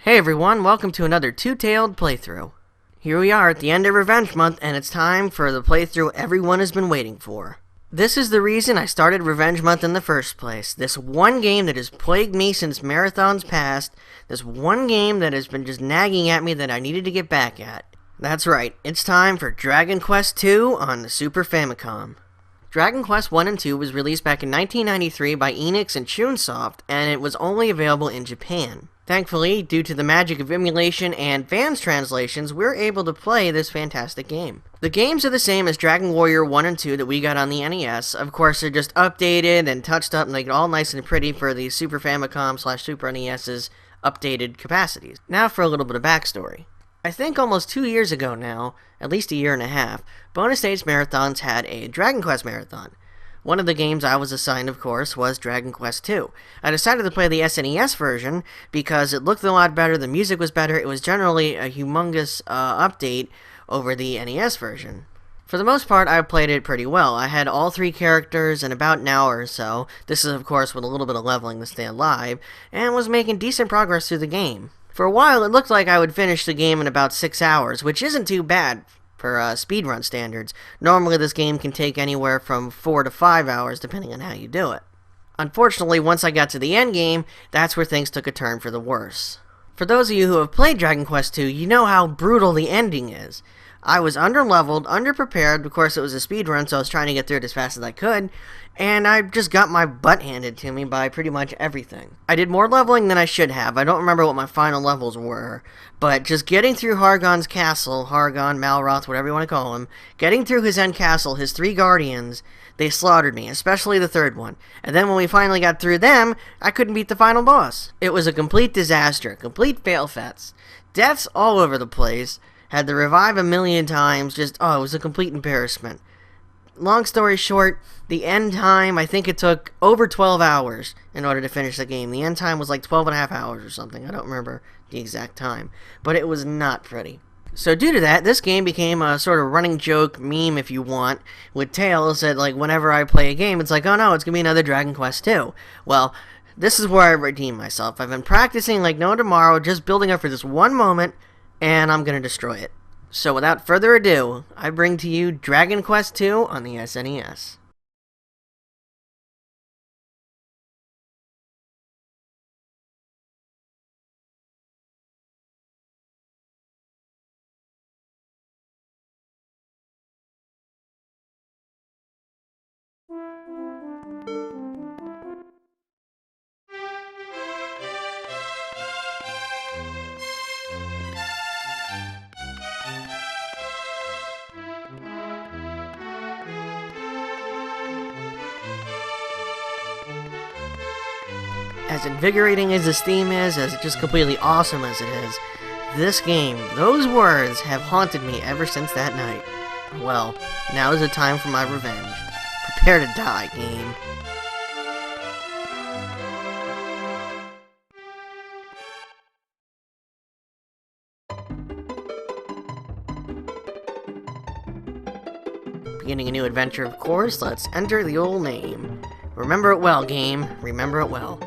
Hey everyone, welcome to another two-tailed playthrough. Here we are at the end of Revenge Month, and it's time for the playthrough everyone has been waiting for. This is the reason I started Revenge Month in the first place. This one game that has plagued me since marathons past. This one game that has been just nagging at me that I needed to get back at. That's right, it's time for Dragon Quest II on the Super Famicom. Dragon Quest I and II was released back in 1993 by Enix and Chunsoft, and it was only available in Japan. Thankfully, due to the magic of emulation and fans' translations, we're able to play this fantastic game. The games are the same as Dragon Warrior 1 and 2 that we got on the NES. Of course, they're just updated and touched up and they get all nice and pretty for the Super Famicom / Super NES's updated capacities. Now for a little bit of backstory. I think almost 2 years ago now, at least a year and a half, Bonus Stage Marathons had a Dragon Quest Marathon. One of the games I was assigned, of course, was Dragon Quest II. I decided to play the SNES version because it looked a lot better, the music was better, it was generally a humongous update over the NES version. For the most part, I played it pretty well. I had all three characters in about an hour or so. This is, of course, with a little bit of leveling to stay alive, and was making decent progress through the game. For a while, it looked like I would finish the game in about 6 hours, which isn't too bad for speedrun standards. Normally this game can take anywhere from 4 to 5 hours depending on how you do it. Unfortunately, once I got to the end game, that's where things took a turn for the worse. For those of you who have played Dragon Quest II, you know how brutal the ending is. I was underleveled, underprepared, of course it was a speedrun, so I was trying to get through it as fast as I could, and I just got my butt handed to me by pretty much everything. I did more leveling than I should have. I don't remember what my final levels were, but just getting through Hargon's castle, Hargon, Malroth, whatever you want to call him, getting through his end castle, his three guardians, they slaughtered me, especially the third one. And then when we finally got through them, I couldn't beat the final boss. It was a complete disaster, complete fail-fest. Deaths all over the place. Had to revive a million times, it was a complete embarrassment. Long story short, the end time, I think it took over 12 hours in order to finish the game. The end time was like 12 and a half hours or something, I don't remember the exact time. But it was not pretty. So due to that, this game became a sort of running joke meme, if you want, with Tailz that, like, whenever I play a game, it's like, oh no, it's gonna be another Dragon Quest II. Well, this is where I redeem myself. I've been practicing like no tomorrow, just building up for this one moment, and I'm going to destroy it. So without further ado, I bring to you Dragon Quest II on the SNES. As invigorating as this theme is, as just completely awesome as it is, this game, those words have haunted me ever since that night. Well, now is the time for my revenge. Prepare to die, game. Beginning a new adventure, of course, let's enter the old name. Remember it well, game. Remember it well.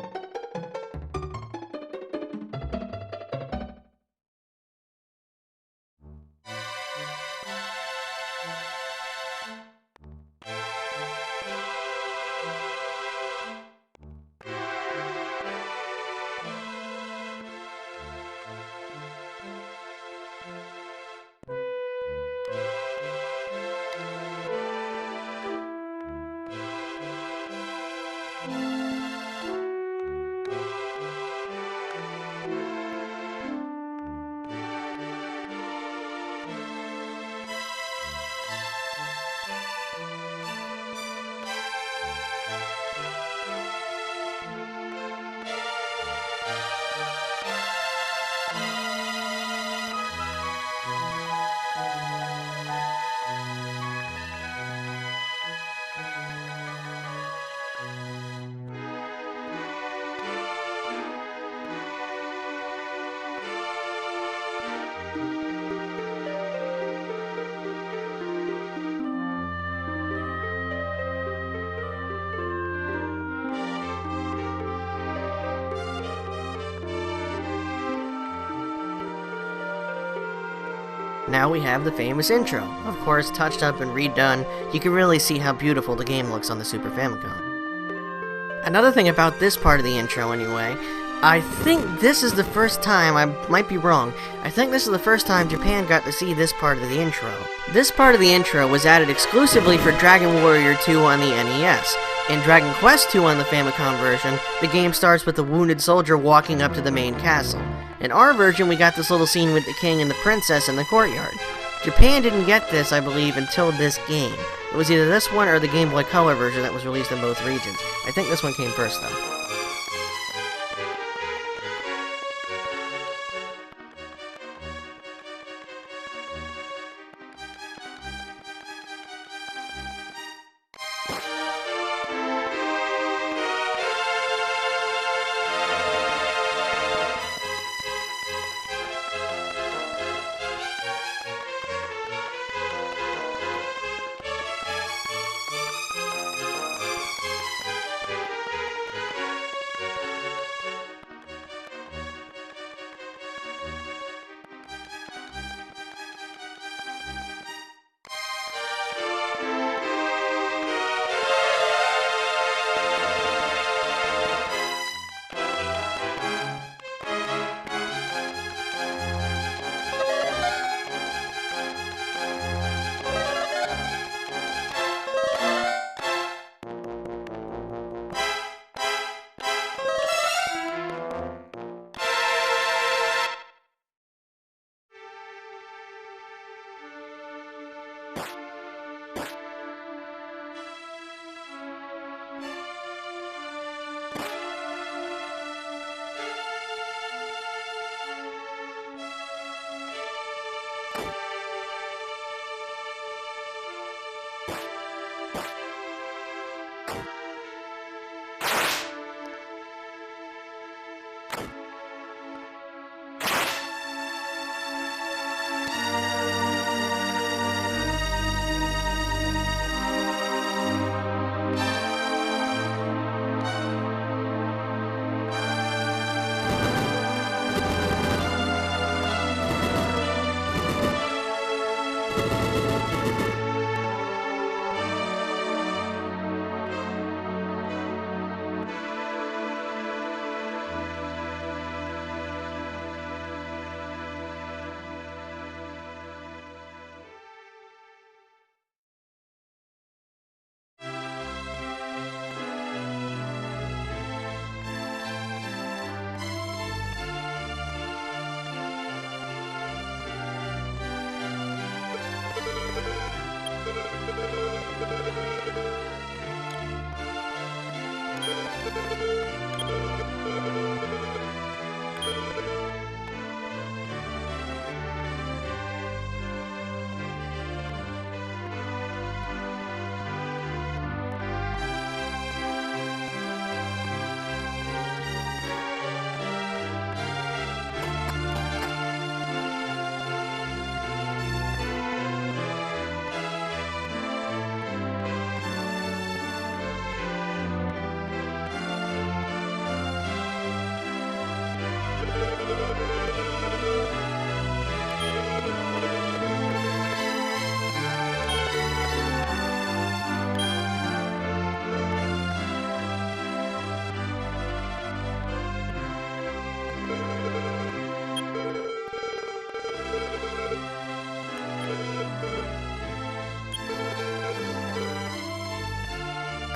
Now we have the famous intro. Of course, touched up and redone, you can really see how beautiful the game looks on the Super Famicom. Another thing about this part of the intro anyway, I think this is the first time, I might be wrong, I think this is the first time Japan got to see this part of the intro. This part of the intro was added exclusively for Dragon Warrior 2 on the NES. In Dragon Quest II on the Famicom version, the game starts with a wounded soldier walking up to the main castle. In our version, we got this little scene with the king and the princess in the courtyard. Japan didn't get this, I believe, until this game. It was either this one or the Game Boy Color version that was released in both regions. I think this one came first, though.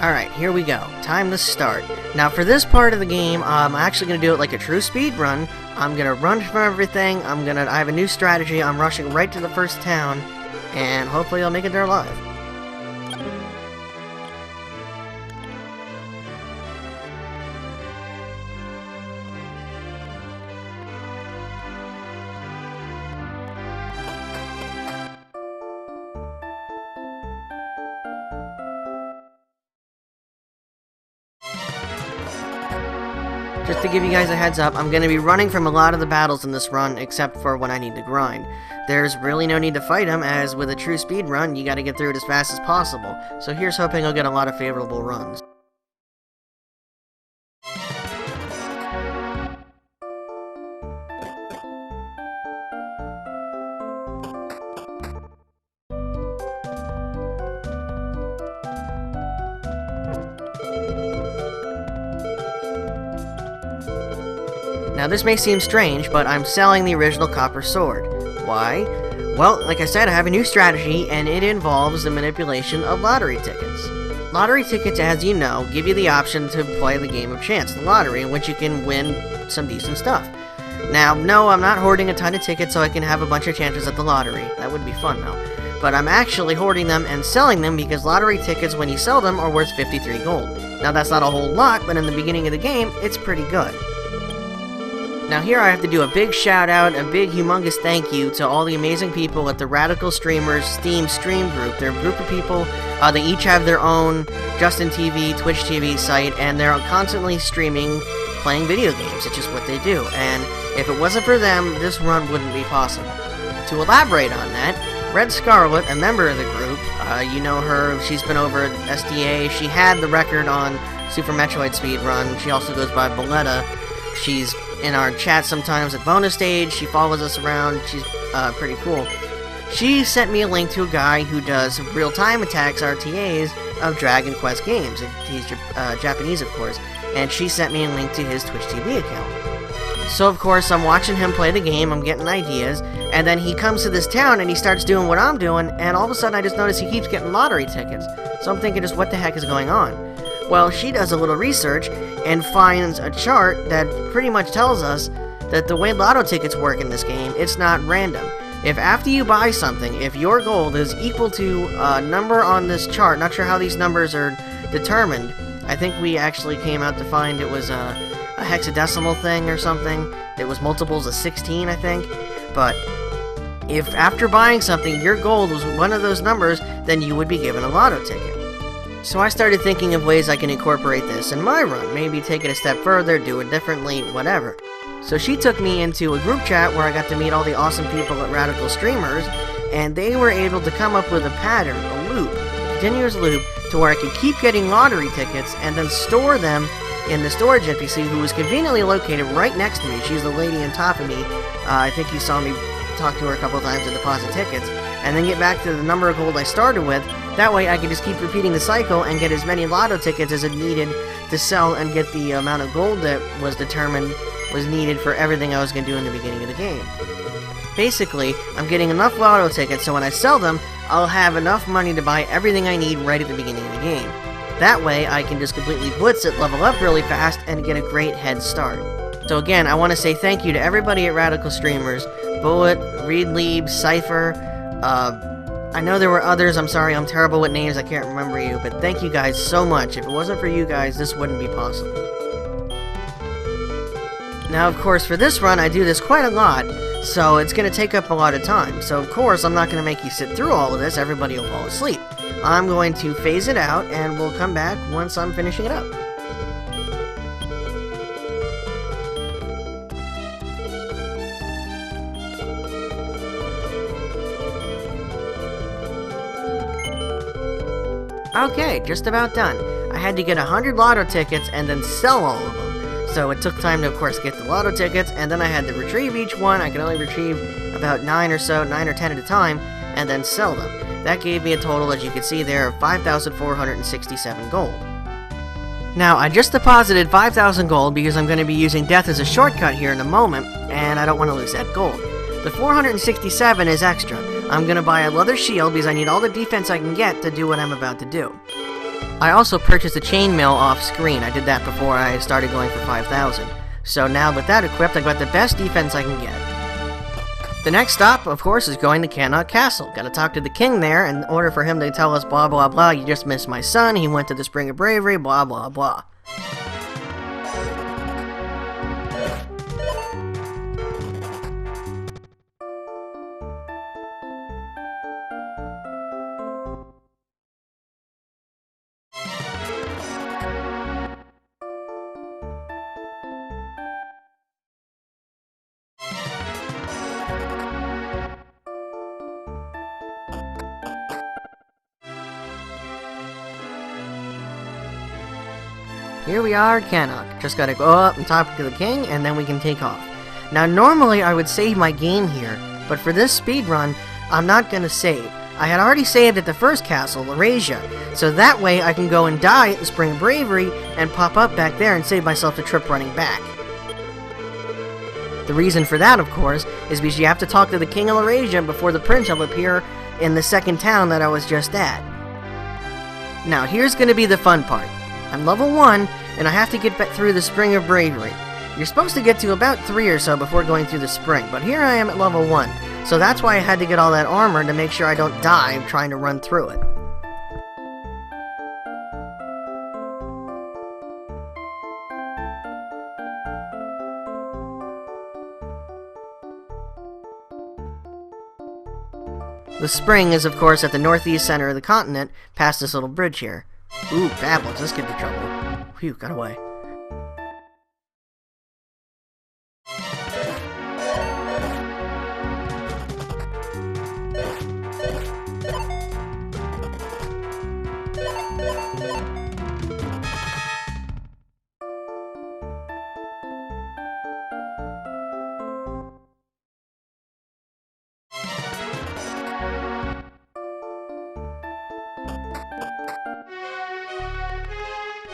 Alright, here we go. Time to start. Now for this part of the game, I'm actually going to do it like a true speed run. I'm going to run from everything. I have a new strategy. I'm rushing right to the first town, and hopefully I'll make it there alive. Just to give you guys a heads up, I'm going to be running from a lot of the battles in this run, except for when I need to grind. There's really no need to fight them, as with a true speed run, you gotta get through it as fast as possible. So here's hoping I'll get a lot of favorable runs. Now this may seem strange, but I'm selling the original copper sword. Why? Well, like I said, I have a new strategy, and it involves the manipulation of lottery tickets. Lottery tickets, as you know, give you the option to play the game of chance, the lottery, in which you can win some decent stuff. Now, no, I'm not hoarding a ton of tickets so I can have a bunch of chances at the lottery. That would be fun, though. But I'm actually hoarding them and selling them because lottery tickets, when you sell them, are worth 53 gold. Now, that's not a whole lot, but in the beginning of the game, it's pretty good. Now here I have to do a big shout out, a big humongous thank you to all the amazing people at the Radical Streamers Steam Stream Group. They're a group of people, they each have their own Justin TV, Twitch TV site, and they're constantly streaming, playing video games. It's just what they do, and if it wasn't for them, this run wouldn't be possible. To elaborate on that, Red Scarlet, a member of the group, you know her, she's been over at SDA, she had the record on Super Metroid Speedrun, she also goes by Boletta, she's in our chat sometimes at bonus stage, she follows us around, she's pretty cool. She sent me a link to a guy who does real-time attacks RTAs of Dragon Quest games. He's Japanese, of course, and she sent me a link to his Twitch TV account. So, of course, I'm watching him play the game, I'm getting ideas, and then he comes to this town and he starts doing what I'm doing, and all of a sudden I just notice he keeps getting lottery tickets. So I'm thinking just what the heck is going on? Well, she does a little research and finds a chart that pretty much tells us that the way lotto tickets work in this game, it's not random. If after you buy something, if your gold is equal to a number on this chart, not sure how these numbers are determined, I think we actually came out to find it was a hexadecimal thing or something. It was multiples of 16, I think. But if after buying something, your gold was one of those numbers, then you would be given a lotto ticket. So I started thinking of ways I can incorporate this in my run, maybe take it a step further, do it differently, whatever. So she took me into a group chat where I got to meet all the awesome people at Radical Streamers, and they were able to come up with a pattern, a loop, a continuous loop, to where I could keep getting lottery tickets and then store them in the storage NPC who was conveniently located right next to me. She's the lady on top of me. I think you saw me talk to her a couple of times to deposit tickets, and then get back to the number of gold I started with. That way I could just keep repeating the cycle and get as many lotto tickets as it needed to sell and get the amount of gold that was determined was needed for everything I was going to do in the beginning of the game. Basically, I'm getting enough lotto tickets so when I sell them, I'll have enough money to buy everything I need right at the beginning of the game. That way, I can just completely blitz it, level up really fast, and get a great head start. So again, I want to say thank you to everybody at Radical Streamers, Bullet, Reed Lieb, Cypher, I know there were others, I'm sorry, I'm terrible with names, I can't remember you, but thank you guys so much. If it wasn't for you guys, this wouldn't be possible. Now, of course, for this run, I do this quite a lot, so it's going to take up a lot of time. So, of course, I'm not going to make you sit through all of this, everybody will fall asleep. I'm going to phase it out, and we'll come back once I'm finishing it up. Okay, just about done. I had to get 100 lotto tickets and then sell all of them. So it took time to, of course, get the lotto tickets, and then I had to retrieve each one. I could only retrieve about 9 or 10 at a time, and then sell them. That gave me a total, as you can see there, of 5,467 gold. Now, I just deposited 5,000 gold because I'm going to be using death as a shortcut here in a moment, and I don't want to lose that gold. The 467 is extra. I'm going to buy a leather shield because I need all the defense I can get to do what I'm about to do. I also purchased a chainmail off screen. I did that before I started going for 5,000. So now with that equipped, I've got the best defense I can get. The next stop, of course, is going to Cannock Castle. Gotta talk to the king there in order for him to tell us blah blah blah, you just missed my son, he went to the Spring of Bravery, blah blah blah. Here we are at Cannock. Just gotta go up and talk to the king, and then we can take off. Now, normally I would save my game here, but for this speedrun, I'm not gonna save. I had already saved at the first castle, Laurasia, so that way I can go and die at the Spring of Bravery and pop up back there and save myself a trip running back. The reason for that, of course, is because you have to talk to the King of Laurasia before the prince will appear in the second town that I was just at. Now, here's going to be the fun part. I'm level 1, and I have to get through the Spring of Bravery. You're supposed to get to about 3 or so before going through the spring, but here I am at level 1, so that's why I had to get all that armor to make sure I don't die trying to run through it. The spring is, of course, at the northeast center of the continent, past this little bridge here. Ooh, Baboons, this could be trouble. Phew, got away.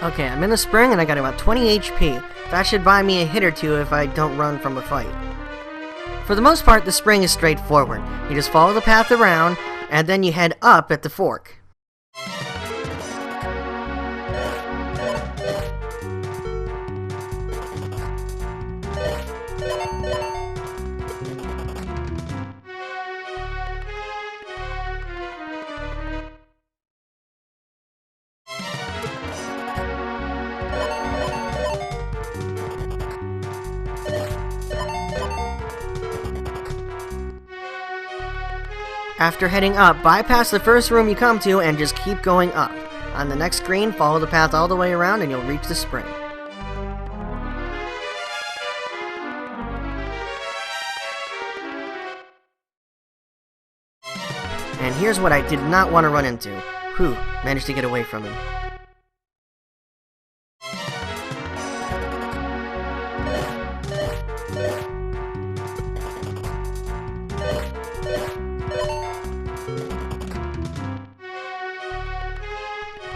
Okay, I'm in the spring and I got about 20 HP. That should buy me a hit or two if I don't run from a fight. For the most part, the spring is straightforward. You just follow the path around, and then you head up at the fork. After heading up, bypass the first room you come to and just keep going up. On the next screen, follow the path all the way around and you'll reach the spring. And here's what I did not want to run into. Whew, managed to get away from him.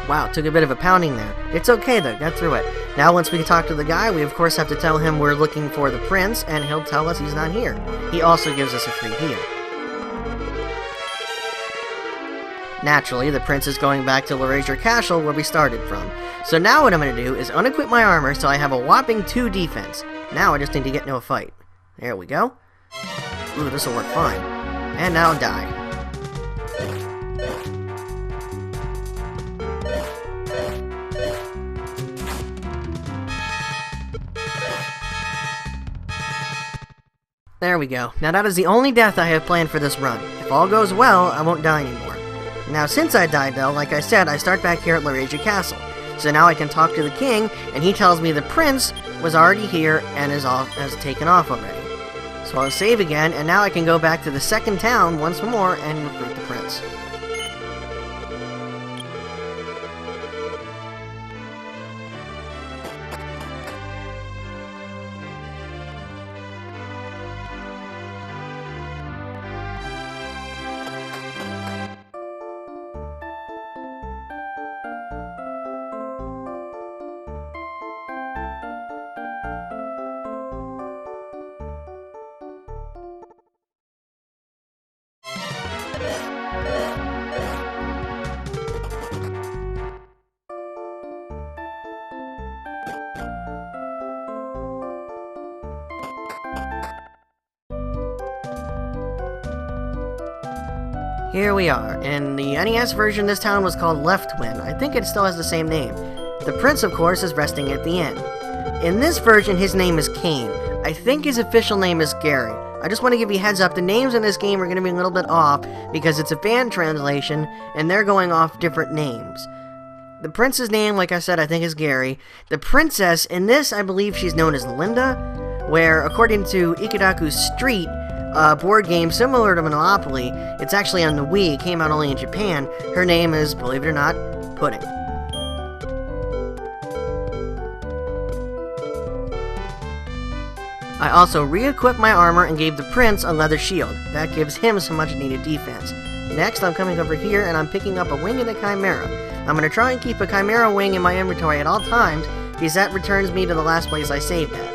Wow, took a bit of a pounding there. It's okay though, got through it. Now once we talk to the guy, we of course have to tell him we're looking for the prince, and he'll tell us he's not here. He also gives us a free heal. Naturally, the prince is going back to Laurasia Castle where we started from. So now what I'm going to do is unequip my armor so I have a whopping 2 defense. Now I just need to get into a fight. There we go. Ooh, this will work fine. And now die. There we go. Now that is the only death I have planned for this run. If all goes well, I won't die anymore. Now since I died though, like I said, I start back here at Laurasia Castle. So now I can talk to the king, and he tells me the prince was already here and has taken off already. So I'll save again, and now I can go back to the second town once more and recruit the prince. Here we are. In the NES version, this town was called Leftwind. I think it still has the same name. The prince, of course, is resting at the inn. In this version, his name is Kane. I think his official name is Gary. I just want to give you a heads up, the names in this game are going to be a little bit off because it's a fan translation and they're going off different names. The prince's name, like I said, I think is Gary. The princess, in this, I believe she's known as Linda, where, according to Ikadaku's Street, a board game similar to Monopoly, it's actually on the Wii, it came out only in Japan. Her name is, believe it or not, Pudding. I also re-equipped my armor and gave the prince a leather shield. That gives him some much needed defense. Next, I'm coming over here and I'm picking up a wing of the Chimera. I'm going to try and keep a Chimera wing in my inventory at all times, because that returns me to the last place I saved at.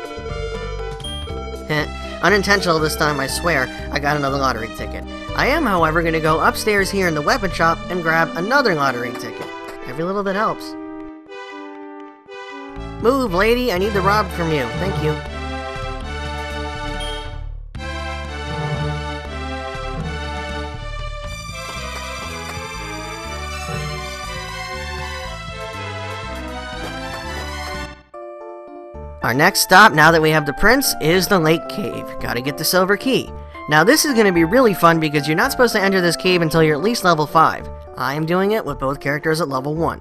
Unintentional this time, I swear. I got another lottery ticket. I am, however, going to go upstairs here in the weapon shop and grab another lottery ticket. Every little bit helps. Move, lady! I need the rob from you. Thank you. Our next stop, now that we have the prince, is the Lake Cave. Gotta get the silver key. Now this is going to be really fun because you're not supposed to enter this cave until you're at least level 5. I am doing it with both characters at level 1.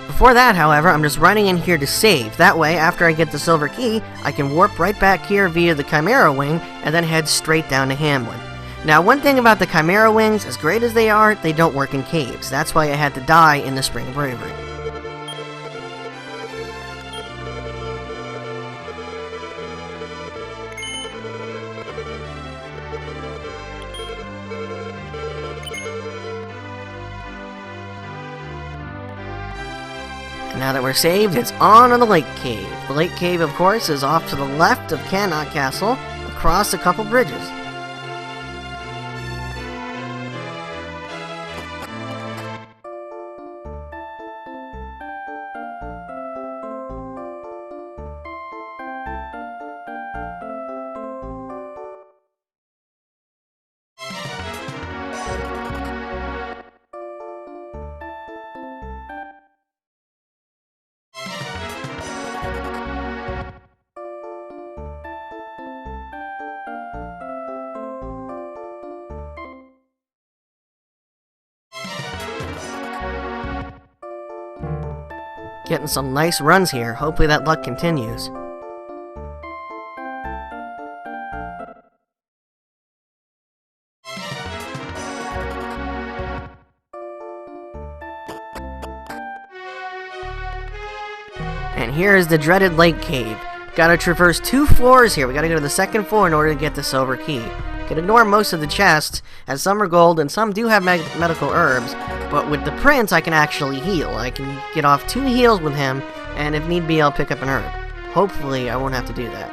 Before that, however, I'm just running in here to save. That way, after I get the silver key, I can warp right back here via the Chimera Wing and then head straight down to Hamline. Now, one thing about the Chimera Wings, as great as they are, they don't work in caves. That's why I had to die in the Spring of Bravery. Now that we're saved, it's on to the Lake Cave. The Lake Cave, of course, is off to the left of Cannot Castle, across a couple bridges. Getting some nice runs here. Hopefully that luck continues. And here is the dreaded Lake Cave. Gotta traverse 2 floors here. We gotta go to the 2nd floor in order to get the silver key. Can ignore most of the chests, as some are gold and some do have medical herbs, but with the prince I can actually heal. I can get off 2 heals with him, and if need be I'll pick up an herb. Hopefully I won't have to do that.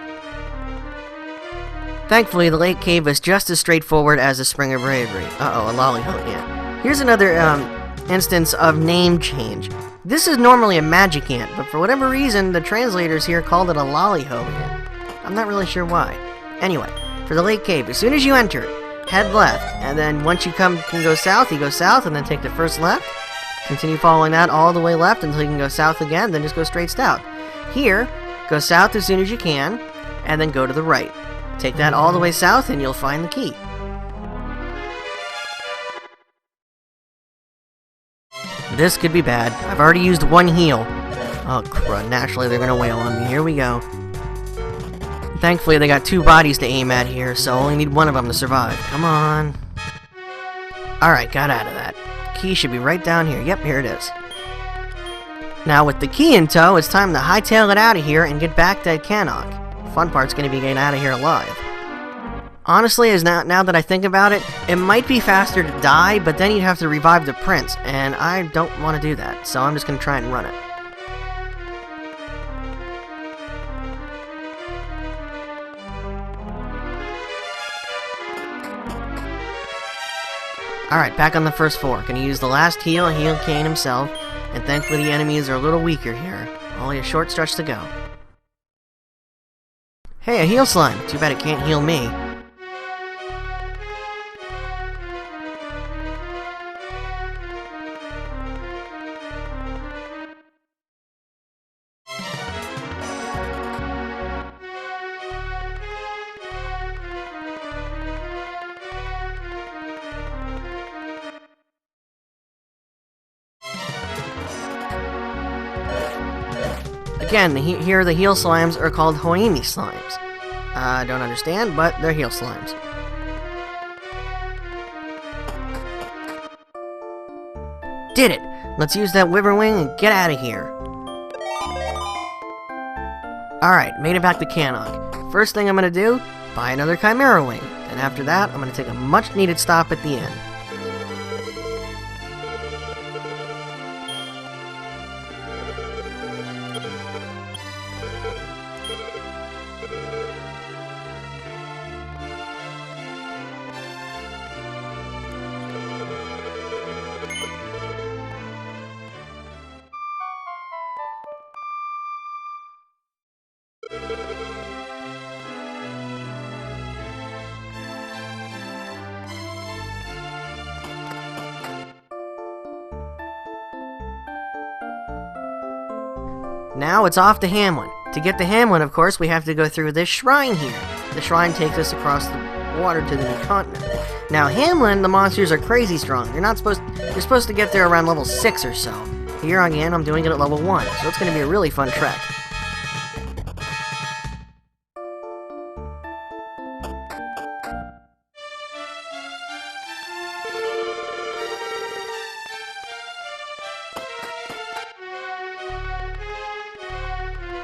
Thankfully the Lake Cave is just as straightforward as the Spring of Bravery. Uh-oh, a lollyhoot, yeah. Here's another instance of name change. This is normally a magic ant, but for whatever reason the translators here called it a lollyhoot ant. I'm not really sure why. Anyway. For the Lake Cave, as soon as you enter it, head left, and then once you can go south, you go south, and then take the first left. Continue following that all the way left until you can go south again, then just go straight south. Here, go south as soon as you can, and then go to the right. Take that all the way south, and you'll find the key. This could be bad. I've already used 1 heal. Oh crud, naturally they're gonna wail on me. Here we go. Thankfully, they got 2 bodies to aim at here, so I only need 1 of them to survive. Come on. Alright, got out of that. Key should be right down here. Yep, here it is. Now, with the key in tow, it's time to hightail it out of here and get back to Cannock. The fun part's going to be getting out of here alive. Honestly, now that I think about it, it might be faster to die, but then you'd have to revive the prince, and I don't want to do that, so I'm just going to try and run it. Alright, back on the first floor. Gonna use the last heal Kane himself, and thankfully the enemies are a little weaker here. Only a short stretch to go. Hey, a heal slime! Too bad it can't heal me. Again, here the heal slimes are called Hoimi slimes. I don't understand, but they're heal slimes. Did it! Let's use that Wyvern Wing and get out of here. Alright, made it back to Cannock. First thing I'm gonna do, buy another Chimera Wing. And after that, I'm gonna take a much needed stop at the end. Now it's off to Hamline. To get to Hamline, of course, we have to go through this shrine here. The shrine takes us across the water to the new continent. Now, Hamline, the monsters are crazy strong. You're supposed to get there around level 6 or so. Here again, I'm doing it at level 1, so it's going to be a really fun trek.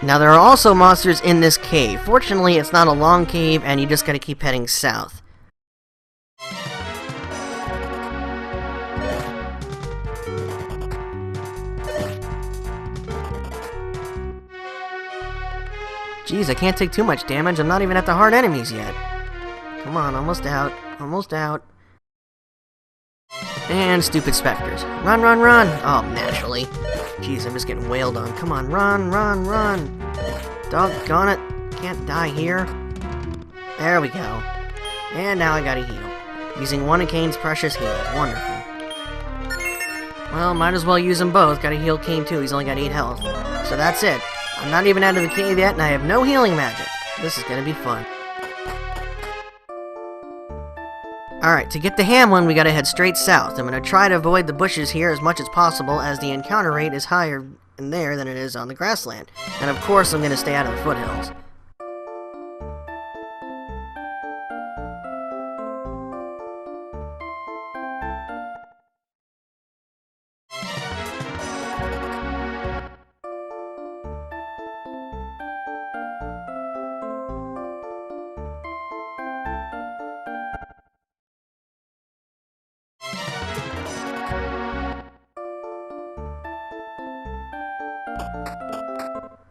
Now, there are also monsters in this cave. Fortunately, it's not a long cave, and you just gotta keep heading south. Jeez, I can't take too much damage. I'm not even at the hard enemies yet. Come on, almost out. Almost out. And stupid specters. Run, run, run! Oh, naturally. Jeez, I'm just getting wailed on. Come on, run, run, run! Doggone it. Can't die here. There we go. And now I gotta heal. Using one of Kane's precious heals. Wonderful. Well, might as well use them both. Gotta heal Kane too. He's only got 8 health. So that's it. I'm not even out of the cave yet, and I have no healing magic. This is gonna be fun. Alright, to get to Hamline, we gotta head straight south. I'm gonna try to avoid the bushes here as much as possible, as the encounter rate is higher in there than it is on the grassland. And of course, I'm gonna stay out of the foothills.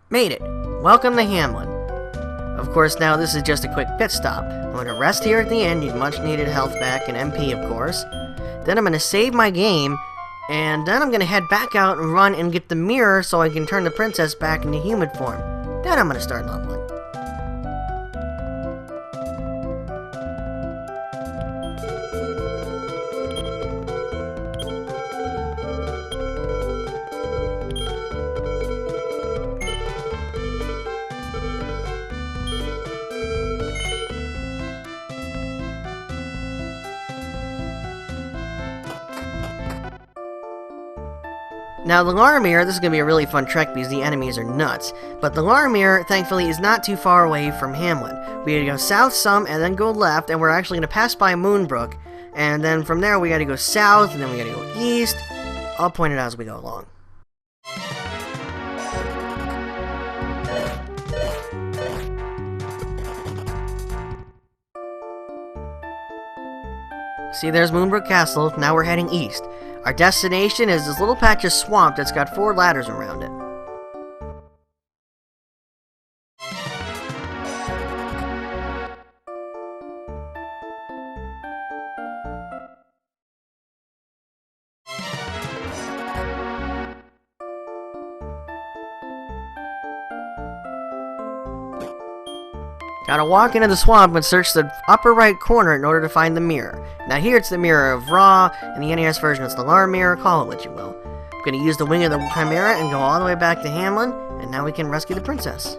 Made it! Welcome to Hamline. Of course, now this is just a quick pit stop. I'm going to rest here at the end, need much needed health back and MP, of course. Then I'm going to save my game, and then I'm going to head back out and run and get the mirror so I can turn the princess back into human form. Then I'm going to start leveling. Now, the Laramir, this is going to be a really fun trek because the enemies are nuts. But the Laramir, thankfully, is not too far away from Hamline. We gotta go south some and then go left, and we're actually going to pass by Moonbrook. And then from there, we gotta go south, and then we gotta go east. I'll point it out as we go along. See, there's Moonbrook Castle. Now we're heading east. Our destination is this little patch of swamp that's got 4 ladders around it. Gotta walk into the swamp and search the upper right corner in order to find the mirror. Now here it's the Mirror of Ra, and the NES version it's the Laramir, call it what you will. I'm gonna use the Wing of the Chimera and go all the way back to Hamline, and now we can rescue the princess.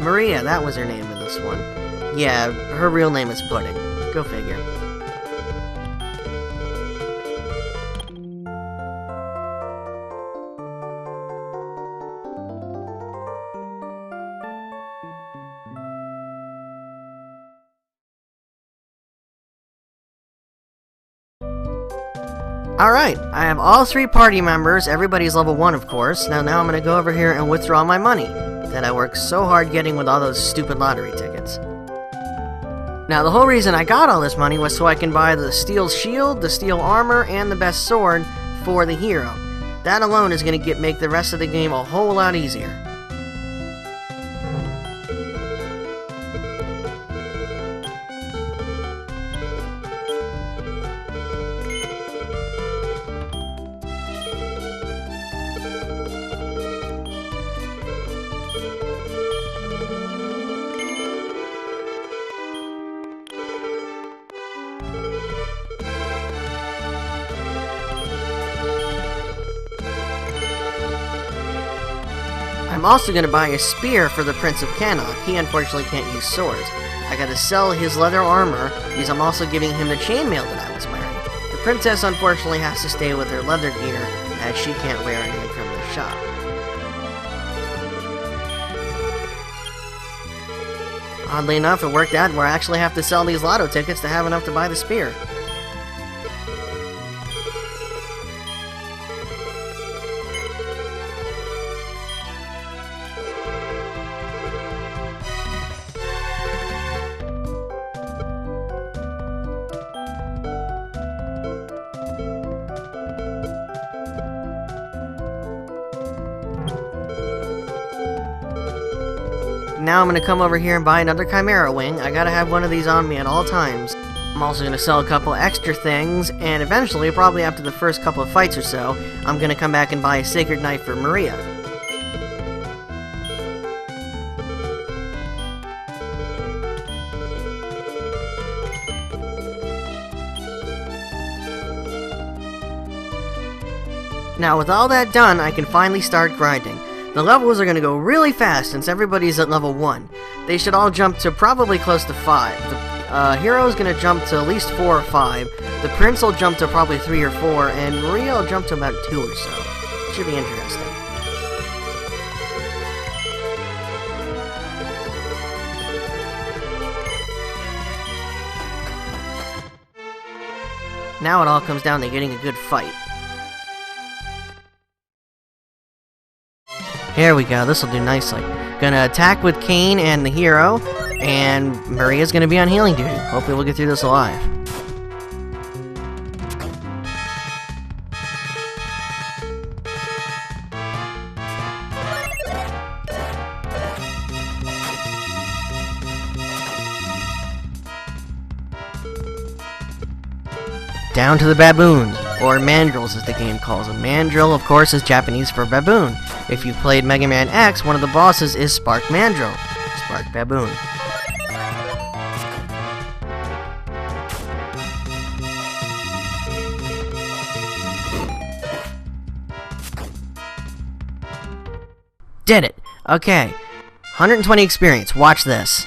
Maria, that was her name in this one. Yeah, her real name is Pudding. Go figure. Alright, I have all 3 party members. Everybody's level 1, of course. Now I'm gonna go over here and withdraw my money that I worked so hard getting with all those stupid lottery tickets. Now, the whole reason I got all this money was so I can buy the steel shield, the steel armor, and the best sword for the hero. That alone is going to make the rest of the game a whole lot easier. I'm also going to buy a spear for the Prince of Cannock. He unfortunately can't use swords. I gotta sell his leather armor, because I'm also giving him the chainmail that I was wearing. The princess unfortunately has to stay with her leather gear, as she can't wear anything from the shop. Oddly enough, it worked out where I actually have to sell these lotto tickets to have enough to buy the spear. Now I'm going to come over here and buy another Chimera Wing. I gotta have one of these on me at all times. I'm also going to sell a couple extra things, and eventually, probably after the first couple of fights or so, I'm going to come back and buy a Sacred Knife for Maria. Now with all that done, I can finally start grinding. The levels are going to go really fast since everybody's at level 1. They should all jump to probably close to 5. The hero is going to jump to at least 4 or 5. The prince will jump to probably 3 or 4, and Maria will jump to about 2 or so. Should be interesting. Now it all comes down to getting a good fight. Here we go, this will do nicely. Gonna attack with Kane and the hero, and Maria's gonna be on healing duty. Hopefully we'll get through this alive. Down to the Baboons, or Mandrills as the game calls them. Mandrill, of course, is Japanese for baboon. If you've played Mega Man X, one of the bosses is Spark Mandrill, Spark Baboon. Did it! Okay. 120 experience, watch this.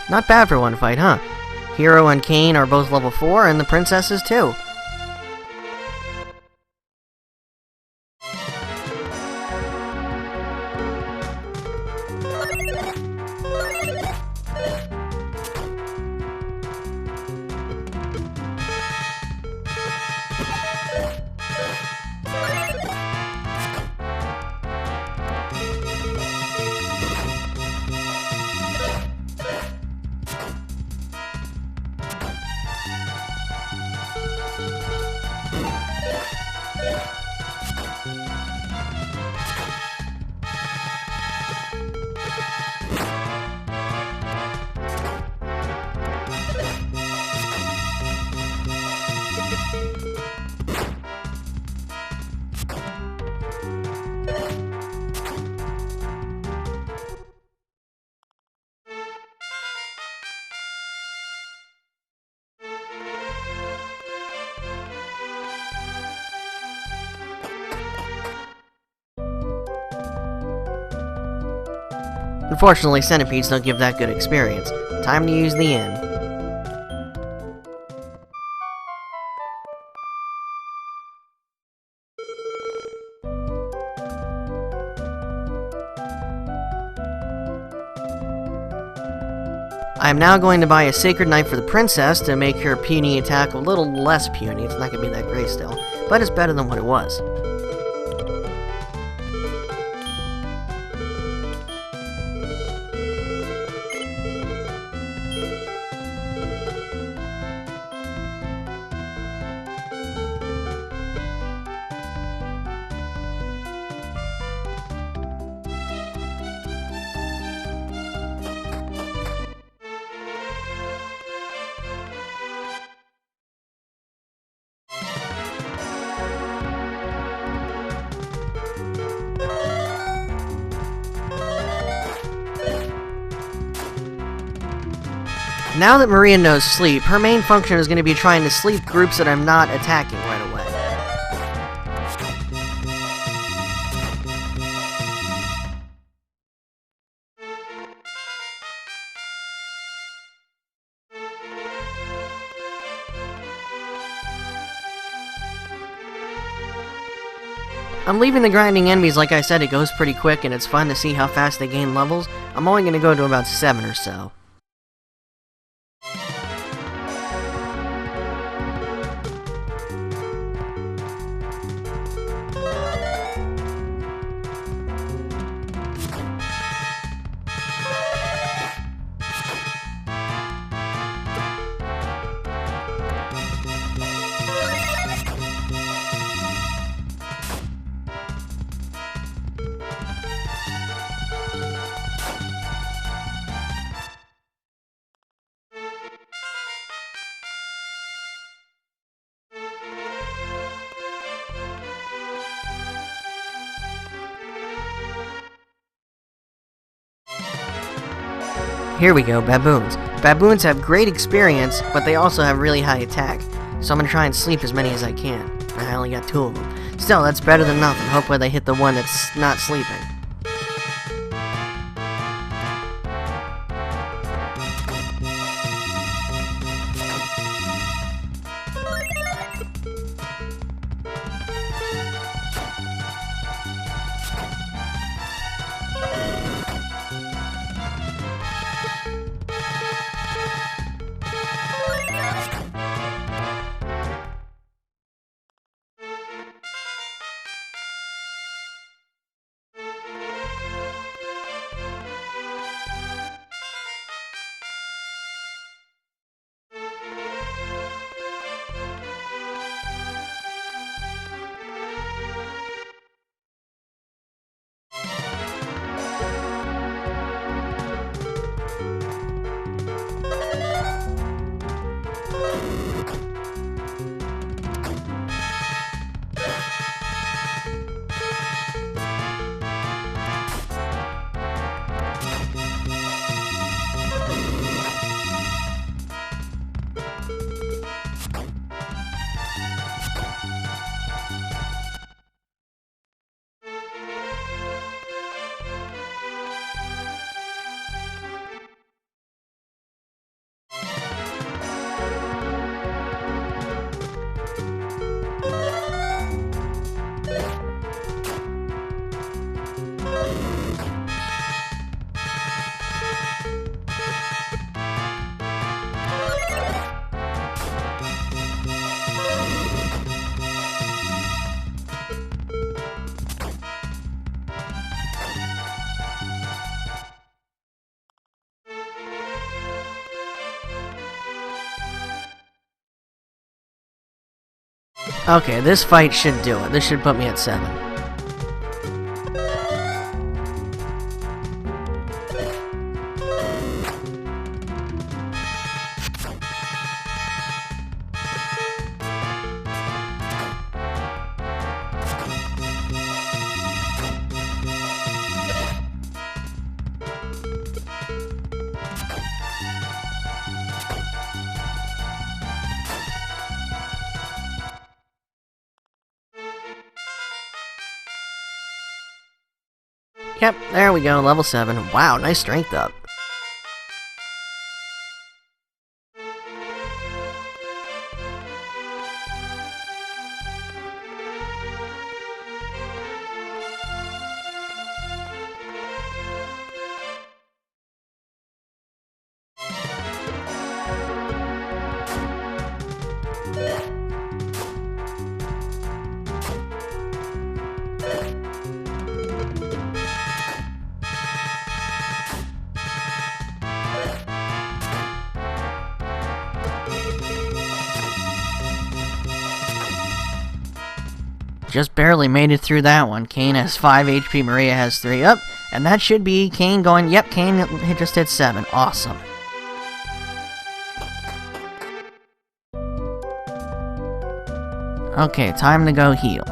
Not bad for one fight, huh? Hero and Kane are both level 4, and the princesses too. Unfortunately, centipedes don't give that good experience. Time to use the inn. I am now going to buy a Sacred Knife for the princess to make her puny attack a little less puny. It's not going to be that great still, but it's better than what it was. Now that Maria knows sleep, her main function is going to be trying to sleep groups that I'm not attacking right away. I'm leaving the grinding enemies, like I said, it goes pretty quick and it's fun to see how fast they gain levels. I'm only going to go to about 7 or so. Here we go, Baboons. Baboons have great experience, but they also have really high attack. So I'm gonna try and sleep as many as I can. I only got 2 of them. Still, that's better than nothing. Hopefully they hit the one that's not sleeping. Okay, this fight should do it. This should put me at 7. Yep, there we go, level 7. Wow, nice strength up. Just barely made it through that one. Kane has 5 HP, Maria has 3. Up, and that should be Kane going. Yep, Kane just hit 7. Awesome. Okay, time to go heal.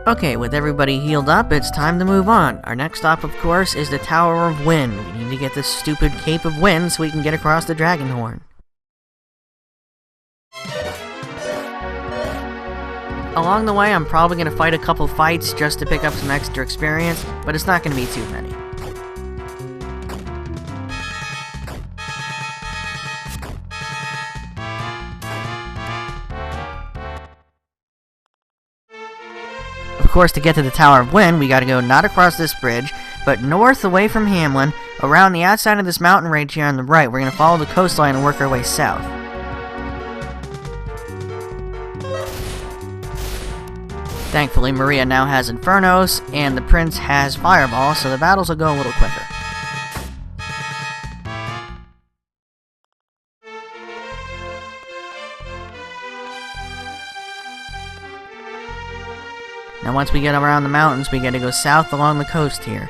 Okay, with everybody healed up, it's time to move on. Our next stop, of course, is the Tower of Wind. We need to get this stupid Cape of Wind so we can get across the Dragonhorn. Along the way, I'm probably going to fight a couple fights just to pick up some extra experience, but it's not going to be too many. Of course, to get to the Tower of Wind, we gotta go not across this bridge, but north away from Hamline, around the outside of this mountain range here on the right. We're gonna follow the coastline and work our way south. Thankfully, Maria now has Infernos, and the Prince has Fireball, so the battles will go a little quicker. Now once we get around the mountains, we gotta go south along the coast here.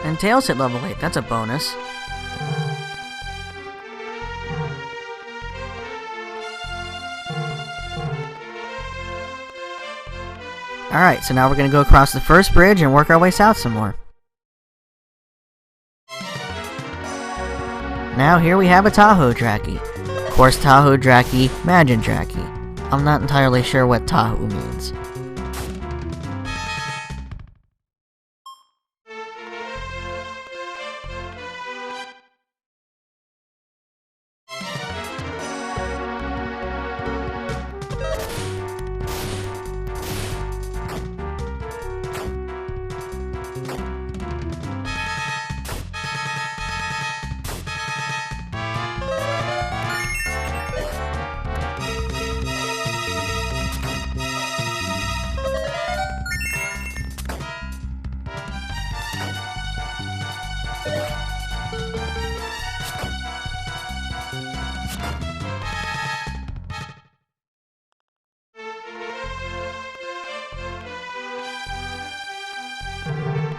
And Tailz hit level 8, that's a bonus. Alright, so now we're gonna go across the first bridge and work our way south some more. Now here we have a Tahoe Draki. Of course, Tahoe Draki, Imagine Draki. I'm not entirely sure what Tahoe means.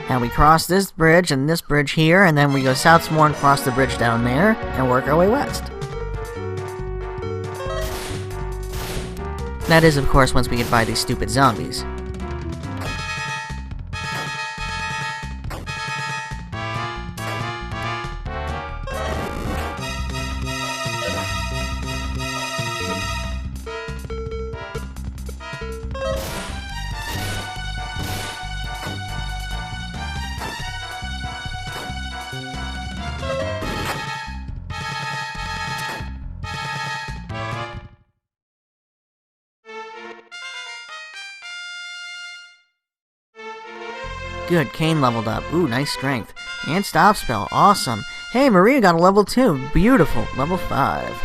Now we cross this bridge and this bridge here, and then we go south some more and cross the bridge down there, and work our way west. That is, of course, once we get by these stupid zombies. Good, Kane leveled up. Ooh, nice strength. And stop spell, awesome. Hey, Maria got a level 2. Beautiful. Level 5.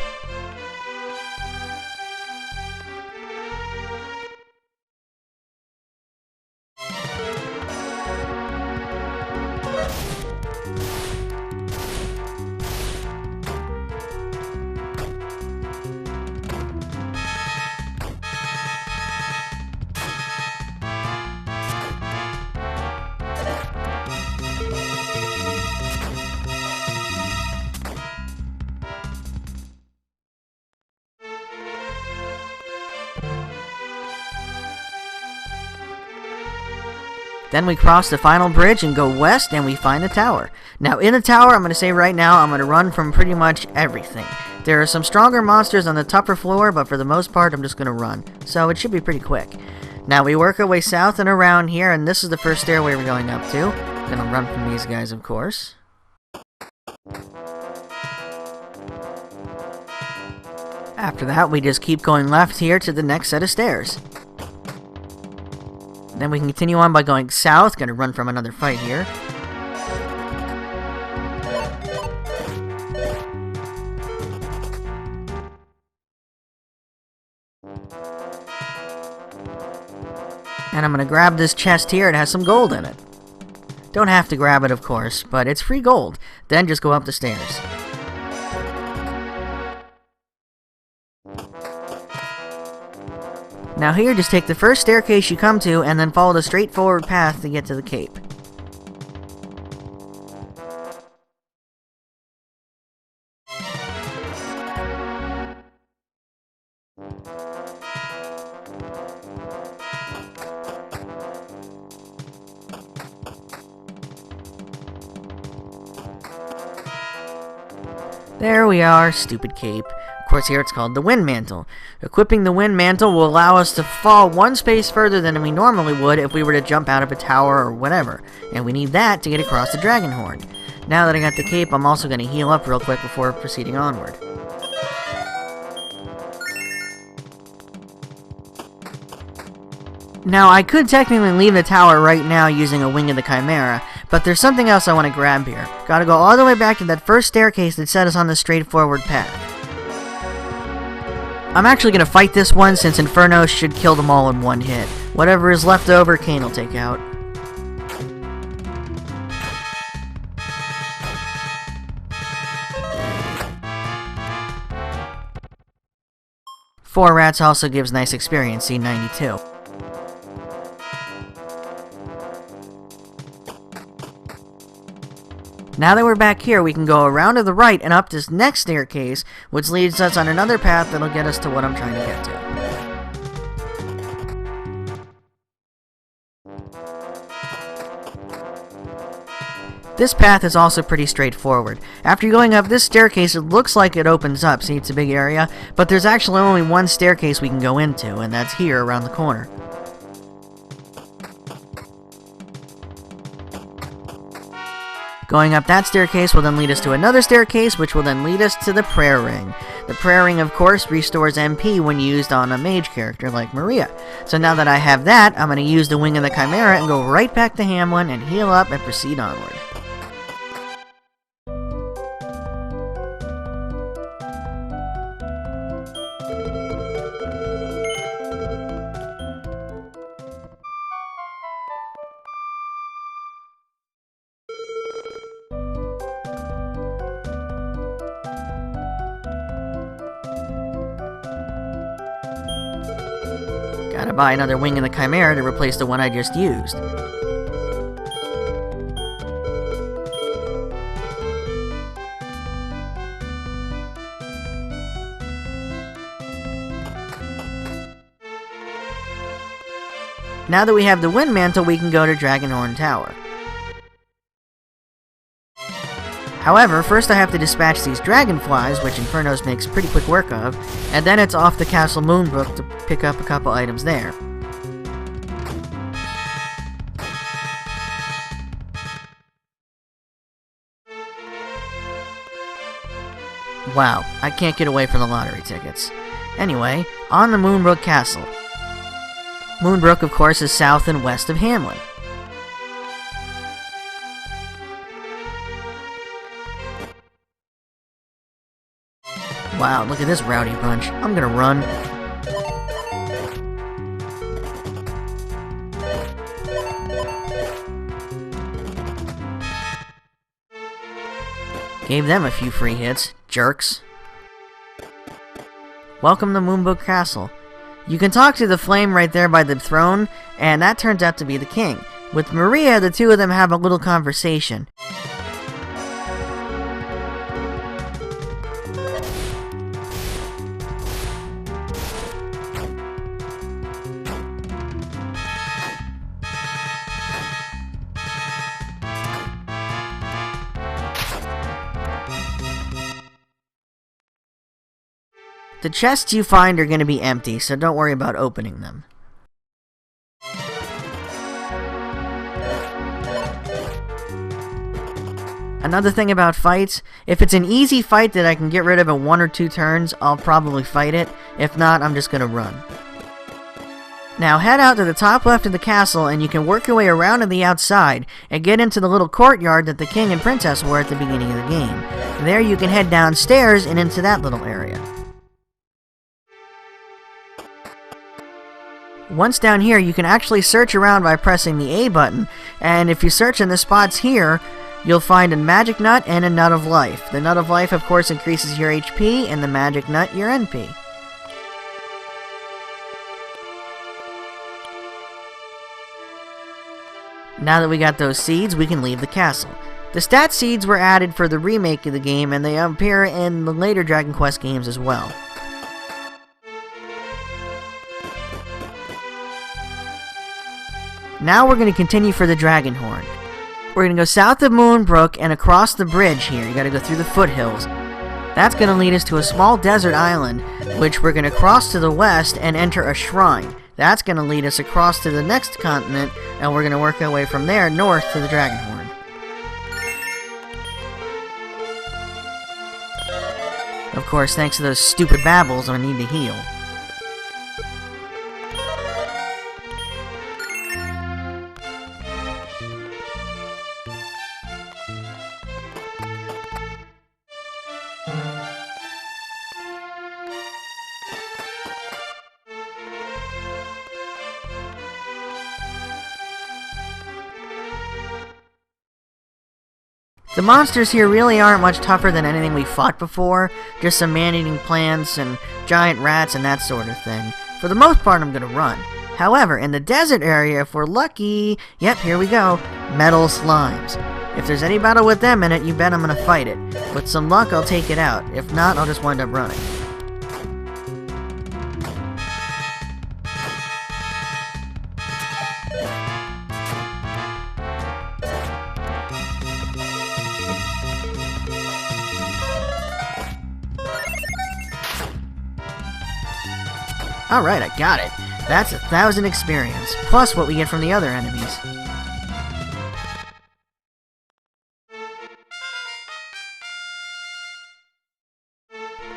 Then we cross the final bridge and go west, and we find the tower. Now, in the tower, I'm going to say right now, I'm going to run from pretty much everything. There are some stronger monsters on the tougher floor, but for the most part, I'm just going to run. So it should be pretty quick. Now, we work our way south and around here, and this is the first stairway we're going up to. Gonna run from these guys, of course. After that, we just keep going left here to the next set of stairs. Then we can continue on by going south. Gonna run from another fight here. And I'm gonna grab this chest here. It has some gold in it. Don't have to grab it, of course, but it's free gold. Then just go up the stairs. Now here, just take the first staircase you come to, and then follow the straightforward path to get to the cape. There we are, stupid cape. Of course, here it's called the Wind Mantle. Equipping the Wind Mantle will allow us to fall one space further than we normally would if we were to jump out of a tower or whatever. And we need that to get across the Dragonhorn. Now that I got the cape, I'm also going to heal up real quick before proceeding onward. Now, I could technically leave the tower right now using a Wing of the Chimera, but there's something else I want to grab here. Gotta go all the way back to that first staircase that set us on the straightforward path. I'm actually going to fight this one since Inferno should kill them all in one hit. Whatever is left over, Kane will take out. Four rats also gives nice experience, C92. Now that we're back here, we can go around to the right and up this next staircase, which leads us on another path that'll get us to what I'm trying to get to. This path is also pretty straightforward. After going up this staircase, it looks like it opens up. See, it's a big area, but there's actually only one staircase we can go into, and that's here around the corner. Going up that staircase will then lead us to another staircase, which will then lead us to the Prayer Ring. The Prayer Ring, of course, restores MP when used on a mage character like Maria. So now that I have that, I'm going to use the Wing of the Chimera and go right back to Hamline and heal up and proceed onward. Gotta buy another Wing of the Chimera to replace the one I just used. Now that we have the Wind Mantle, we can go to Dragonhorn Tower. However, first I have to dispatch these dragonflies, which Infernos makes pretty quick work of, and then it's off to Castle Moonbrook to pick up a couple items there. Wow, I can't get away from the lottery tickets. Anyway, on to Moonbrook Castle. Moonbrook, of course, is south and west of Hamline. Wow, look at this rowdy bunch. I'm gonna run. Gave them a few free hits, jerks. Welcome to Moonbrook Castle. You can talk to the flame right there by the throne, and that turns out to be the king. With Maria, the two of them have a little conversation. The chests you find are going to be empty, so don't worry about opening them. Another thing about fights, if it's an easy fight that I can get rid of in 1 or 2 turns, I'll probably fight it. If not, I'm just going to run. Now head out to the top left of the castle and you can work your way around to the outside and get into the little courtyard that the king and princess were at the beginning of the game. There you can head downstairs and into that little area. Once down here, you can actually search around by pressing the A button, and if you search in the spots here, you'll find a magic nut and a nut of life. The nut of life, of course, increases your HP, and the magic nut your NP. Now that we got those seeds, we can leave the castle. The stat seeds were added for the remake of the game, and they appear in the later Dragon Quest games as well. Now we're going to continue for the Dragonhorn. We're going to go south of Moonbrook and across the bridge here. You got to go through the foothills. That's going to lead us to a small desert island, which we're going to cross to the west and enter a shrine. That's going to lead us across to the next continent, and we're going to work our way from there north to the Dragonhorn. Of course, thanks to those stupid babbles, I need to heal. The monsters here really aren't much tougher than anything we fought before, just some man-eating plants and giant rats and that sort of thing. For the most part, I'm gonna run. However, in the desert area, if we're lucky, yep, here we go, metal slimes. If there's any battle with them in it, you bet I'm gonna fight it. With some luck, I'll take it out. If not, I'll just wind up running. Alright, I got it. That's 1,000 experience, plus what we get from the other enemies.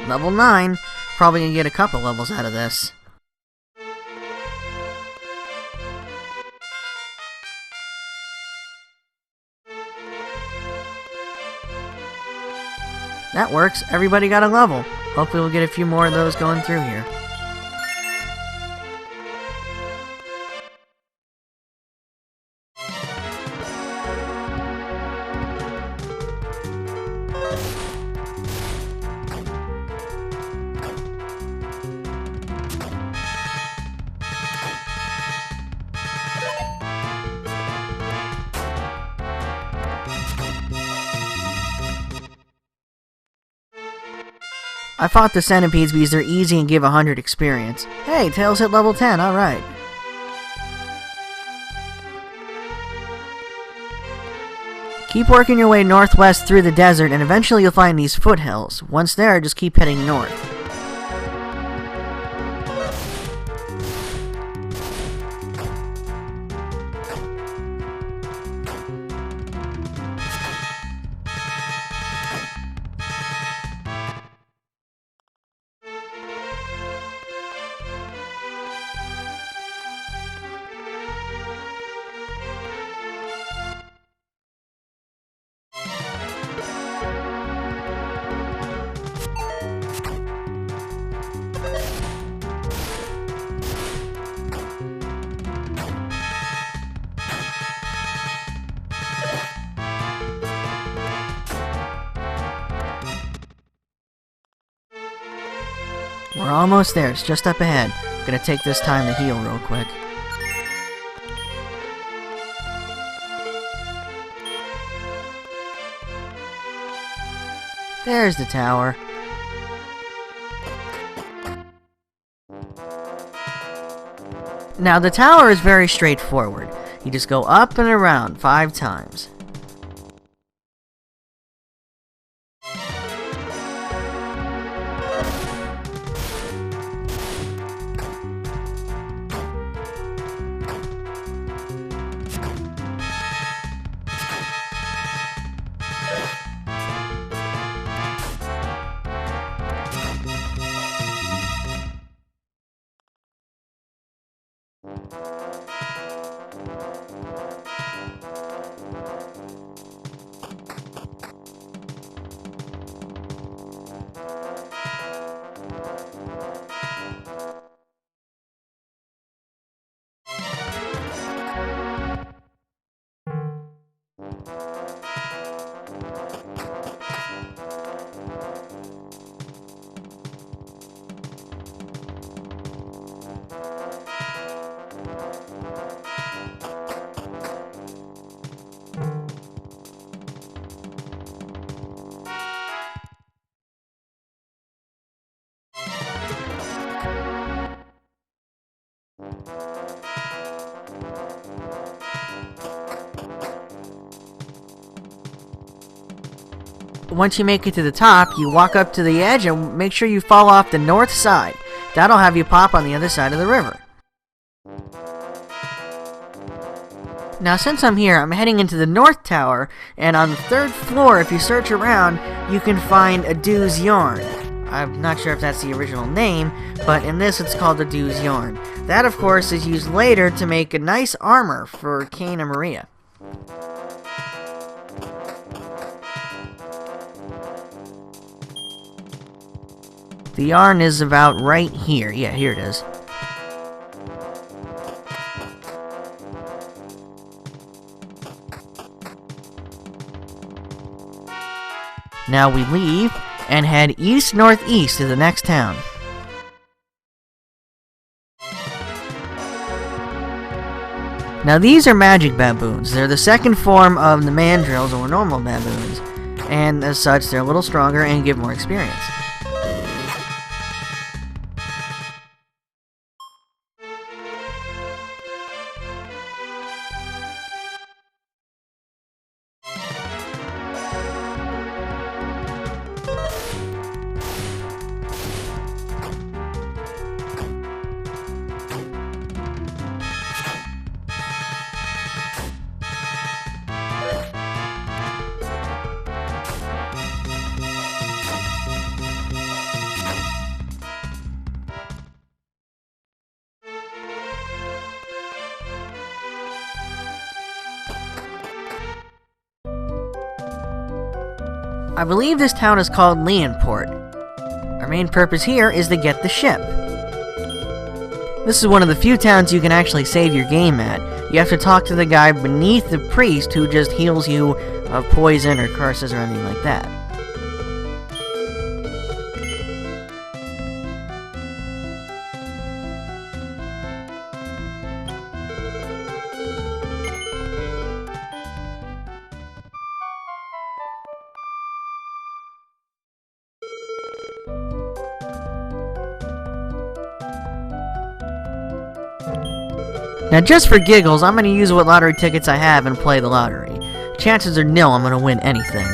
Level 9. Probably gonna get a couple levels out of this. That works. Everybody got a level. Hopefully we'll get a few more of those going through here. I fought the centipedes because they're easy and give 100 experience. Hey, Tailz hit level 10, alright. Keep working your way northwest through the desert and eventually you'll find these foothills. Once there, just keep heading north. We're almost there, it's just up ahead. I'm gonna take this time to heal real quick. There's the tower. Now the tower is very straightforward. You just go up and around 5 times. once you make it to the top, you walk up to the edge and make sure you fall off the north side. That'll have you pop on the other side of the river. Now since I'm here, I'm heading into the North Tower, and on the 3rd floor, if you search around, you can find a Dew's Yarn. I'm not sure if that's the original name, but in this it's called the Dew's Yarn. That, of course, is used later to make a nice armor for Kane and Maria. The yarn is about right here. Yeah, here it is. Now we leave and head east-northeast to the next town. Now these are magic baboons. They're the second form of the mandrills or normal baboons, and as such they're a little stronger and give more experience. I believe this town is called Leonport. Our main purpose here is to get the ship. This is one of the few towns you can actually save your game at. You have to talk to the guy beneath the priest who just heals you of poison or curses or anything like that. Now just for giggles, I'm going to use what lottery tickets I have and play the lottery. Chances are nil I'm going to win anything.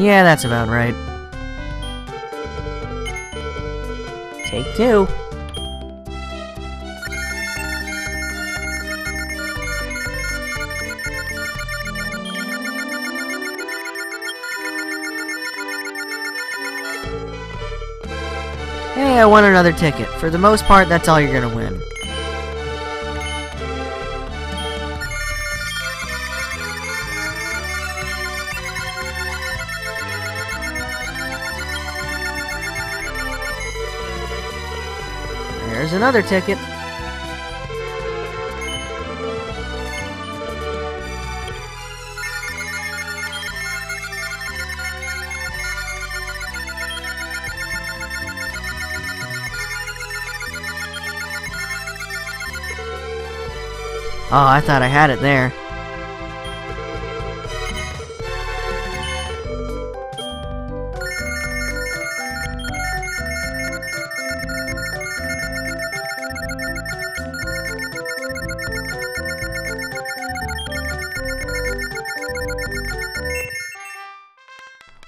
Yeah, that's about right. Take 2. Hey, I won another ticket. For the most part, that's all you're gonna win. There's another ticket. Oh, I thought I had it there.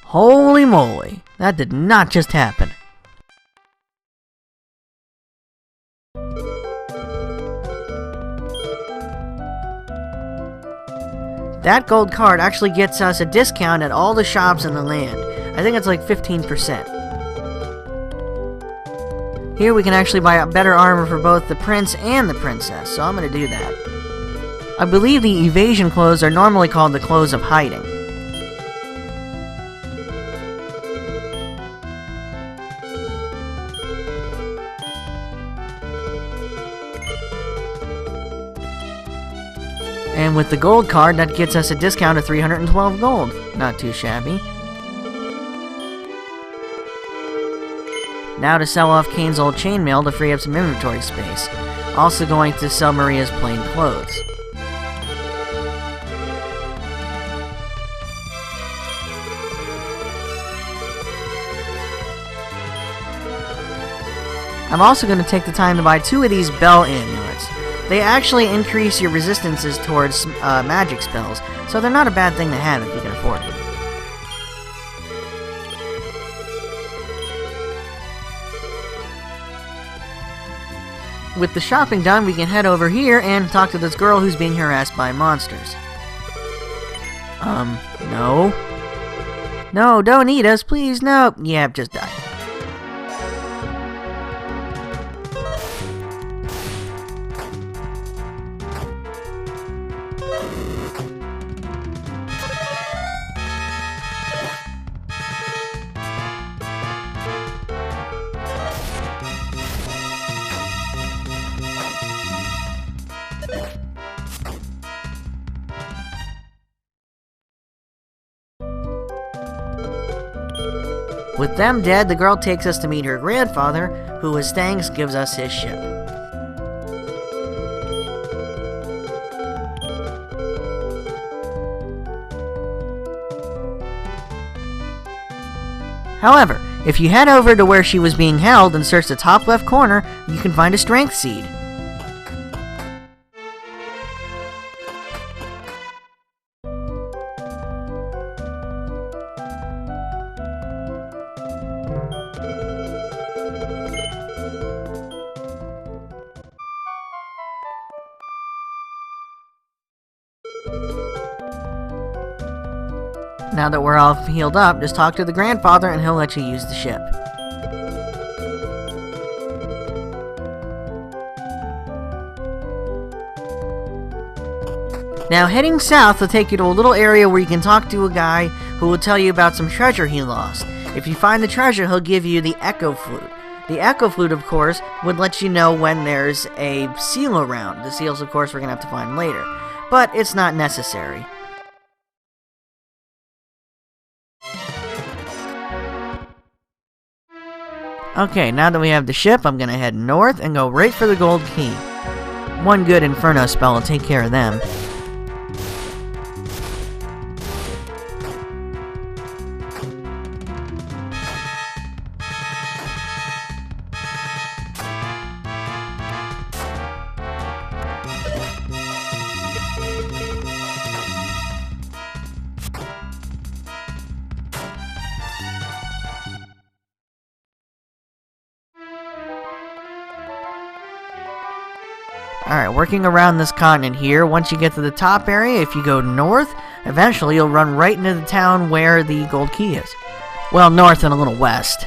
Holy moly, that did not just happen. That gold card actually gets us a discount at all the shops in the land. I think it's like 15%. Here we can actually buy a better armor for both the prince and the princess, so I'm going to do that. I believe the evasion clothes are normally called the clothes of hiding. And with the gold card, that gets us a discount of 312 gold. Not too shabby. Now to sell off Kane's old chainmail to free up some inventory space. Also going to sell Maria's plain clothes. I'm also going to take the time to buy 2 of these bell amulets. They actually increase your resistances towards magic spells, so they're not a bad thing to have if you can afford them. With the shopping done, we can head over here and talk to this girl who's being harassed by monsters. No. No, don't eat us, please, no. Yeah, just die. With them dead, the girl takes us to meet her grandfather, who as thanks gives us his ship. However, if you head over to where she was being held and search the top left corner, you can find a strength seed. Now that we're all healed up, just talk to the grandfather and he'll let you use the ship. Now heading south will take you to a little area where you can talk to a guy who will tell you about some treasure he lost. If you find the treasure, he'll give you the Echo Flute. The Echo Flute, of course, would let you know when there's a seal around. The seals, of course, we're going to have to find later. But it's not necessary. Okay, now that we have the ship, I'm gonna head north and go right for the gold key. One good Inferno Spell will take care of them. Alright, working around this continent here, once you get to the top area, if you go north, eventually you'll run right into the town where the gold key is. Well, north and a little west.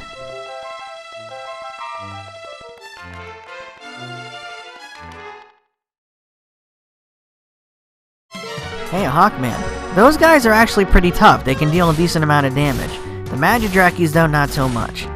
Hey, a Hawkman. Those guys are actually pretty tough. They can deal a decent amount of damage. The Magidrakis, though, not so much.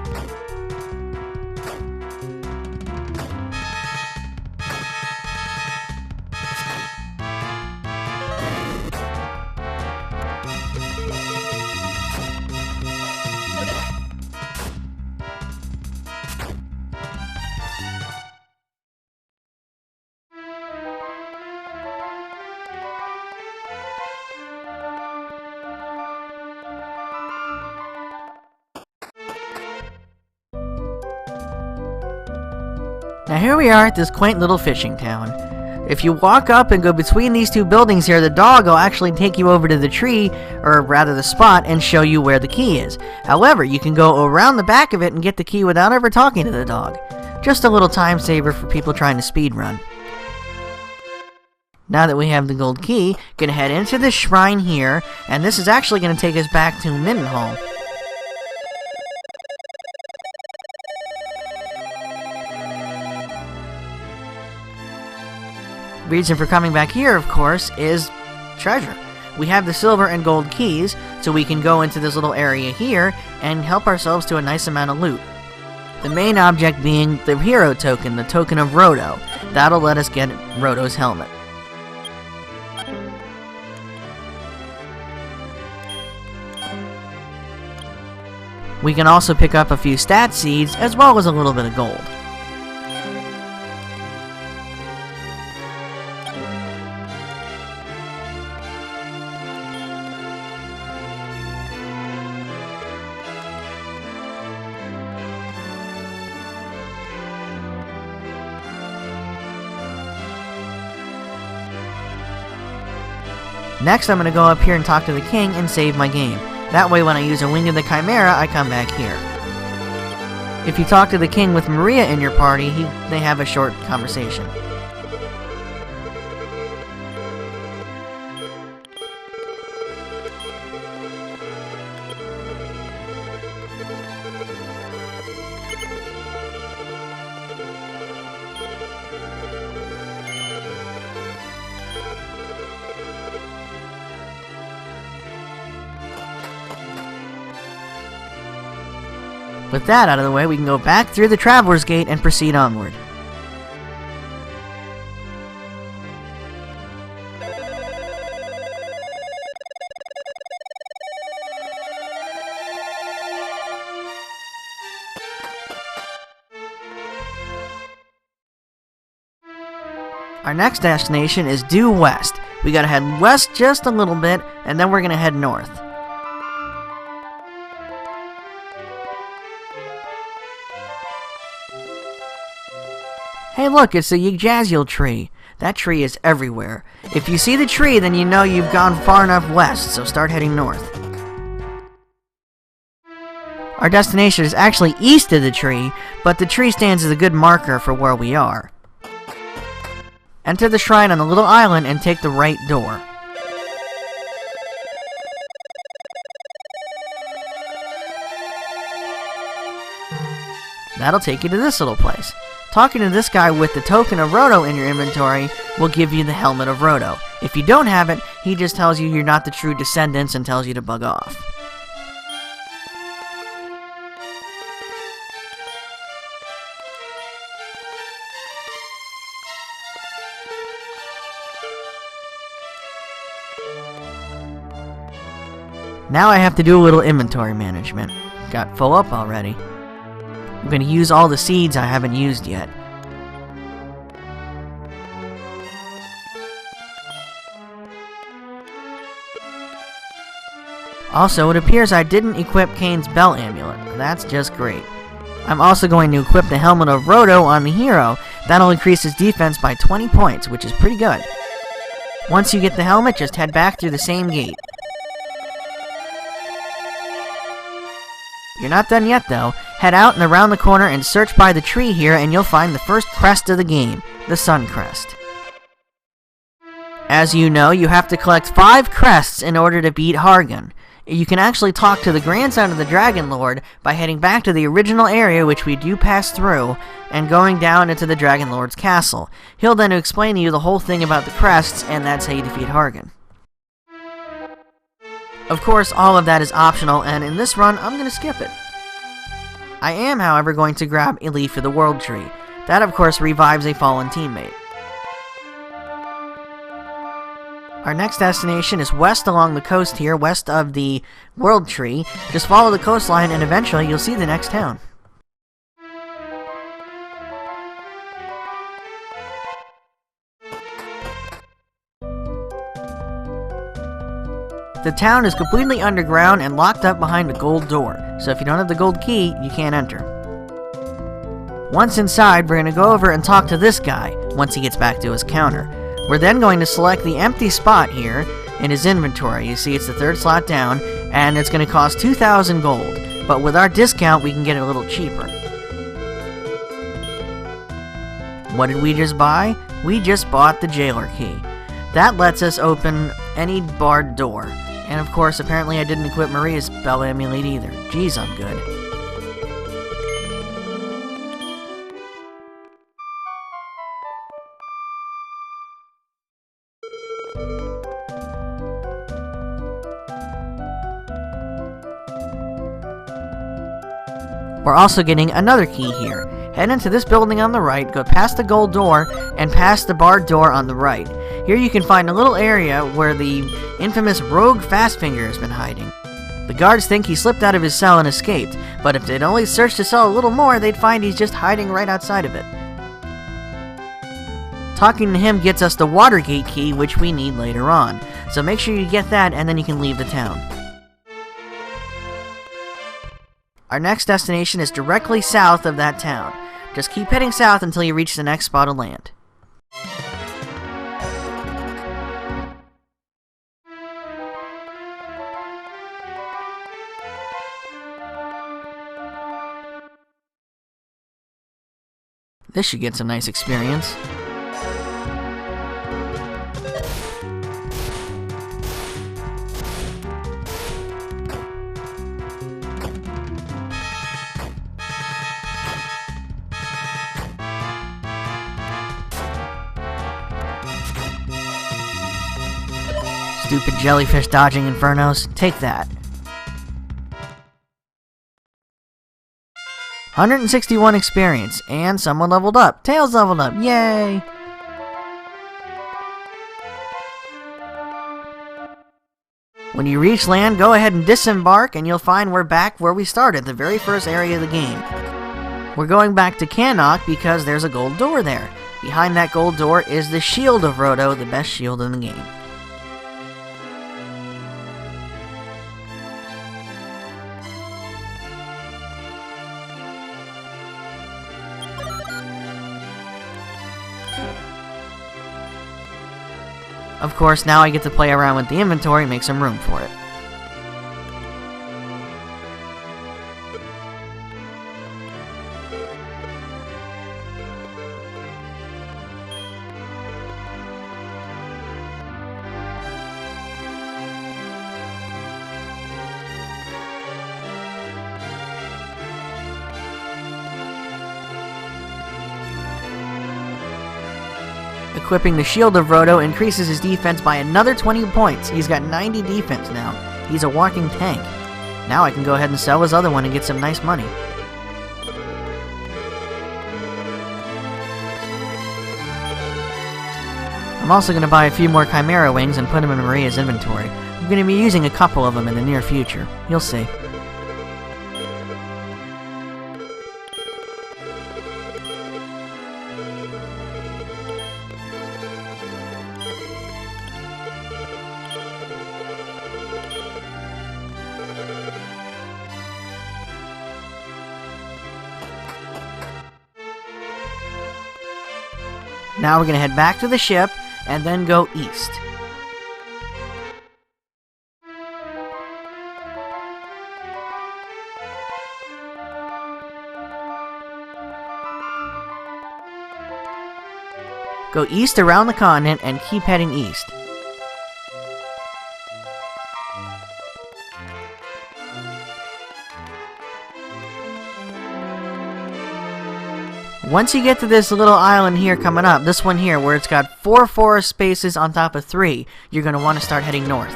Now here we are at this quaint little fishing town. If you walk up and go between these two buildings here, the dog will actually take you over to the tree, or rather the spot, and show you where the key is. However, you can go around the back of it and get the key without ever talking to the dog. Just a little time saver for people trying to speedrun. Now that we have the gold key, gonna head into this shrine here, and this is actually gonna take us back to Mindenhall. Reason for coming back here, of course, is treasure. We have the silver and gold keys, so we can go into this little area here and help ourselves to a nice amount of loot. The main object being the hero token, the token of Roto. That'll let us get Roto's helmet. We can also pick up a few stat seeds, as well as a little bit of gold. Next, I'm going to go up here and talk to the king and save my game. That way, when I use a Wing of the Chimera, I come back here. If you talk to the king with Maria in your party, they have a short conversation. With that out of the way, we can go back through the Traveler's Gate and proceed onward. Our next destination is due west. We gotta head west just a little bit, and then we're gonna head north. Hey look, it's the Yggdrasil tree. That tree is everywhere. If you see the tree, then you know you've gone far enough west, so start heading north. Our destination is actually east of the tree, but the tree stands as a good marker for where we are. Enter the shrine on the little island and take the right door. That'll take you to this little place. Talking to this guy with the token of Roto in your inventory will give you the Helmet of Roto. If you don't have it, he just tells you you're not the true descendants and tells you to bug off. Now I have to do a little inventory management. Got full up already. I'm going to use all the seeds I haven't used yet. Also, it appears I didn't equip Kane's Bell Amulet. That's just great. I'm also going to equip the Helmet of Roto on the hero. That'll increase his defense by 20 points, which is pretty good. Once you get the helmet, just head back through the same gate. You're not done yet though. Head out and around the corner and search by the tree here and you'll find the first crest of the game, the Sun Crest. As you know, you have to collect 5 crests in order to beat Hargan. You can actually talk to the grandson of the Dragon Lord by heading back to the original area which we do pass through and going down into the Dragon Lord's castle. He'll then explain to you the whole thing about the crests, and that's how you defeat Hargan. Of course, all of that is optional, and in this run, I'm going to skip it. I am, however, going to grab a Leaf of the World Tree. That, of course, revives a fallen teammate. Our next destination is west along the coast here, west of the World Tree. Just follow the coastline, and eventually you'll see the next town. The town is completely underground and locked up behind a gold door, so if you don't have the gold key, you can't enter. Once inside, we're going to go over and talk to this guy once he gets back to his counter. We're then going to select the empty spot here in his inventory. You see it's the 3rd slot down, and it's going to cost 2,000 gold, but with our discount we can get it a little cheaper. What did we just buy? We just bought the jailer key. That lets us open any barred door. And of course, apparently I didn't equip Maria's Bell Amulet either. Jeez, I'm good. We're also getting another key here. Head into this building on the right, go past the gold door, and past the barred door on the right. Here you can find a little area where the infamous Rogue Fastfinger has been hiding. The guards think he slipped out of his cell and escaped, but if they'd only searched the cell a little more, they'd find he's just hiding right outside of it. Talking to him gets us the Watergate Key, which we need later on. So make sure you get that, and then you can leave the town. Our next destination is directly south of that town. Just keep heading south until you reach the next spot of land. This should get some nice experience. Stupid jellyfish dodging infernos. Take that. 161 experience, and someone leveled up. Tailz leveled up. Yay! When you reach land, go ahead and disembark, and you'll find we're back where we started, the very first area of the game. We're going back to Cannock because there's a gold door there. Behind that gold door is the shield of Roto, the best shield in the game. Of course, now I get to play around with the inventory and make some room for it. Equipping the Shield of Roto increases his defense by another 20 points. He's got 90 defense now. He's a walking tank. Now I can go ahead and sell his other one and get some nice money. I'm also going to buy a few more Chimera Wings and put them in Maria's inventory. I'm going to be using a couple of them in the near future. You'll see. Now we're going to head back to the ship, and then go east. Go east around the continent, and keep heading east. Once you get to this little island here coming up, this one here, where it's got 4 forest spaces on top of 3, you're going to want to start heading north.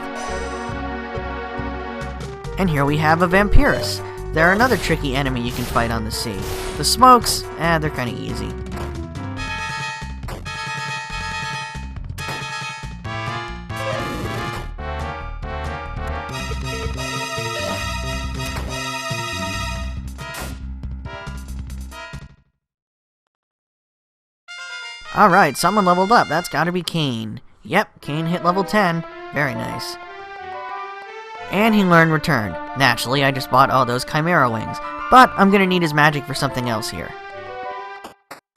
And here we have a Vampirus. They're another tricky enemy you can fight on the sea. The smokes, they're kind of easy. Alright, someone leveled up. That's gotta be Kane. Yep, Kane hit level 10. Very nice. And he learned Return. Naturally, I just bought all those Chimera Wings. But I'm gonna need his magic for something else here.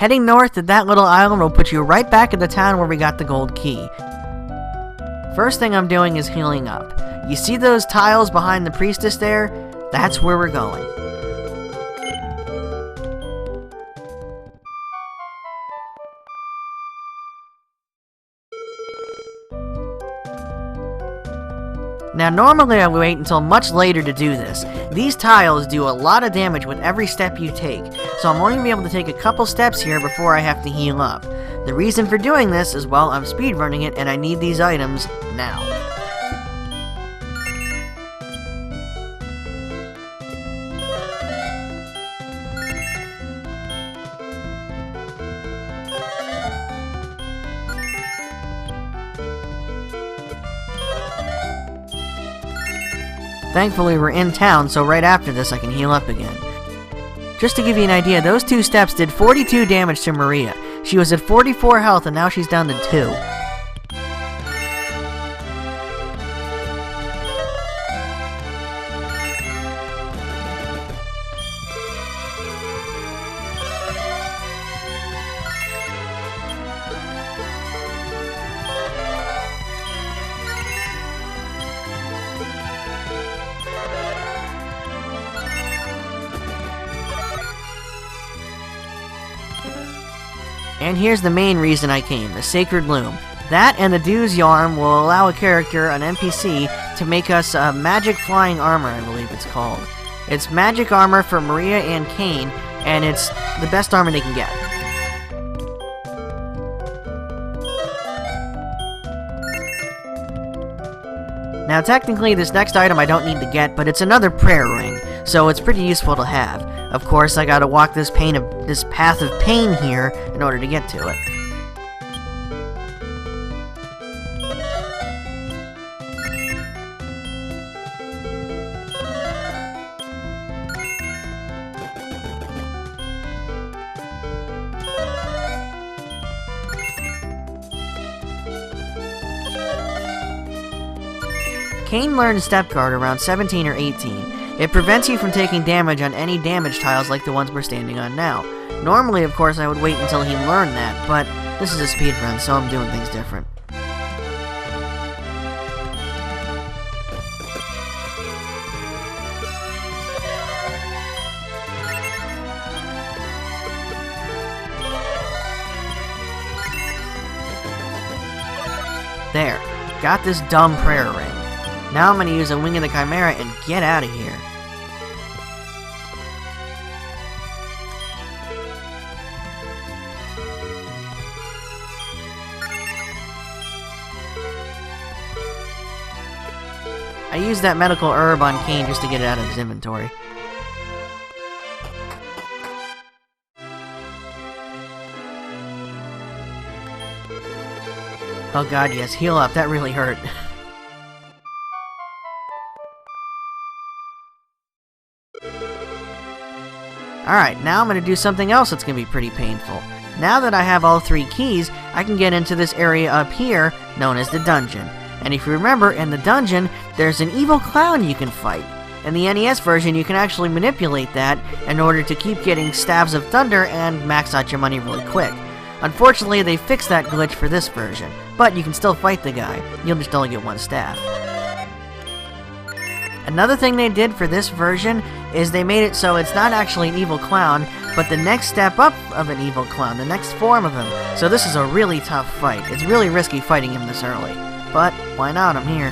Heading north to that little island will put you right back at the town where we got the gold key. First thing I'm doing is healing up. You see those tiles behind the priestess there? That's where we're going. Now normally I would wait until much later to do this. These tiles do a lot of damage with every step you take, so I'm only going to be able to take a couple steps here before I have to heal up. The reason for doing this is, well, I'm speedrunning it and I need these items now. Thankfully, we're in town, so right after this I can heal up again. Just to give you an idea, those 2 steps did 42 damage to Maria. She was at 44 health, and now she's down to 2. And here's the main reason I came, the Sacred Loom. That and the Dew's Yarn will allow a character, an NPC, to make us a magic flying armor, I believe it's called. It's magic armor for Maria and Kane, and it's the best armor they can get. Now technically this next item I don't need to get, but it's another prayer ring, so it's pretty useful to have. Of course, I gotta walk this path of pain here in order to get to it. Kane learned Step Guard around 17 or 18. It prevents you from taking damage on any damage tiles like the ones we're standing on now. Normally, of course, I would wait until he learned that, but this is a speedrun, so I'm doing things different. There. Got this dumb prayer ring. Now I'm going to use a Wing of the Chimera and get out of here. I used that medical herb on Kane just to get it out of his inventory. Oh god, yes, heal up, that really hurt. Alright, now I'm going to do something else that's going to be pretty painful. Now that I have all 3 keys, I can get into this area up here, known as the dungeon. And if you remember, in the dungeon, there's an evil clown you can fight. In the NES version, you can actually manipulate that in order to keep getting stabs of thunder and max out your money really quick. Unfortunately, they fixed that glitch for this version, but you can still fight the guy. You'll just only get 1 stab. Another thing they did for this version is they made it so it's not actually an evil clown, but the next step up of an evil clown, the next form of him. So this is a really tough fight. It's really risky fighting him this early. But why not? I'm here.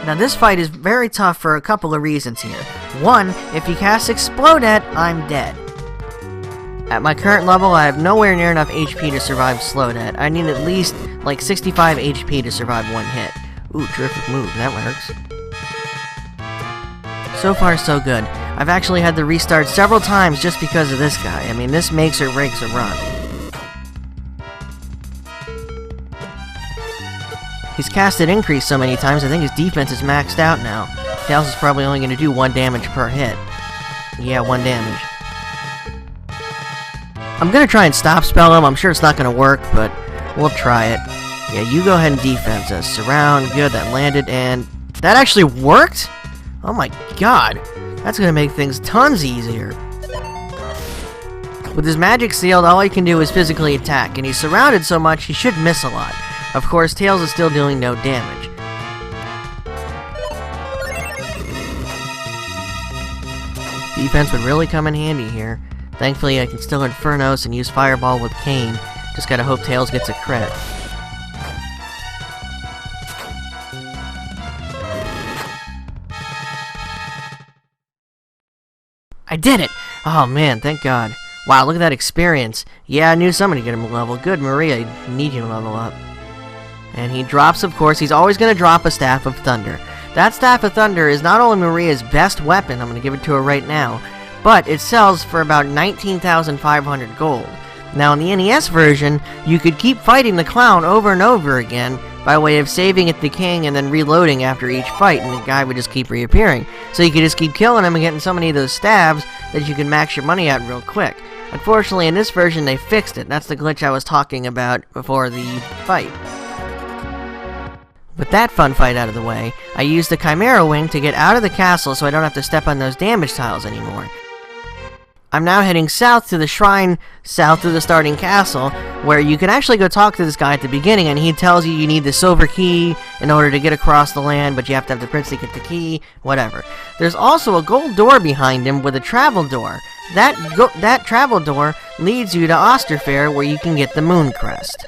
Now this fight is very tough for a couple of reasons here. One, if he casts Explodette, I'm dead. At my current level, I have nowhere near enough HP to survive Slowdet. I need at least like 65 HP to survive 1 hit. Ooh, terrific move, that works. So far so good. I've actually had to restart several times just because of this guy. I mean, this makes or breaks a run. He's casted Increase so many times, I think his defense is maxed out now. Tailz is probably only going to do 1 damage per hit. Yeah, 1 damage. I'm going to try and stop spell him. I'm sure it's not going to work, but we'll try it. Yeah, you go ahead and defense us. Surround, good, that landed, and that actually worked? Oh my god. That's going to make things tons easier. With his magic sealed, all he can do is physically attack, and he's surrounded so much he should miss a lot. Of course, Tailz is still doing no damage. Defense would really come in handy here. Thankfully, I can still Infernos and use Fireball with Kane. Just gotta hope Tailz gets a crit. I did it! Oh man, thank god. Wow, look at that experience. Yeah, I knew somebody could get him a level. Good, Maria, you need you to level up. And he drops, of course, he's always going to drop a Staff of Thunder. That Staff of Thunder is not only Maria's best weapon, I'm going to give it to her right now, but it sells for about 19,500 gold. Now in the NES version, you could keep fighting the clown over and over again by way of saving at the king and then reloading after each fight, and the guy would just keep reappearing. So you could just keep killing him and getting so many of those stabs that you can max your money out real quick. Unfortunately, in this version, they fixed it. That's the glitch I was talking about before the fight. With that fun fight out of the way, I used the Chimera Wing to get out of the castle so I don't have to step on those damage tiles anymore. I'm now heading south to the shrine, south of the starting castle, where you can actually go talk to this guy at the beginning, and he tells you need the silver key in order to get across the land, but you have to have the prince to get the key, whatever. There's also a gold door behind him with a travel door. That travel door leads you to Osterfair, where you can get the moon crest.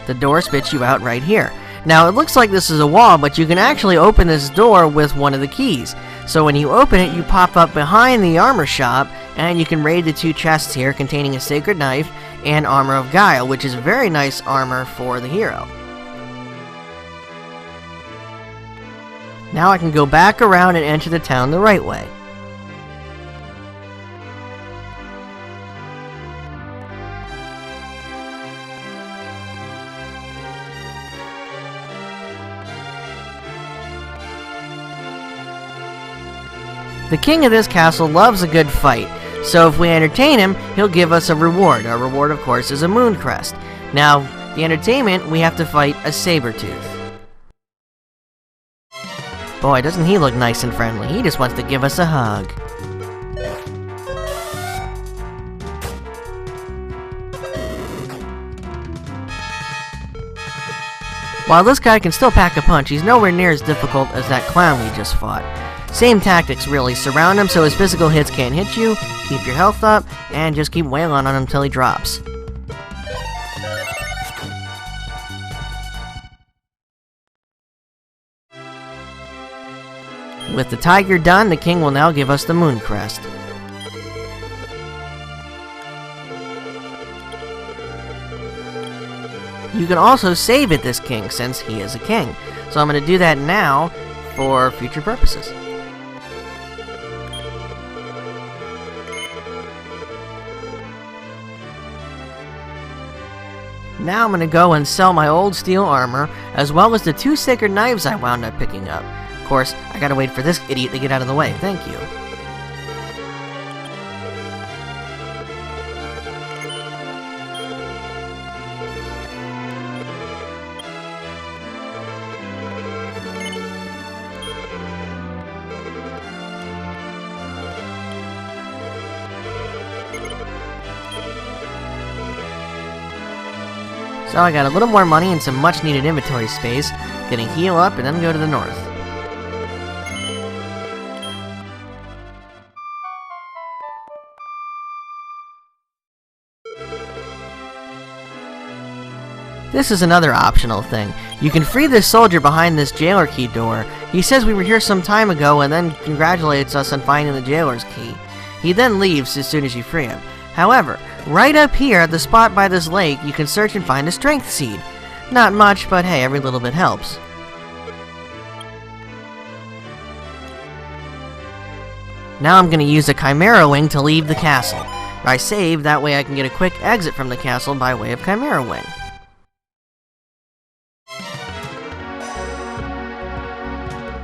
The door spits you out right here. Now, it looks like this is a wall, but you can actually open this door with one of the keys. So when you open it, you pop up behind the armor shop, and you can raid the 2 chests here containing a sacred knife and armor of guile, which is very nice armor for the hero. Now I can go back around and enter the town the right way. The king of this castle loves a good fight, so if we entertain him, he'll give us a reward. Our reward, of course, is a moon crest. Now, the entertainment, we have to fight a saber-tooth. Boy, doesn't he look nice and friendly. He just wants to give us a hug. While this guy can still pack a punch, he's nowhere near as difficult as that clown we just fought. Same tactics, really. Surround him so his physical hits can't hit you, keep your health up, and just keep wailing on him until he drops. With the tiger done, the king will now give us the moon crest. You can also save at this king, since he is a king. So I'm going to do that now for future purposes. Now I'm going to go and sell my old steel armor, as well as the 2 sacred knives I wound up picking up. Of course, I gotta wait for this idiot to get out of the way. Thank you. So I got a little more money and some much needed inventory space. Gonna heal up and then go to the north. This is another optional thing. You can free this soldier behind this jailer key door. He says we were here some time ago and then congratulates us on finding the jailer's key. He then leaves as soon as you free him. However, right up here at the spot by this lake, you can search and find a strength seed. Not much, but hey, every little bit helps. Now I'm going to use a Chimera Wing to leave the castle. I save, that way I can get a quick exit from the castle by way of Chimera Wing.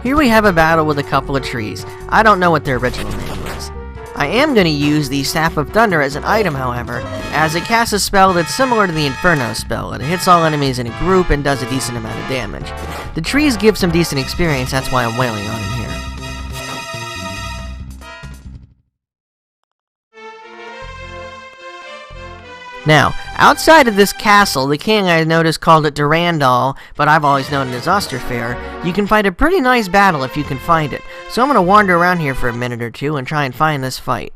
Here we have a battle with a couple of trees. I don't know what their original name was. I am going to use the Staff of Thunder as an item, however, as it casts a spell that's similar to the Inferno Spell, and it hits all enemies in a group and does a decent amount of damage. The trees give some decent experience, that's why I'm wailing on him here. Now, outside of this castle, the king I noticed called it Durandal, but I've always known it as Osterfair. You can fight a pretty nice battle if you can find it. So I'm going to wander around here for a minute or two and try and find this fight.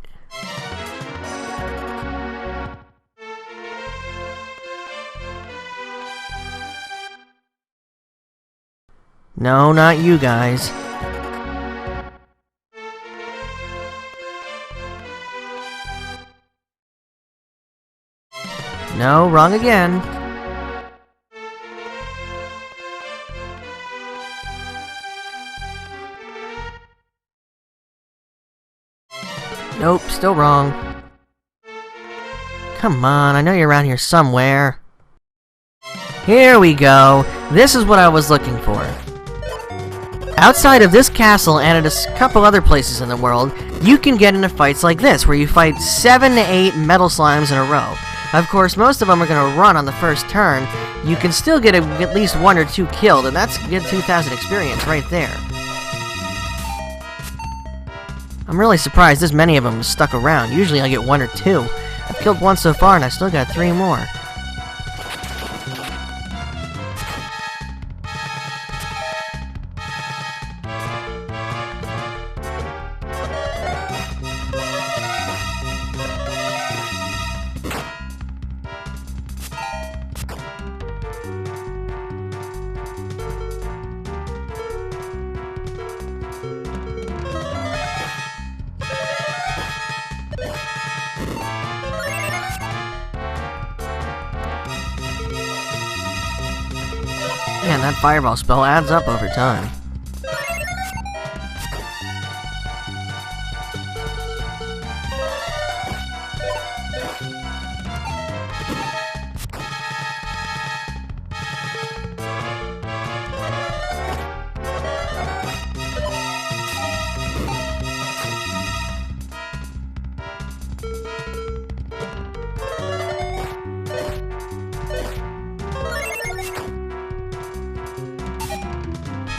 No, not you guys. No, wrong again. Nope, still wrong. Come on, I know you're around here somewhere. Here we go. This is what I was looking for. Outside of this castle and at a couple other places in the world, you can get into fights like this, where you fight 7 to 8 metal slimes in a row. Of course, most of them are going to run on the first turn. You can still get at least 1 or 2 killed, and that's good 2,000 experience right there. I'm really surprised this many of them stuck around. Usually I get 1 or 2. I've killed 1 so far and I still got 3 more. Man, that fireball spell adds up over time.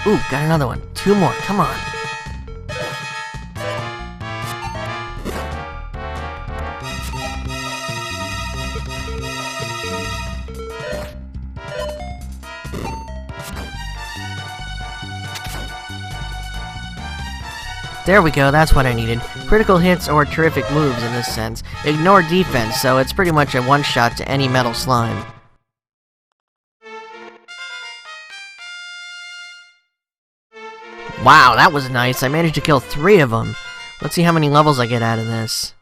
Ooh, got another one. 2 more, come on. There we go, that's what I needed. Critical hits or terrific moves in this sense. Ignore defense, so it's pretty much a one-shot to any metal slime. Wow, that was nice. I managed to kill 3 of them. Let's see how many levels I get out of this.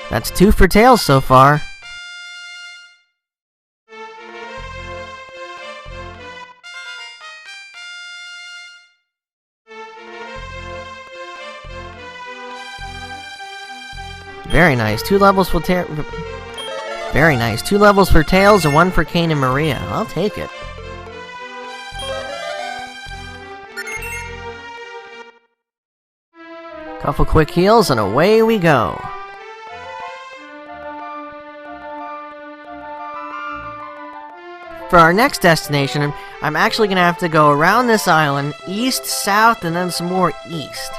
That's 2 for Tailz so far. Very nice. 2 levels for Very nice. 2 levels for Tailz and 1 for Kane and Maria. I'll take it. Couple quick heals and away we go. For our next destination, I'm actually going to have to go around this island, east, south, and then some more east.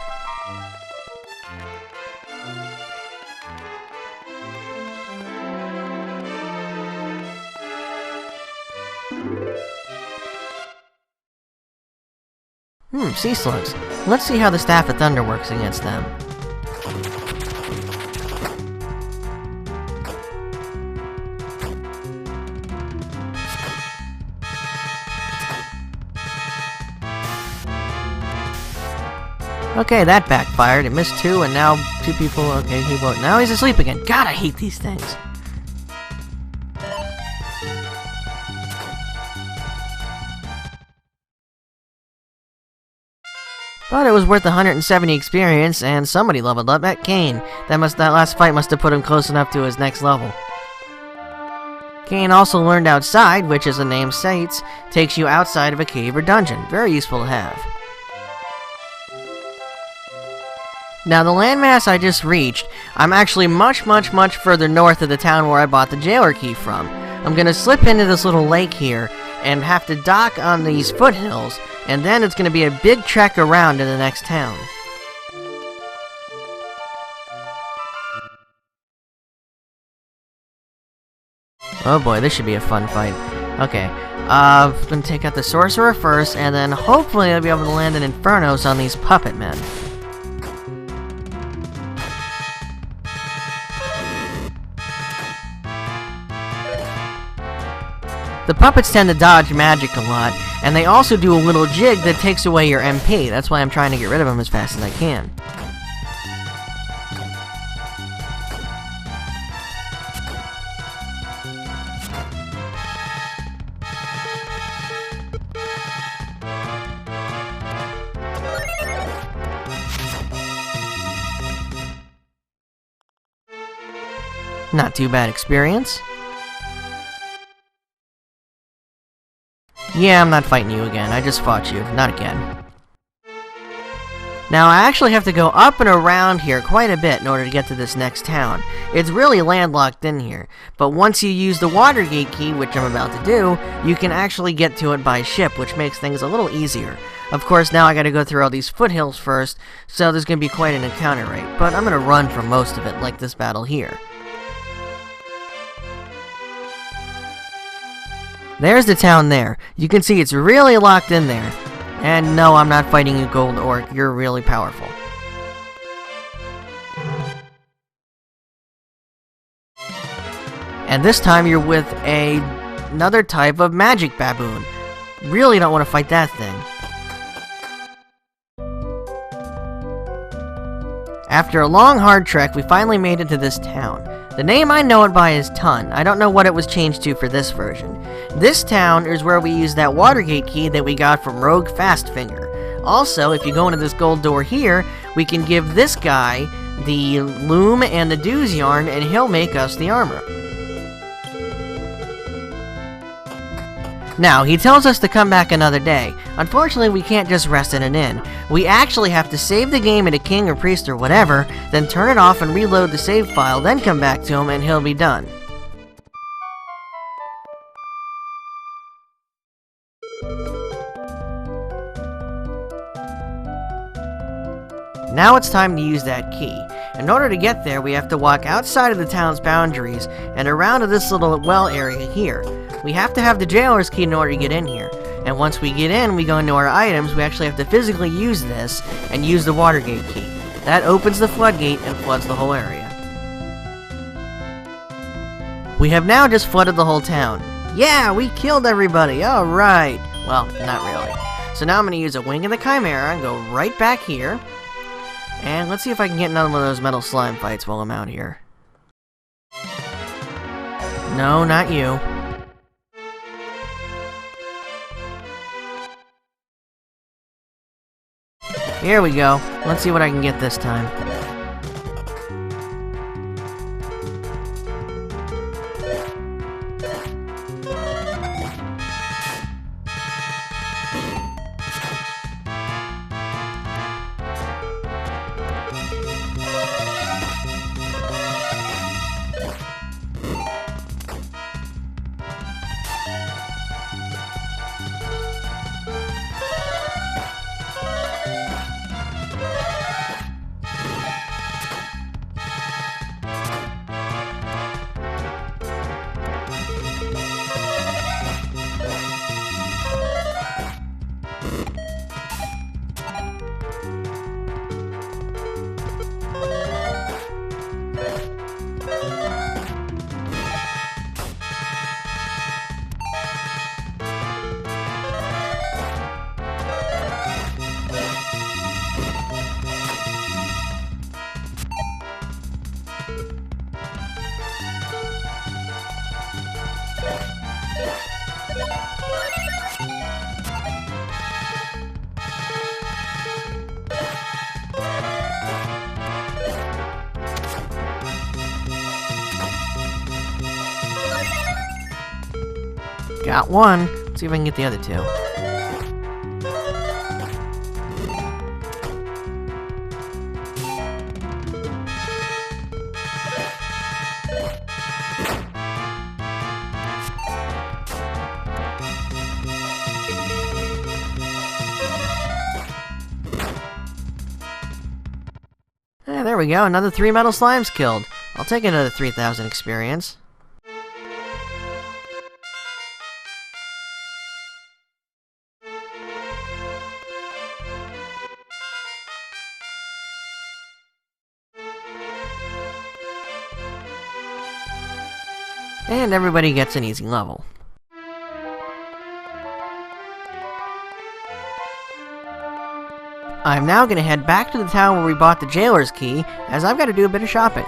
Sea slugs. Let's see how the Staff of Thunder works against them. Okay, that backfired. It missed 2, and now 2 people... Okay, he won't. Now he's asleep again. God, I hate these things. But it was worth 170 experience, and somebody leveled up at Kane. That last fight must have put him close enough to his next level. Kane also learned Outside, which, as the name states, takes you outside of a cave or dungeon. Very useful to have. Now, the landmass I just reached, I'm actually much further north of the town where I bought the jailer key from. I'm gonna slip into this little lake here, and have to dock on these foothills, and then it's gonna be a big trek around to the next town. Oh boy, this should be a fun fight. Okay, I'm gonna take out the sorcerer first, and then hopefully I'll be able to land an Infernos on these puppet men. The puppets tend to dodge magic a lot, and they also do a little jig that takes away your MP. That's why I'm trying to get rid of them as fast as I can. Not too bad experience. Yeah, I'm not fighting you again. I just fought you. Not again. Now, I actually have to go up and around here quite a bit in order to get to this next town. It's really landlocked in here, but once you use the Watergate Key, which I'm about to do, you can actually get to it by ship, which makes things a little easier. Of course, now I gotta go through all these foothills first, so there's gonna be quite an encounter rate, but I'm gonna run for most of it, like this battle here. There's the town there. You can see it's really locked in there. And no, I'm not fighting you, Gold Orc. You're really powerful. And this time you're with another type of magic baboon. Really don't want to fight that thing. After a long, hard trek, we finally made it to this town. The name I know it by is Ton. I don't know what it was changed to for this version. This town is where we use that Watergate Key that we got from Rogue Fastfinger. Also, if you go into this gold door here, we can give this guy the loom and the Dews yarn, and he'll make us the armor. Now, he tells us to come back another day. Unfortunately, we can't just rest in an inn. We actually have to save the game at a king or priest or whatever, then turn it off and reload the save file, then come back to him and he'll be done. Now it's time to use that key. In order to get there, we have to walk outside of the town's boundaries and around to this little well area here. We have to have the jailer's key in order to get in here. And once we get in, we go into our items, we actually have to physically use this and use the Watergate Key. That opens the floodgate and floods the whole area. We have now just flooded the whole town. Yeah, we killed everybody, alright! Well, not really. So now I'm going to use a Wing of the Chimera and go right back here. And let's see if I can get another one of those metal slime fights while I'm out here. No, not you. Here we go. Let's see what I can get this time. Got one. Let's see if I can get the other two. There we go, another 3 metal slimes killed. I'll take another 3,000 experience. And everybody gets an easy level. I'm now going to head back to the town where we bought the jailer's key, as I've got to do a bit of shopping.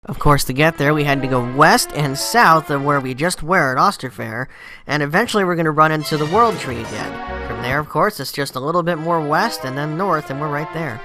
Of course, to get there, we had to go west and south of where we just were at Osterfair, and eventually we're going to run into the World Tree again. From there, of course, it's just a little bit more west and then north, and we're right there.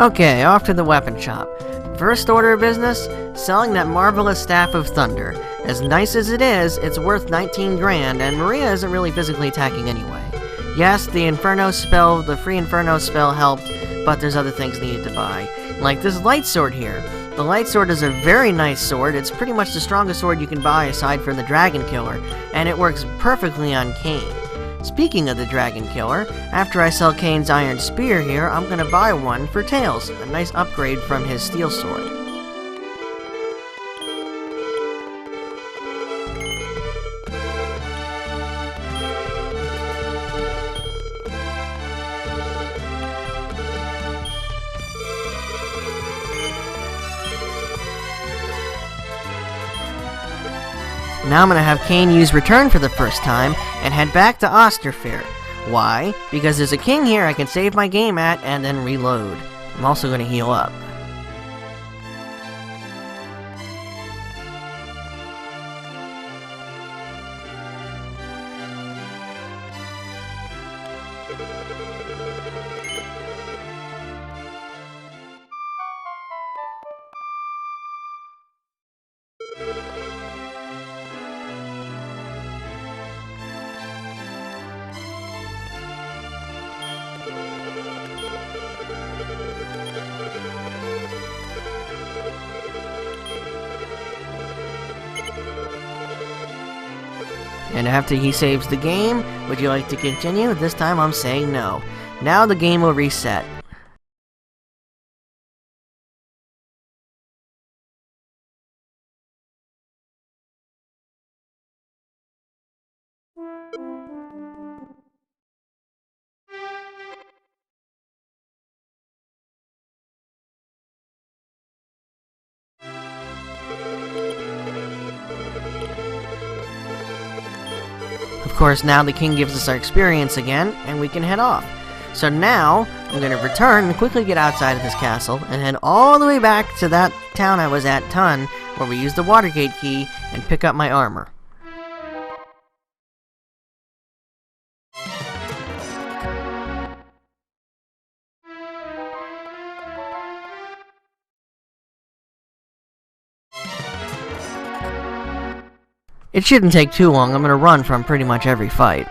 Okay, off to the weapon shop. First order of business, selling that marvelous Staff of Thunder. As nice as it is, it's worth 19 grand, and Maria isn't really physically attacking anyway. Yes, the Inferno Spell, the free Inferno Spell helped, but there's other things needed to buy. Like this light sword here. The light sword is a very nice sword. It's pretty much the strongest sword you can buy aside from the Dragon Killer, and it works perfectly on Cain. Speaking of the Dragon Killer, after I sell Cain's Iron Spear here, I'm gonna buy one for Tailz, a nice upgrade from his Steel Sword. Now I'm going to have Cain use Return for the first time and head back to Osterfair. Why? Because there's a king here I can save my game at and then reload. I'm also going to heal up. And after he saves the game, would you like to continue? This time I'm saying no. Now the game will reset. Of course, now the king gives us our experience again, and we can head off. So now, I'm going to return and quickly get outside of this castle, and head all the way back to that town I was at, Tun, where we used the Watergate Key, and pick up my armor. It shouldn't take too long. I'm going to run from pretty much every fight.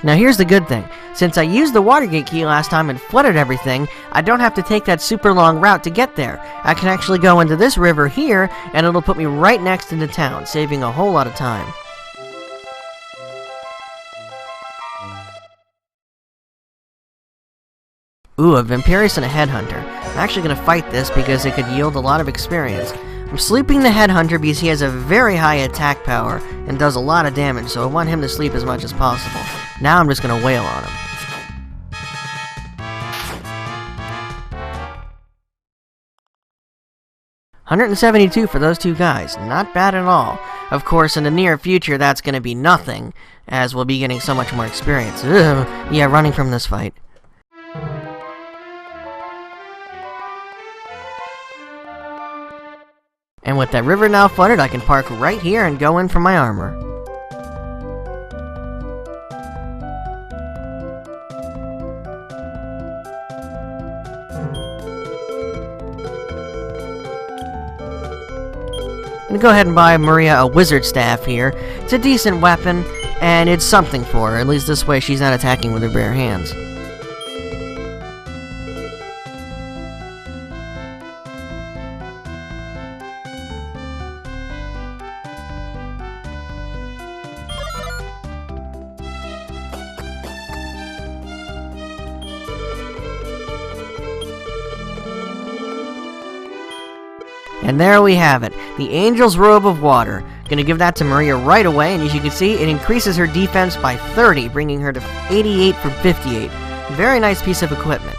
Now here's the good thing. Since I used the Watergate Key last time and flooded everything, I don't have to take that super long route to get there. I can actually go into this river here, and it'll put me right next into town, saving a whole lot of time. Ooh, a Vampirus and a Headhunter. I'm actually going to fight this because it could yield a lot of experience. I'm sleeping the Headhunter because he has a very high attack power and does a lot of damage, so I want him to sleep as much as possible. Now I'm just going to wail on him. $172 for those two guys. Not bad at all. Of course, in the near future, that's going to be nothing, as we'll be getting so much more experience. Ugh. Yeah, running from this fight. And with that river now flooded, I can park right here and go in for my armor. I'm gonna go ahead and buy Maria a wizard staff here. It's a decent weapon, and it's something for her. At least this way she's not attacking with her bare hands. And there we have it, the Angel's Robe of Water. Gonna give that to Maria right away, and as you can see, it increases her defense by 30, bringing her to 88 from 58. Very nice piece of equipment.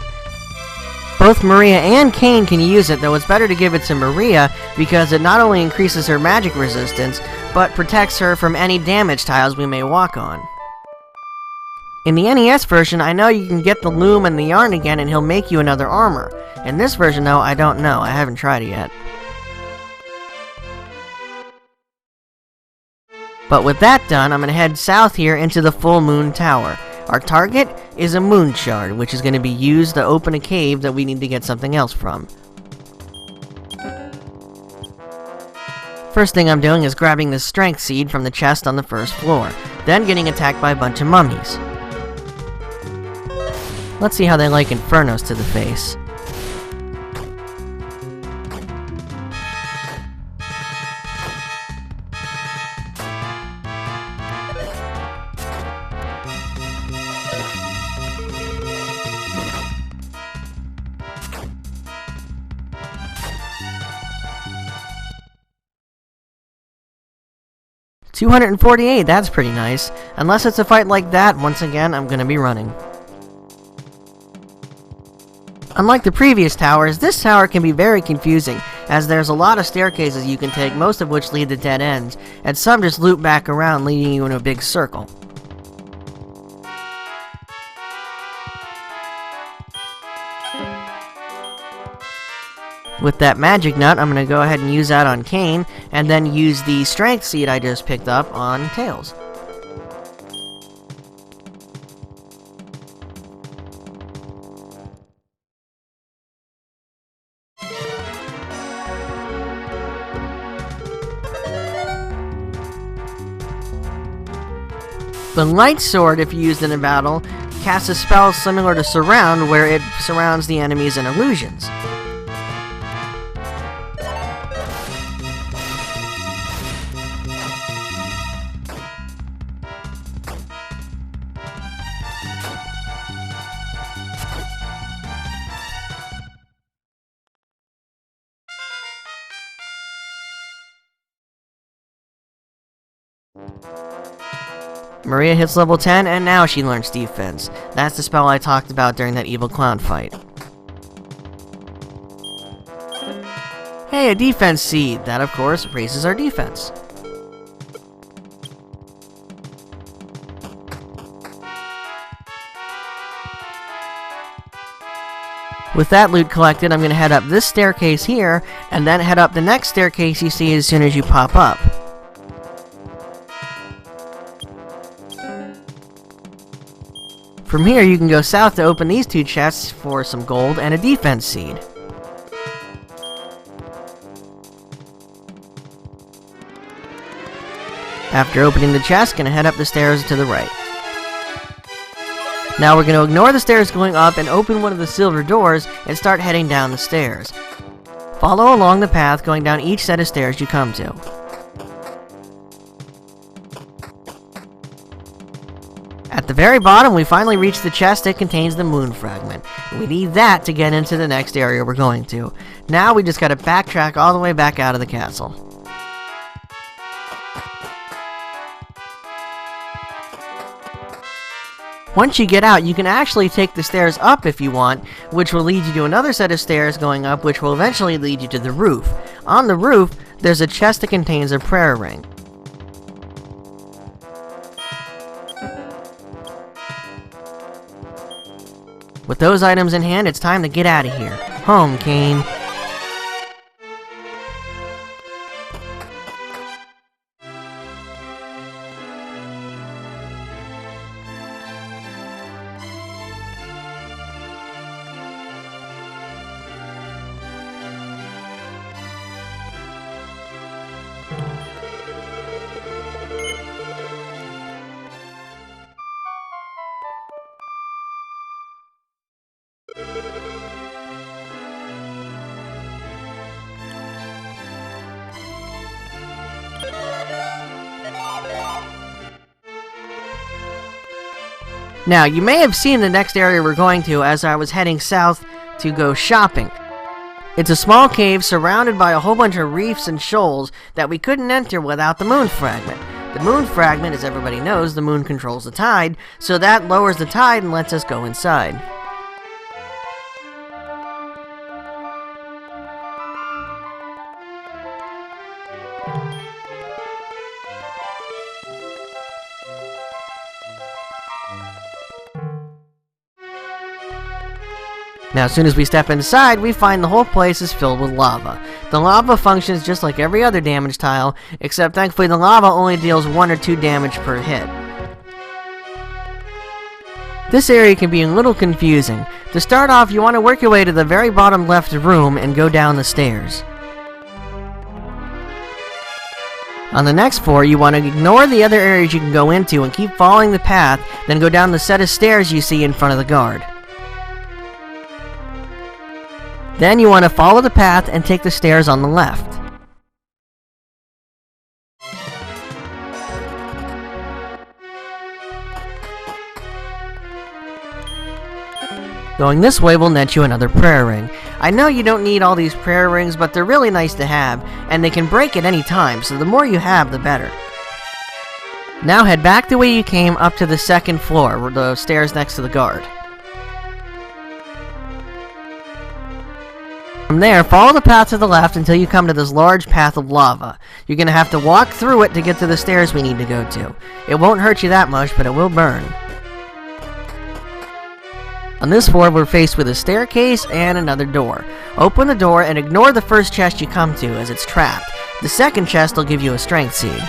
Both Maria and Kane can use it, though it's better to give it to Maria because it not only increases her magic resistance, but protects her from any damage tiles we may walk on. In the NES version, I know you can get the loom and the yarn again and he'll make you another armor. In this version, though, I don't know. I haven't tried it yet. But with that done, I'm going to head south here into the Full Moon Tower. Our target is a moon shard, which is going to be used to open a cave that we need to get something else from. First thing I'm doing is grabbing the strength seed from the chest on the first floor, then getting attacked by a bunch of mummies. Let's see how they like Infernos to the face. $248, that's pretty nice. Unless it's a fight like that, once again, I'm gonna be running. Unlike the previous towers, this tower can be very confusing, as there's a lot of staircases you can take, most of which lead to dead ends, and some just loop back around, leading you in a big circle. With that magic nut, I'm going to go ahead and use that on Kane, and then use the strength seed I just picked up on Tailz. The light sword, if used in a battle, casts a spell similar to Surround, where it surrounds the enemies and illusions. Maria hits level 10, and now she learns defense. That's the spell I talked about during that evil clown fight. Hey, a defense seed! That, of course, raises our defense. With that loot collected, I'm going to head up this staircase here, and then head up the next staircase you see as soon as you pop up. From here, you can go south to open these two chests for some gold and a defense seed. After opening the chest, gonna head up the stairs to the right. Now we're gonna ignore the stairs going up and open one of the silver doors and start heading down the stairs. Follow along the path going down each set of stairs you come to. At the very bottom, we finally reach the chest that contains the Moon Fragment. We need that to get into the next area we're going to. Now we just gotta backtrack all the way back out of the castle. Once you get out, you can actually take the stairs up if you want, which will lead you to another set of stairs going up, which will eventually lead you to the roof. On the roof, there's a chest that contains a prayer ring. With those items in hand, it's time to get out of here. Home, Kane. Now, you may have seen the next area we're going to as I was heading south to go shopping. It's a small cave surrounded by a whole bunch of reefs and shoals that we couldn't enter without the Moon Fragment. The Moon Fragment, as everybody knows, the moon controls the tide, so that lowers the tide and lets us go inside. Now, as soon as we step inside, we find the whole place is filled with lava. The lava functions just like every other damage tile, except thankfully the lava only deals 1 or 2 damage per hit. This area can be a little confusing. To start off, you want to work your way to the very bottom left room and go down the stairs. On the next floor, you want to ignore the other areas you can go into and keep following the path, then go down the set of stairs you see in front of the guard. Then you want to follow the path and take the stairs on the left. Going this way will net you another prayer ring. I know you don't need all these prayer rings, but they're really nice to have, and they can break at any time, so the more you have, the better. Now head back the way you came up to the second floor, the stairs next to the guard. From there, follow the path to the left until you come to this large path of lava. You're going to have to walk through it to get to the stairs we need to go to. It won't hurt you that much, but it will burn. On this floor, we're faced with a staircase and another door. Open the door and ignore the first chest you come to, as it's trapped. The second chest will give you a strength seed.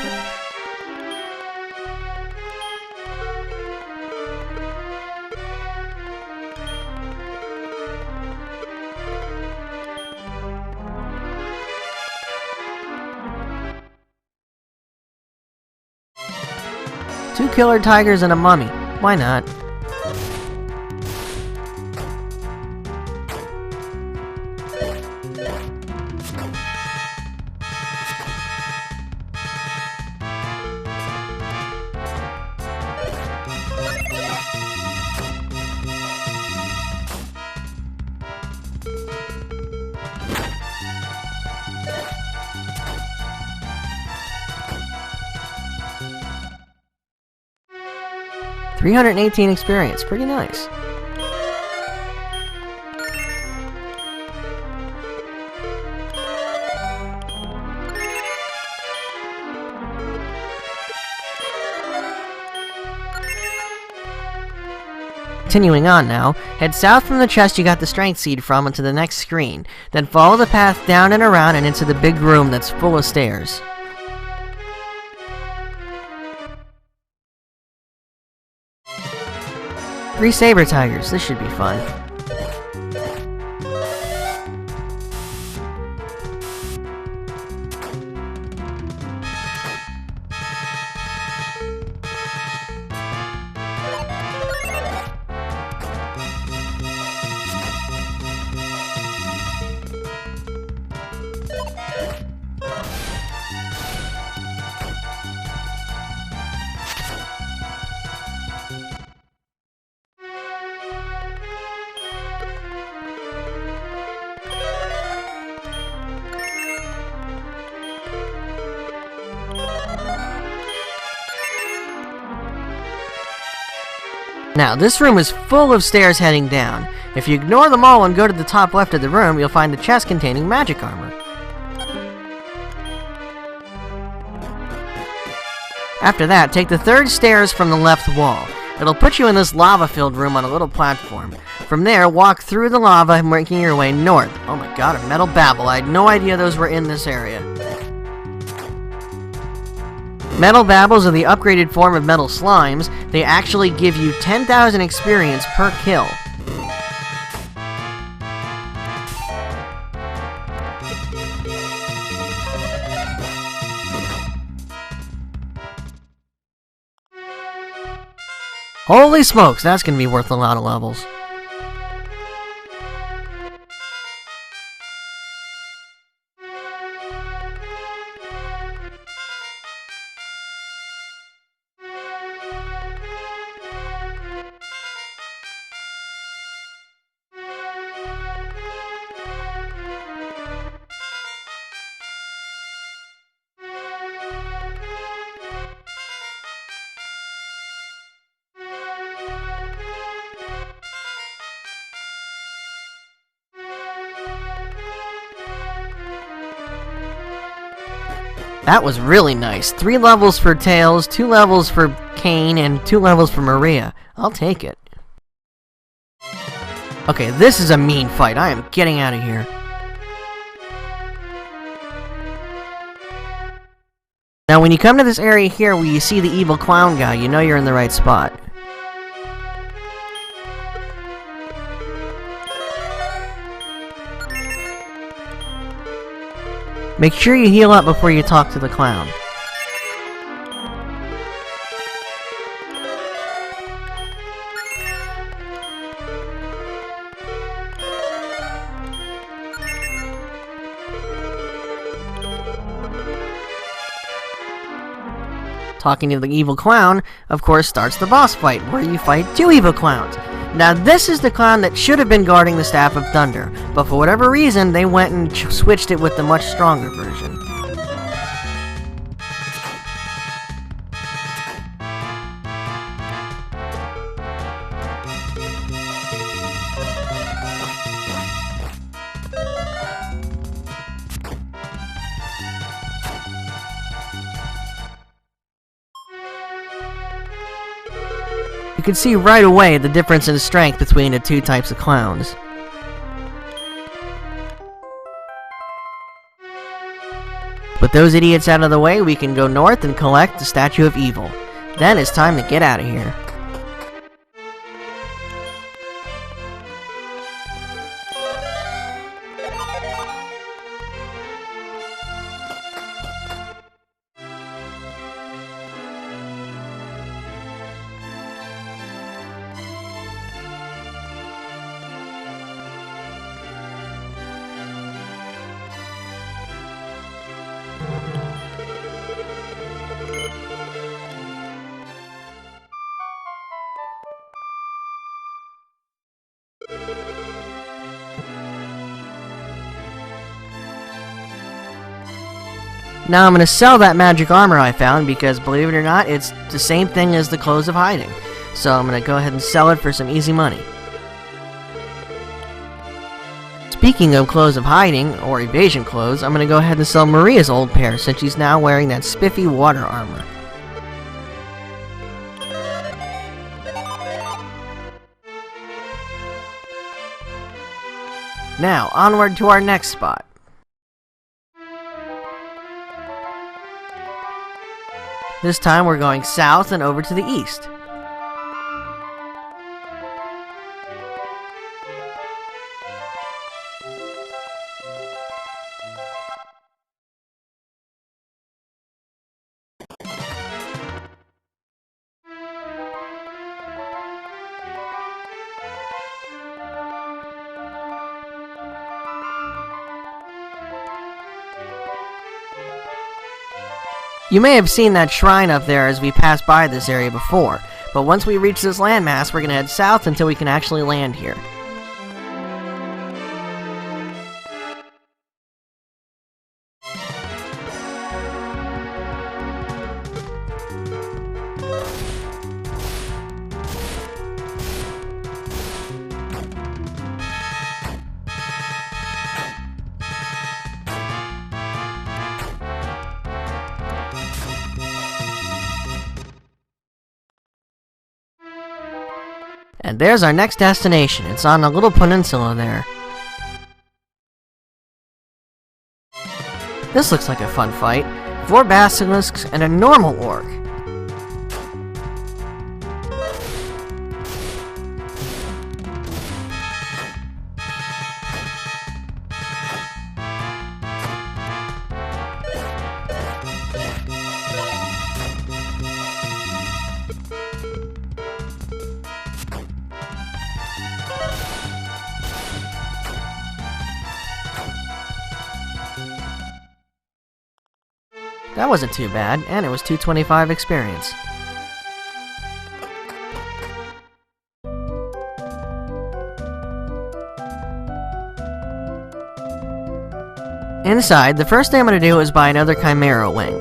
Two killer tigers and a mummy. Why not? $318 experience, pretty nice. Continuing on now, head south from the chest you got the strength seed from into the next screen, then follow the path down and around and into the big room that's full of stairs. 3 saber tigers, this should be fun. Now, this room is full of stairs heading down. If you ignore them all and go to the top left of the room, you'll find a chest containing magic armor. After that, take the 3rd stairs from the left wall. It'll put you in this lava-filled room on a little platform. From there, walk through the lava, making your way north. Oh my god, a metal babble. I had no idea those were in this area. Metal Babbles are the upgraded form of metal slimes. They actually give you 10,000 experience per kill. Holy smokes, that's gonna be worth a lot of levels. That was really nice. 3 levels for Tailz, 2 levels for Kane, and 2 levels for Maria. I'll take it. Okay, this is a mean fight. I am getting out of here. Now, when you come to this area here where you see the evil clown guy, you know you're in the right spot. Make sure you heal up before you talk to the clown. Talking to the evil clown, of course, starts the boss fight, where you fight 2 evil clowns. Now, this is the clown that should have been guarding the Staff of Thunder, but for whatever reason, they went and switched it with the much stronger version. You can see right away the difference in strength between the 2 types of clowns. With those idiots out of the way, we can go north and collect the Statue of Evil. Then it's time to get out of here. Now I'm going to sell that magic armor I found because, believe it or not, it's the same thing as the Clothes of Hiding. So I'm going to go ahead and sell it for some easy money. Speaking of Clothes of Hiding, or evasion clothes, I'm going to go ahead and sell Maria's old pair since she's now wearing that spiffy water armor. Now, onward to our next spot. This time we're going south and over to the east. You may have seen that shrine up there as we passed by this area before, but once we reach this landmass, we're going to head south until we can actually land here. And there's our next destination. It's on a little peninsula there. This looks like a fun fight. 4 basilisks and a normal orc. That wasn't too bad, and it was 225 experience. Inside, the first thing I'm going to do is buy another Chimera wing.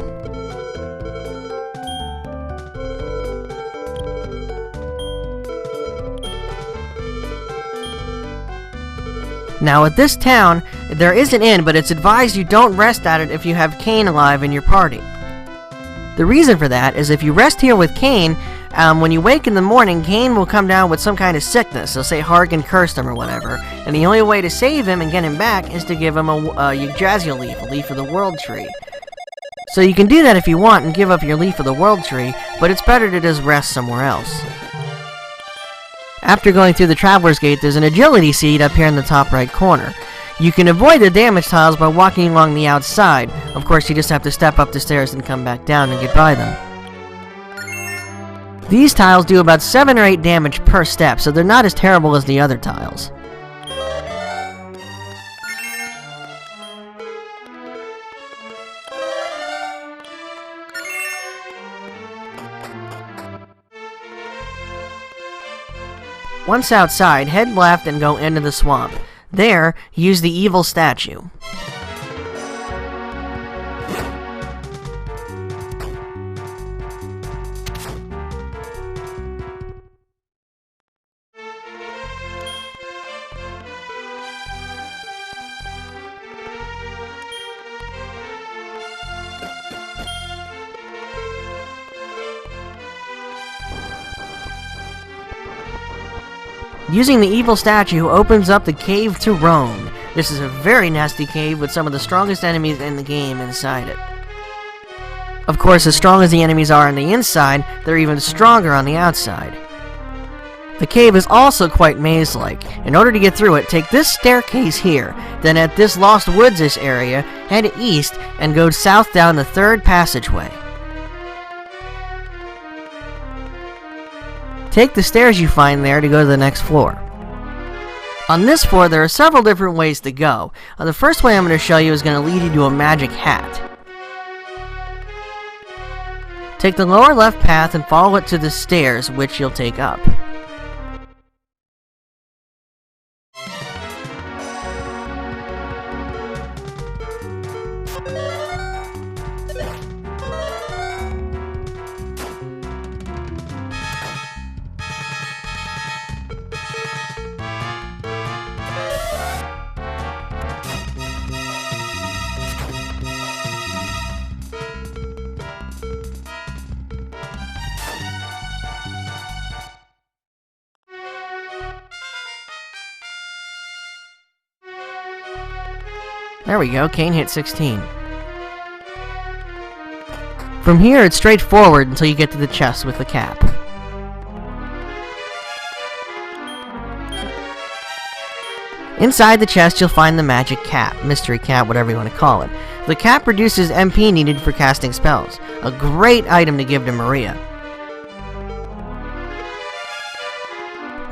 Now at this town, There is an inn, but it's advised you don't rest at it if you have Cain alive in your party. The reason for that is if you rest here with Cain, when you wake in the morning, Cain will come down with some kind of sickness. He'll say Hargan cursed him or whatever, and the only way to save him and get him back is to give him a Yggdrasil leaf, a leaf of the world tree. So you can do that if you want and give up your leaf of the world tree, but it's better to just rest somewhere else. After going through the Traveler's Gate, there's an agility seed up here in the top right corner. You can avoid the damage tiles by walking along the outside. Of course, you just have to step up the stairs and come back down and get by them. These tiles do about 7 or 8 damage per step, so they're not as terrible as the other tiles. Once outside, head left and go into the swamp. There, use the evil statue. Using the evil statue opens up the cave to roam. This is a very nasty cave with some of the strongest enemies in the game inside it. Of course, as strong as the enemies are on the inside, they're even stronger on the outside. The cave is also quite maze-like. In order to get through it, take this staircase here, then at this Lost Woods-ish area, head east and go south down the 3rd passageway. Take the stairs you find there to go to the next floor. On this floor, there are several different ways to go. The first way I'm going to show you is going to lead you to a magic hat. Take the lower left path and follow it to the stairs, which you'll take up. There we go, Cain hit 16. From here, it's straightforward until you get to the chest with the cap. Inside the chest, you'll find the magic cap, mystery cap, whatever you want to call it. The cap reduces MP needed for casting spells. A great item to give to Maria.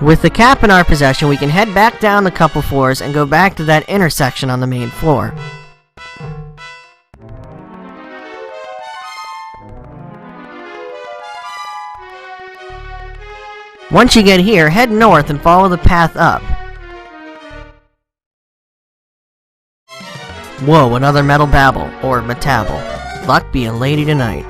With the cap in our possession, we can head back down a couple floors and go back to that intersection on the main floor. Once you get here, head north and follow the path up. Whoa, another metal babble, or metabble. Luck be a lady tonight.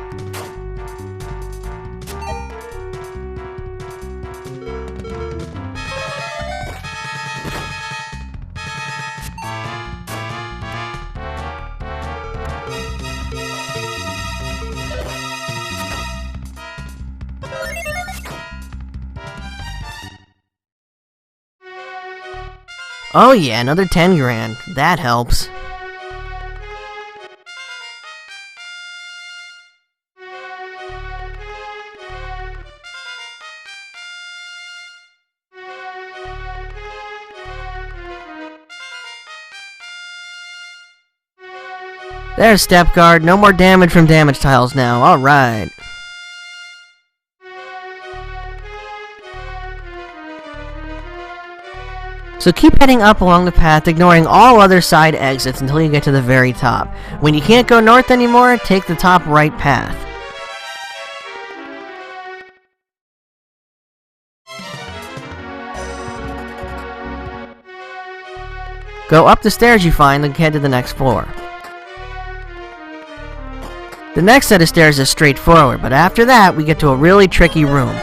Oh yeah, another 10 grand. That helps. There's Step Guard. No more damage from damage tiles now. Alright. So keep heading up along the path, ignoring all other side exits until you get to the very top. When you can't go north anymore, take the top right path. Go up the stairs you find, then head to the next floor. The next set of stairs is straightforward, but after that, we get to a really tricky room.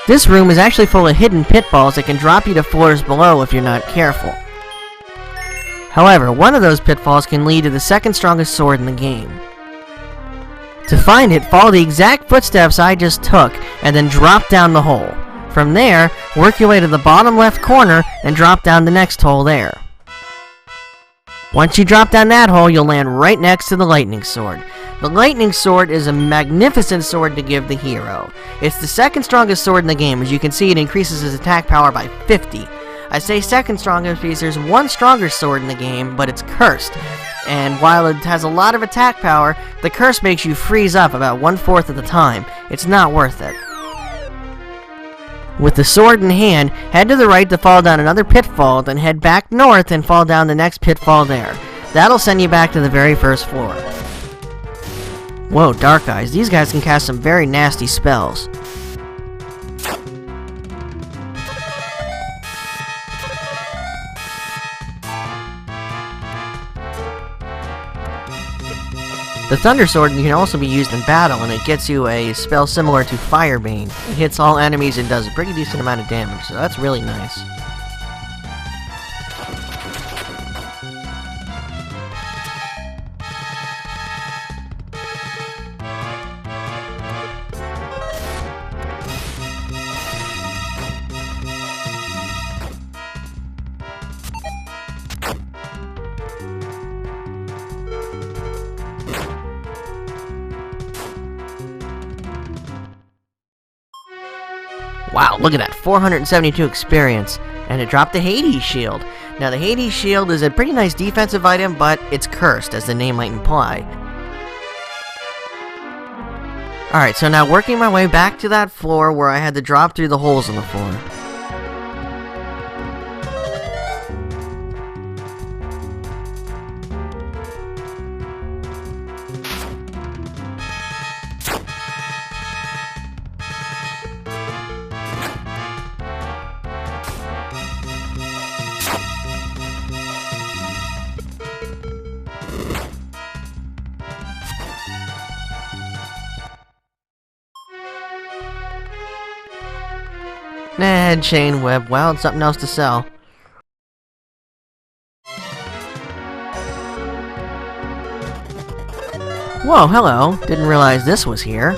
This room is actually full of hidden pitfalls that can drop you to floors below if you're not careful. However, one of those pitfalls can lead to the second strongest sword in the game. To find it, follow the exact footsteps I just took, and then drop down the hole. From there, work your way to the bottom left corner, and drop down the next hole there. Once you drop down that hole, you'll land right next to the lightning sword. The lightning sword is a magnificent sword to give the hero. It's the second strongest sword in the game. As you can see, it increases his attack power by 50. I say second strongest because there's one stronger sword in the game, but it's cursed. And while it has a lot of attack power, the curse makes you freeze up about 1/4 of the time. It's not worth it. With the sword in hand, head to the right to fall down another pitfall, then head back north and fall down the next pitfall there. That'll send you back to the very first floor. Whoa, Dark Eyes. These guys can cast some very nasty spells. The Thunder Sword can also be used in battle, and it gets you a spell similar to Firebane. It hits all enemies and does a pretty decent amount of damage, so that's really nice. Wow, look at that, 472 experience, and it dropped the Hades Shield. Now the Hades Shield is a pretty nice defensive item, but it's cursed, as the name might imply. Alright, so now working my way back to that floor where I had to drop through the holes in the floor. Nah, chain web. Well, it's something else to sell. Whoa, hello. Didn't realize this was here.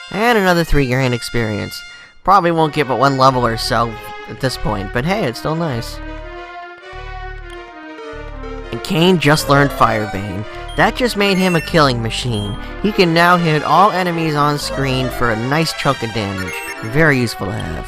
And another 3 grand experience. Probably won't get but 1 level or so at this point, but hey, it's still nice. And Kane just learned Firebane. That just made him a killing machine. He can now hit all enemies on screen for a nice chunk of damage. Very useful to have.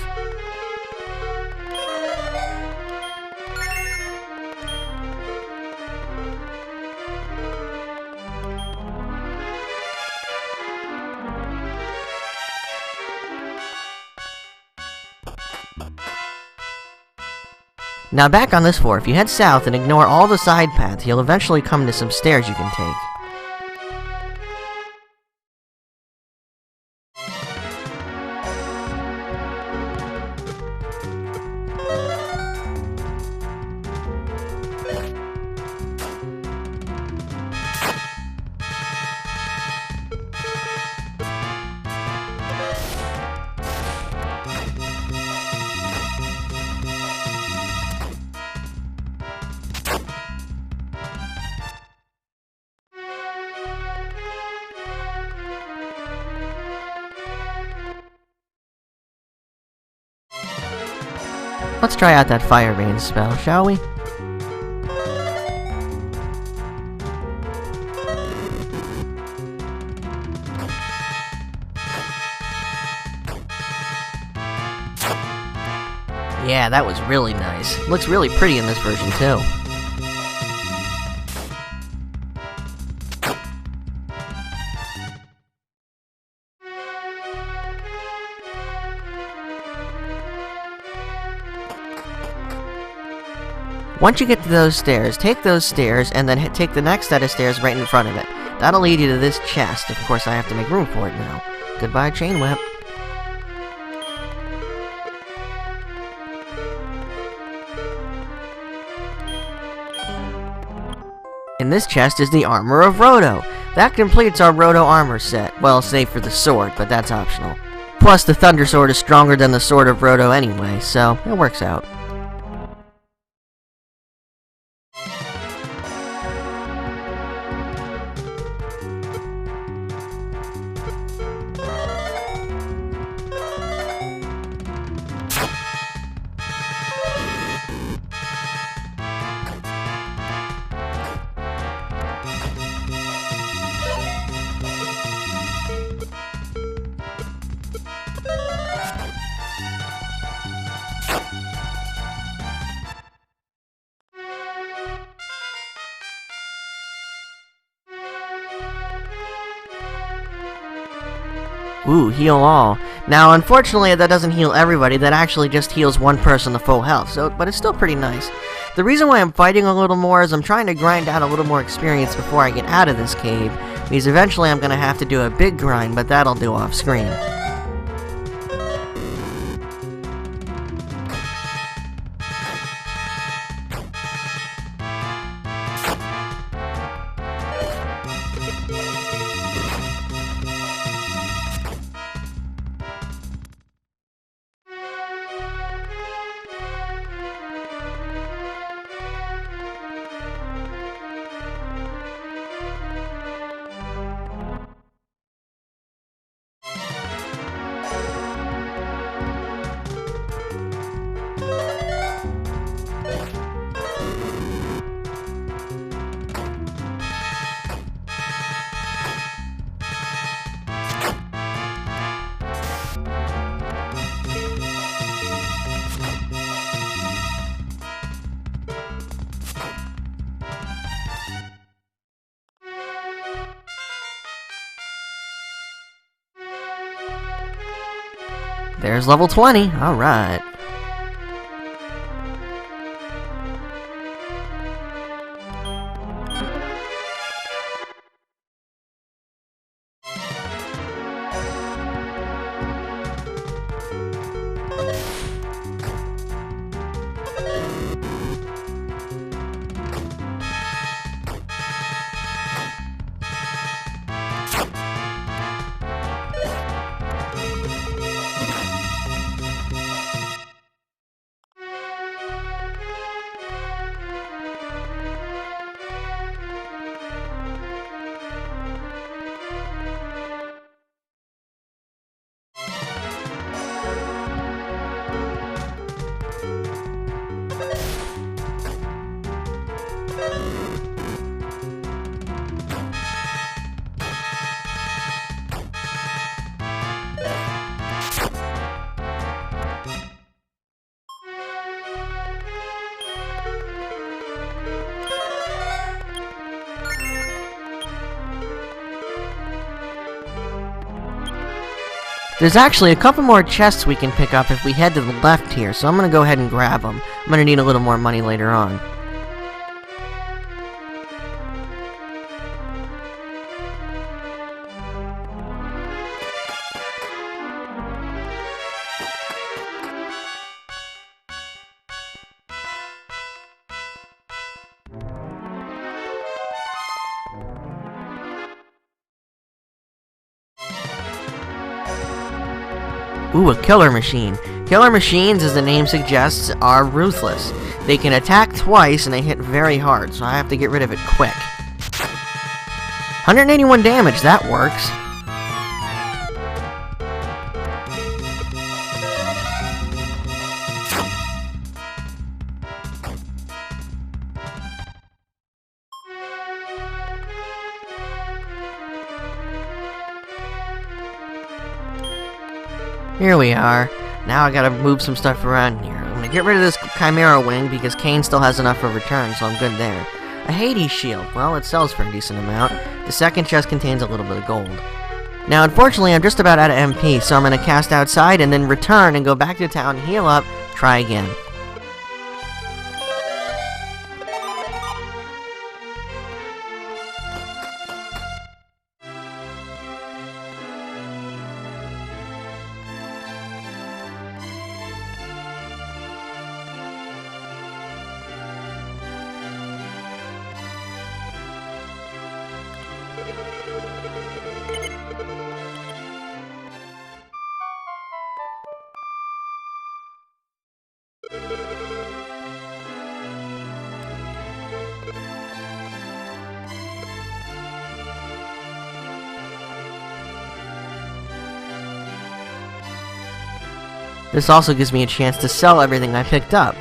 Now back on this floor, if you head south and ignore all the side paths, you'll eventually come to some stairs you can take. Let's try out that Fire Rain spell, shall we? Yeah, that was really nice. Looks really pretty in this version, too. Once you get to those stairs, take those stairs, and then take the next set of stairs right in front of it. That'll lead you to this chest. Of course, I have to make room for it now. Goodbye, Chain Whip. In this chest is the Armor of Roto. That completes our Roto armor set. Well, save for the sword, but that's optional. Plus, the Thunder Sword is stronger than the Sword of Roto anyway, so it works out. Ooh, heal all. Now, unfortunately, that doesn't heal everybody. That actually just heals one person to full health, but it's still pretty nice. The reason why I'm fighting a little more is I'm trying to grind out a little more experience before I get out of this cave, because eventually I'm going to have to do a big grind, but that'll do off screen. There's level 20. Alright. There's actually a couple more chests we can pick up if we head to the left here, so I'm gonna go ahead and grab them. I'm gonna need a little more money later on. Ooh, a killer machine. Killer machines, as the name suggests, are ruthless. They can attack twice and they hit very hard, so I have to get rid of it quick. 181 damage, that works. Here we are. Now I gotta move some stuff around here. I'm gonna get rid of this Chimera wing because Kane still has enough for return, so I'm good there. A Hades shield. Well, it sells for a decent amount. The second chest contains a little bit of gold. Now, unfortunately, I'm just about out of MP, so I'm gonna cast outside and then return and go back to town, heal up, try again. This also gives me a chance to sell everything I picked up.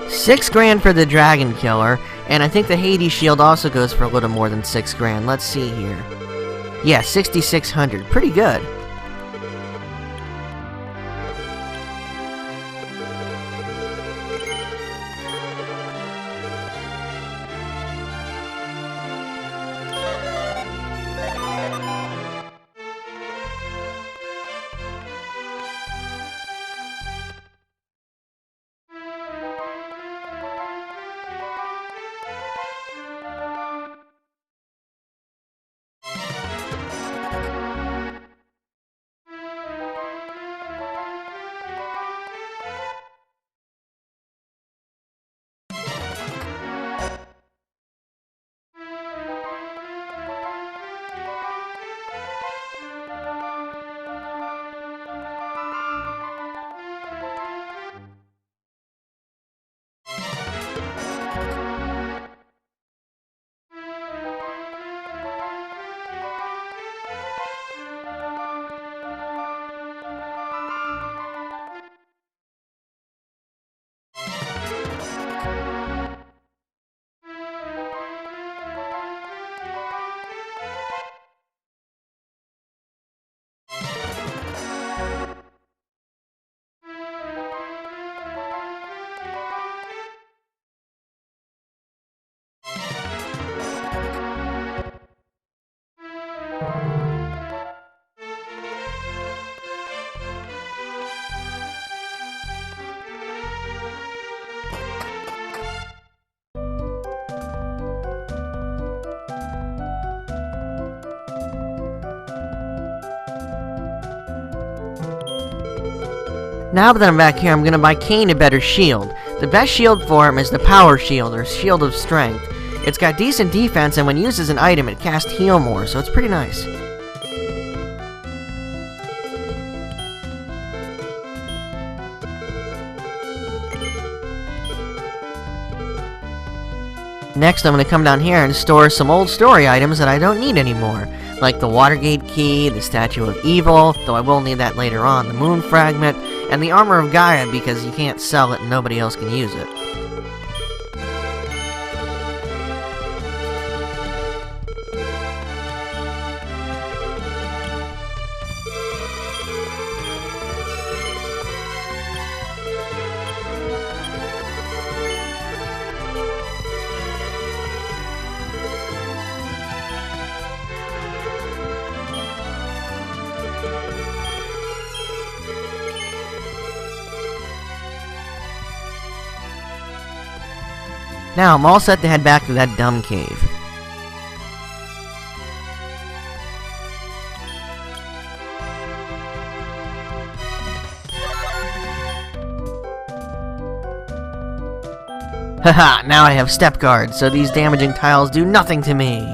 6 grand for the Dragon Killer, and I think the Hades shield also goes for a little more than 6 grand. Let's see here. Yeah, 6,600. Pretty good. Now that I'm back here, I'm gonna buy Kane a better shield. The best shield for him is the Power Shield, or Shield of Strength. It's got decent defense, and when used as an item, it casts heal more, so it's pretty nice. Next, I'm gonna come down here and store some old story items that I don't need anymore, like the Watergate Key, the Statue of Evil, though I will need that later on, the Moon Fragment, and the Armor of Gaia because you can't sell it and nobody else can use it. Now I'm all set to head back to that dumb cave. Haha, now I have step guards, so these damaging tiles do nothing to me.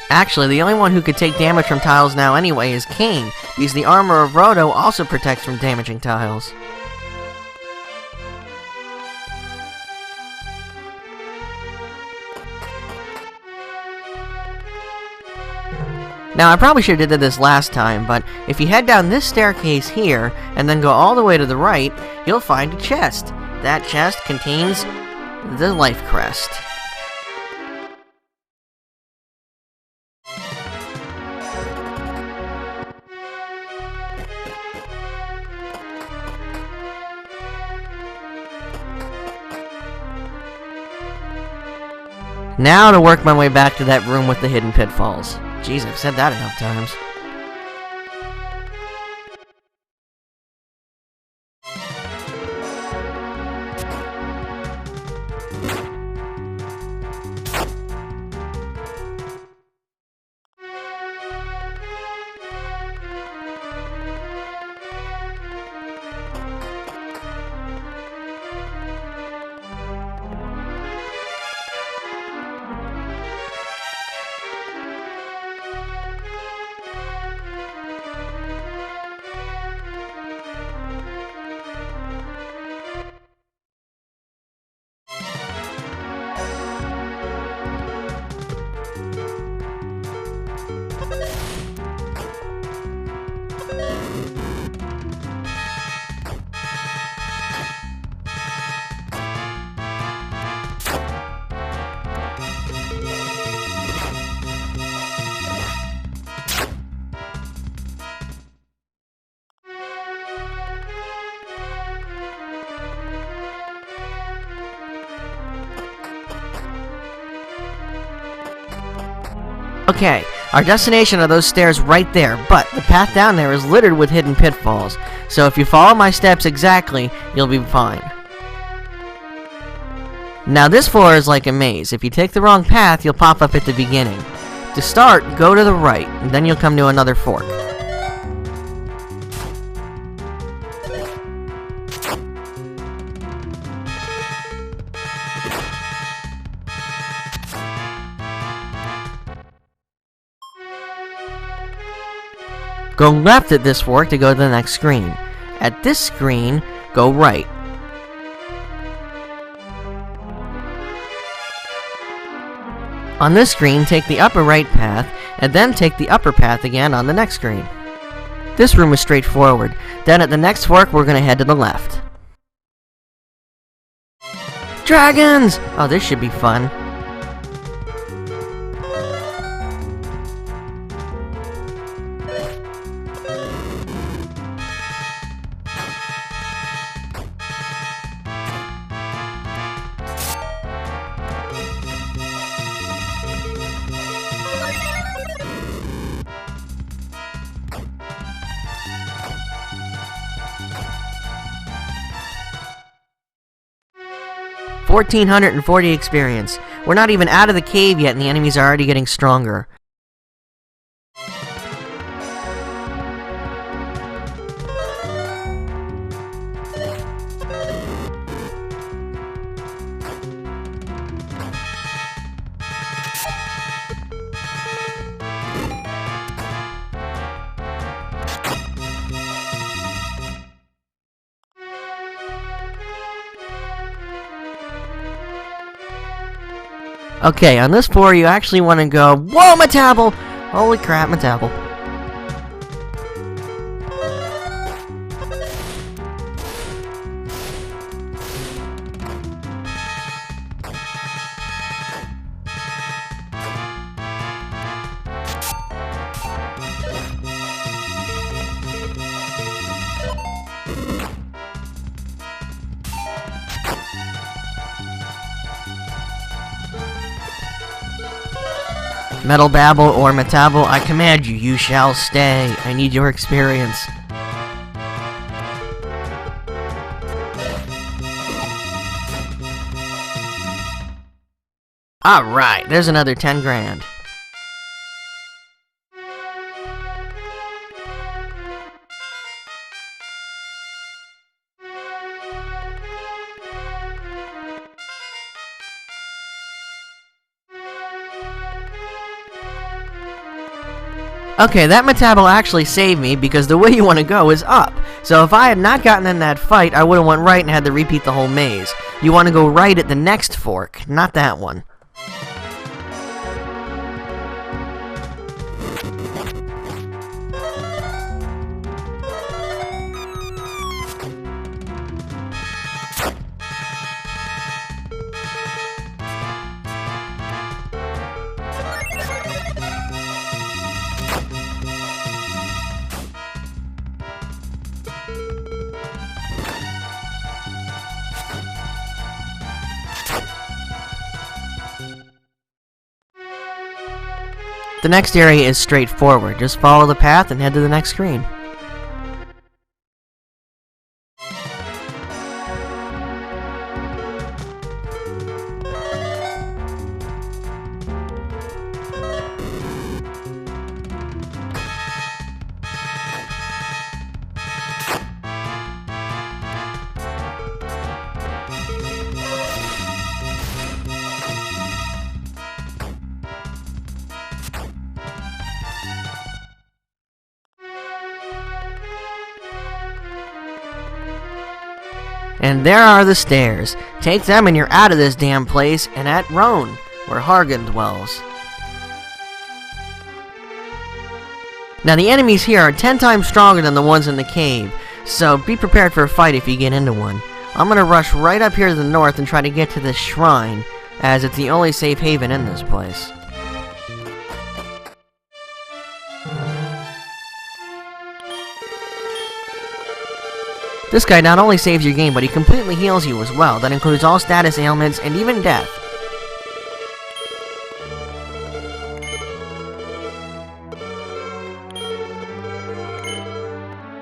Actually, the only one who could take damage from tiles now anyway is Kane, because the armor of Roto also protects from damaging tiles. Now, I probably should have did this last time, but if you head down this staircase here, and then go all the way to the right, you'll find a chest. That chest contains the life crest. Now to work my way back to that room with the hidden pitfalls. Jeez, I've said that enough times. Okay, our destination are those stairs right there, but the path down there is littered with hidden pitfalls, so if you follow my steps exactly, you'll be fine. Now this floor is like a maze. If you take the wrong path, you'll pop up at the beginning. To start, go to the right, and then you'll come to another fork. Go left at this fork to go to the next screen. At this screen, go right. On this screen, take the upper right path, and then take the upper path again on the next screen. This room is straightforward. Then at the next fork, we're going to head to the left. Dragons! Oh, this should be fun. $1,440 experience. We're not even out of the cave yet and the enemies are already getting stronger. Okay, on this floor you actually want to go... Whoa, Metable! Holy crap, Metable. Metal Babble or Metable, I command you, you shall stay. I need your experience. Alright, there's another 10 grand. Okay, that Metable actually saved me because the way you want to go is up. So if I had not gotten in that fight, I would have went right and had to repeat the whole maze. You want to go right at the next fork, not that one. The next area is straightforward. Just follow the path and head to the next screen. And there are the stairs. Take them and you're out of this damn place and at Rhone, where Hargan dwells. Now the enemies here are 10 times stronger than the ones in the cave, so be prepared for a fight if you get into one. I'm gonna rush right up here to the north and try to get to this shrine, as it's the only safe haven in this place. This guy not only saves your game, but he completely heals you as well. That includes all status ailments and even death.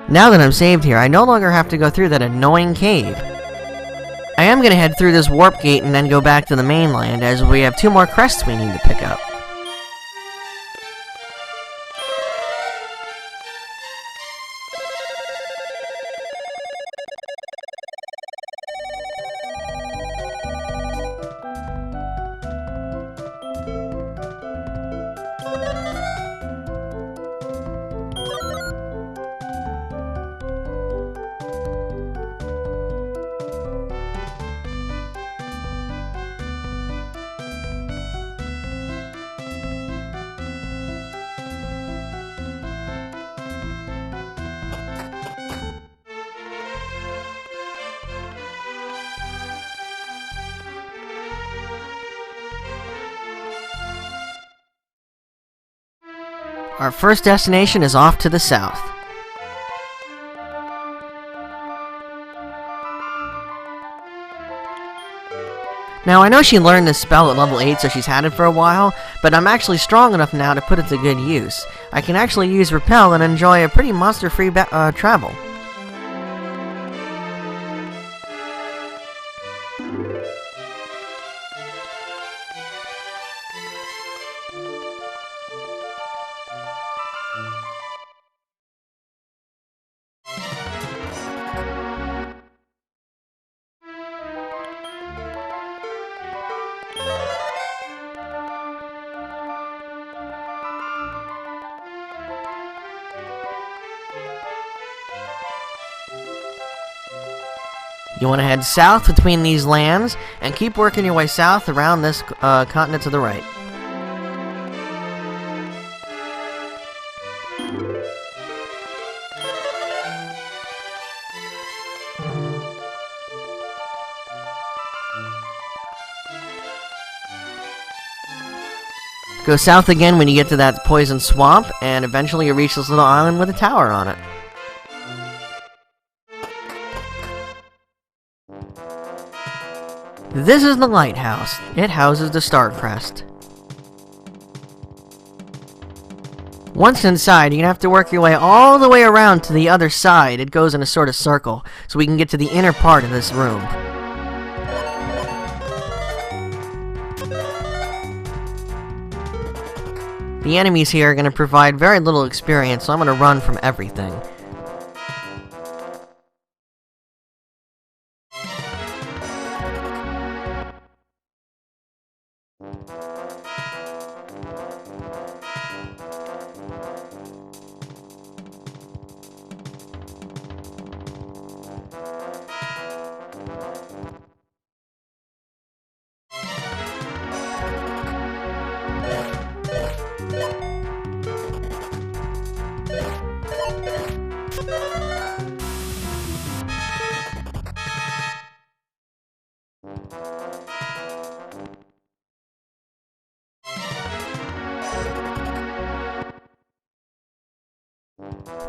Now that I'm saved here, I no longer have to go through that annoying cave. I am going to head through this warp gate and then go back to the mainland, as we have 2 more crests we need to pick up. Our first destination is off to the south. Now I know she learned this spell at level 8, so she's had it for a while, but I'm actually strong enough now to put it to good use. I can actually use Repel and enjoy a pretty monster-free travel. You want to head south between these lands, and keep working your way south around this continent to the right. Go south again when you get to that poison swamp, and eventually you reach this little island with a tower on it. This is the Lighthouse. It houses the Star Crest. Once inside, you're gonna have to work your way all the way around to the other side. It goes in a sort of circle, so we can get to the inner part of this room. The enemies here are gonna provide very little experience, so I'm gonna run from everything.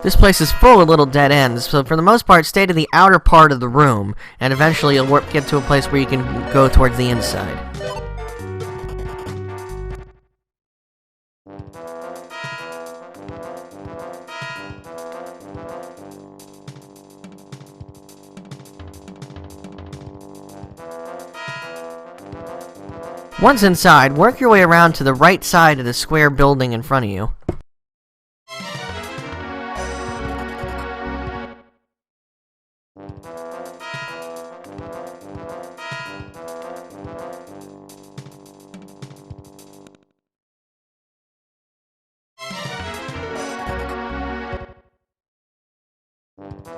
This place is full of little dead ends, so for the most part stay to the outer part of the room, and eventually you'll get to a place where you can go towards the inside. Once inside, work your way around to the right side of the square building in front of you.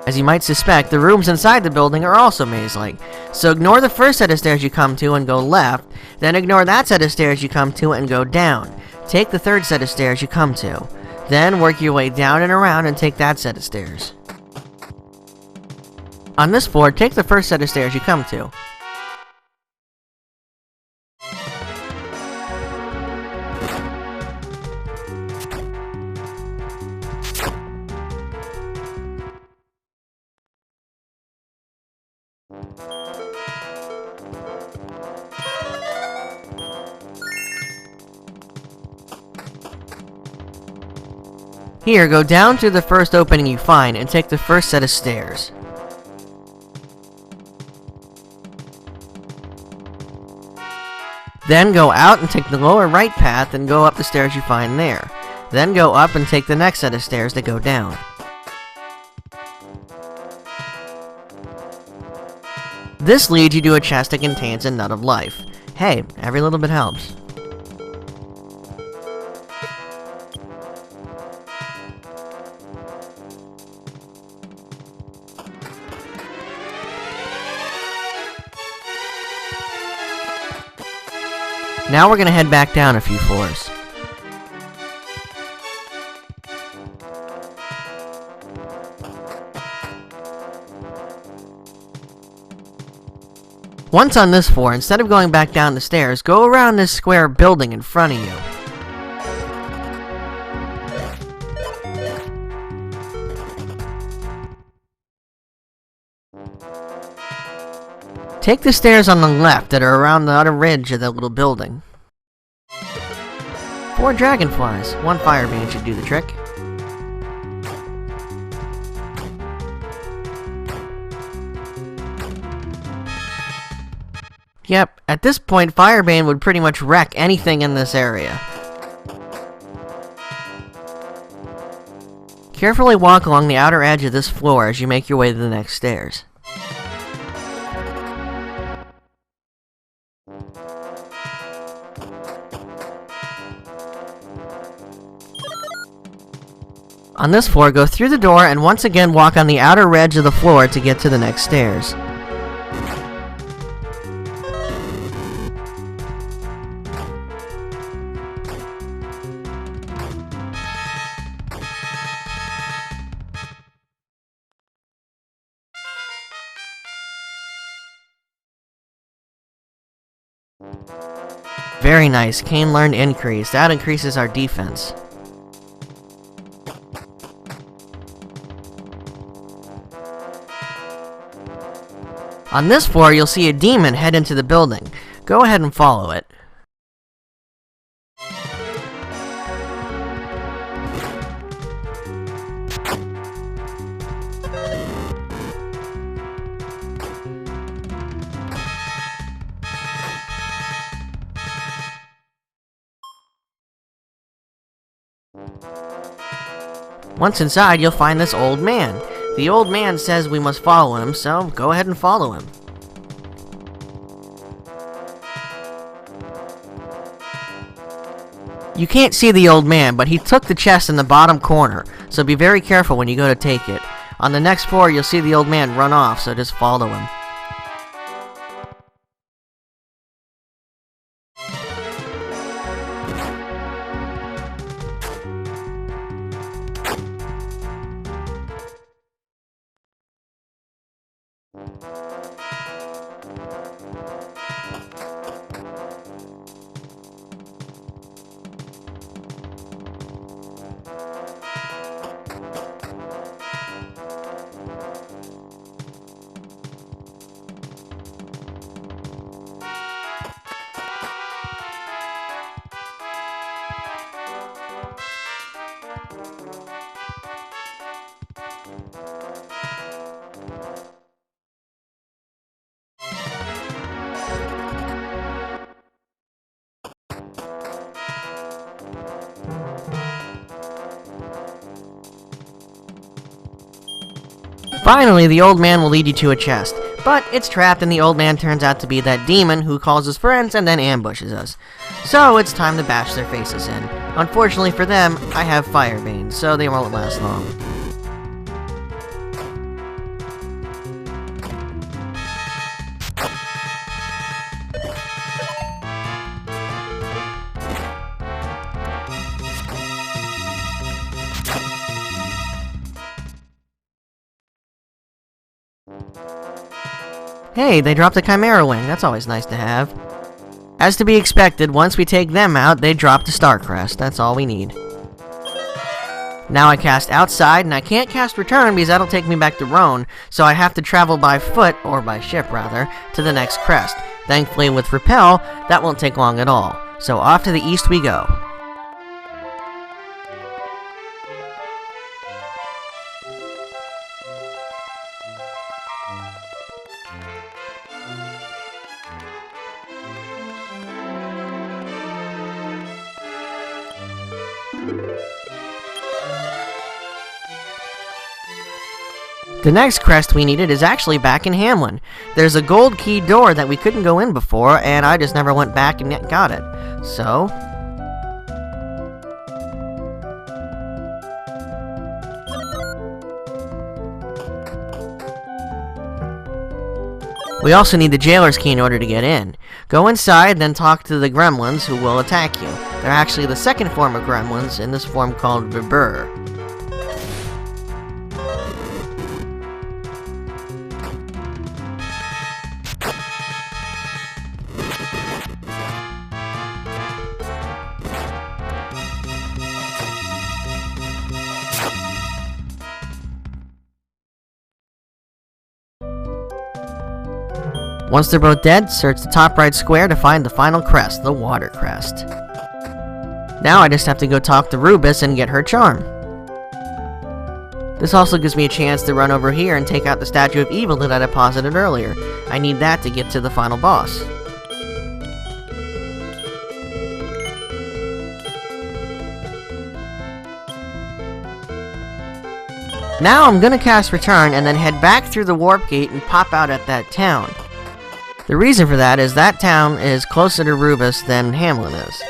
As you might suspect, the rooms inside the building are also maze-like, so ignore the first set of stairs you come to and go left, then ignore that set of stairs you come to and go down. Take the third set of stairs you come to. Then work your way down and around and take that set of stairs. On this floor, take the first set of stairs you come to. Here, go down to the first opening you find and take the first set of stairs. Then go out and take the lower right path and go up the stairs you find there. Then go up and take the next set of stairs that go down. This leads you to a chest that contains a Nut of Life. Hey, every little bit helps. Now we're gonna head back down a few floors. Once on this floor, instead of going back down the stairs, go around this square building in front of you. Take the stairs on the left that are around the outer ridge of the little building. 4 dragonflies. 1 fireband should do the trick. Yep, at this point, fireband would pretty much wreck anything in this area. Carefully walk along the outer edge of this floor as you make your way to the next stairs. On this floor, go through the door and once again walk on the outer edge of the floor to get to the next stairs. Very nice, Kane learned Increase. That increases our defense. On this floor, you'll see a demon head into the building. Go ahead and follow it. Once inside, you'll find this old man. The old man says we must follow him, so go ahead and follow him. You can't see the old man, but he took the chest in the bottom corner, so be very careful when you go to take it. On the next floor, you'll see the old man run off, so just follow him. Finally, the old man will lead you to a chest, but it's trapped and the old man turns out to be that demon who calls his friends and then ambushes us. So it's time to bash their faces in. Unfortunately for them, I have fire veins, so they won't last long. Hey, they dropped a Chimera Wing. That's always nice to have. As to be expected, once we take them out, they drop the Star Crest. That's all we need. Now I cast Outside, and I can't cast Return because that'll take me back to Roan, so I have to travel by foot, or by ship rather, to the next crest. Thankfully with Repel, that won't take long at all. So off to the east we go. The next crest we needed is actually back in Hamline. There's a gold key door that we couldn't go in before, and I just never went back and got it. So... we also need the jailer's key in order to get in. Go inside, then talk to the gremlins who will attack you. They're actually the second form of gremlins, in this form called Vibur. Once they're both dead, search the top right square to find the final crest, the Water Crest. Now I just have to go talk to Rubus and get her charm. This also gives me a chance to run over here and take out the Statue of Evil that I deposited earlier. I need that to get to the final boss. Now I'm gonna cast Return and then head back through the Warp Gate and pop out at that town. The reason for that is that town is closer to Rubus than Hamline is.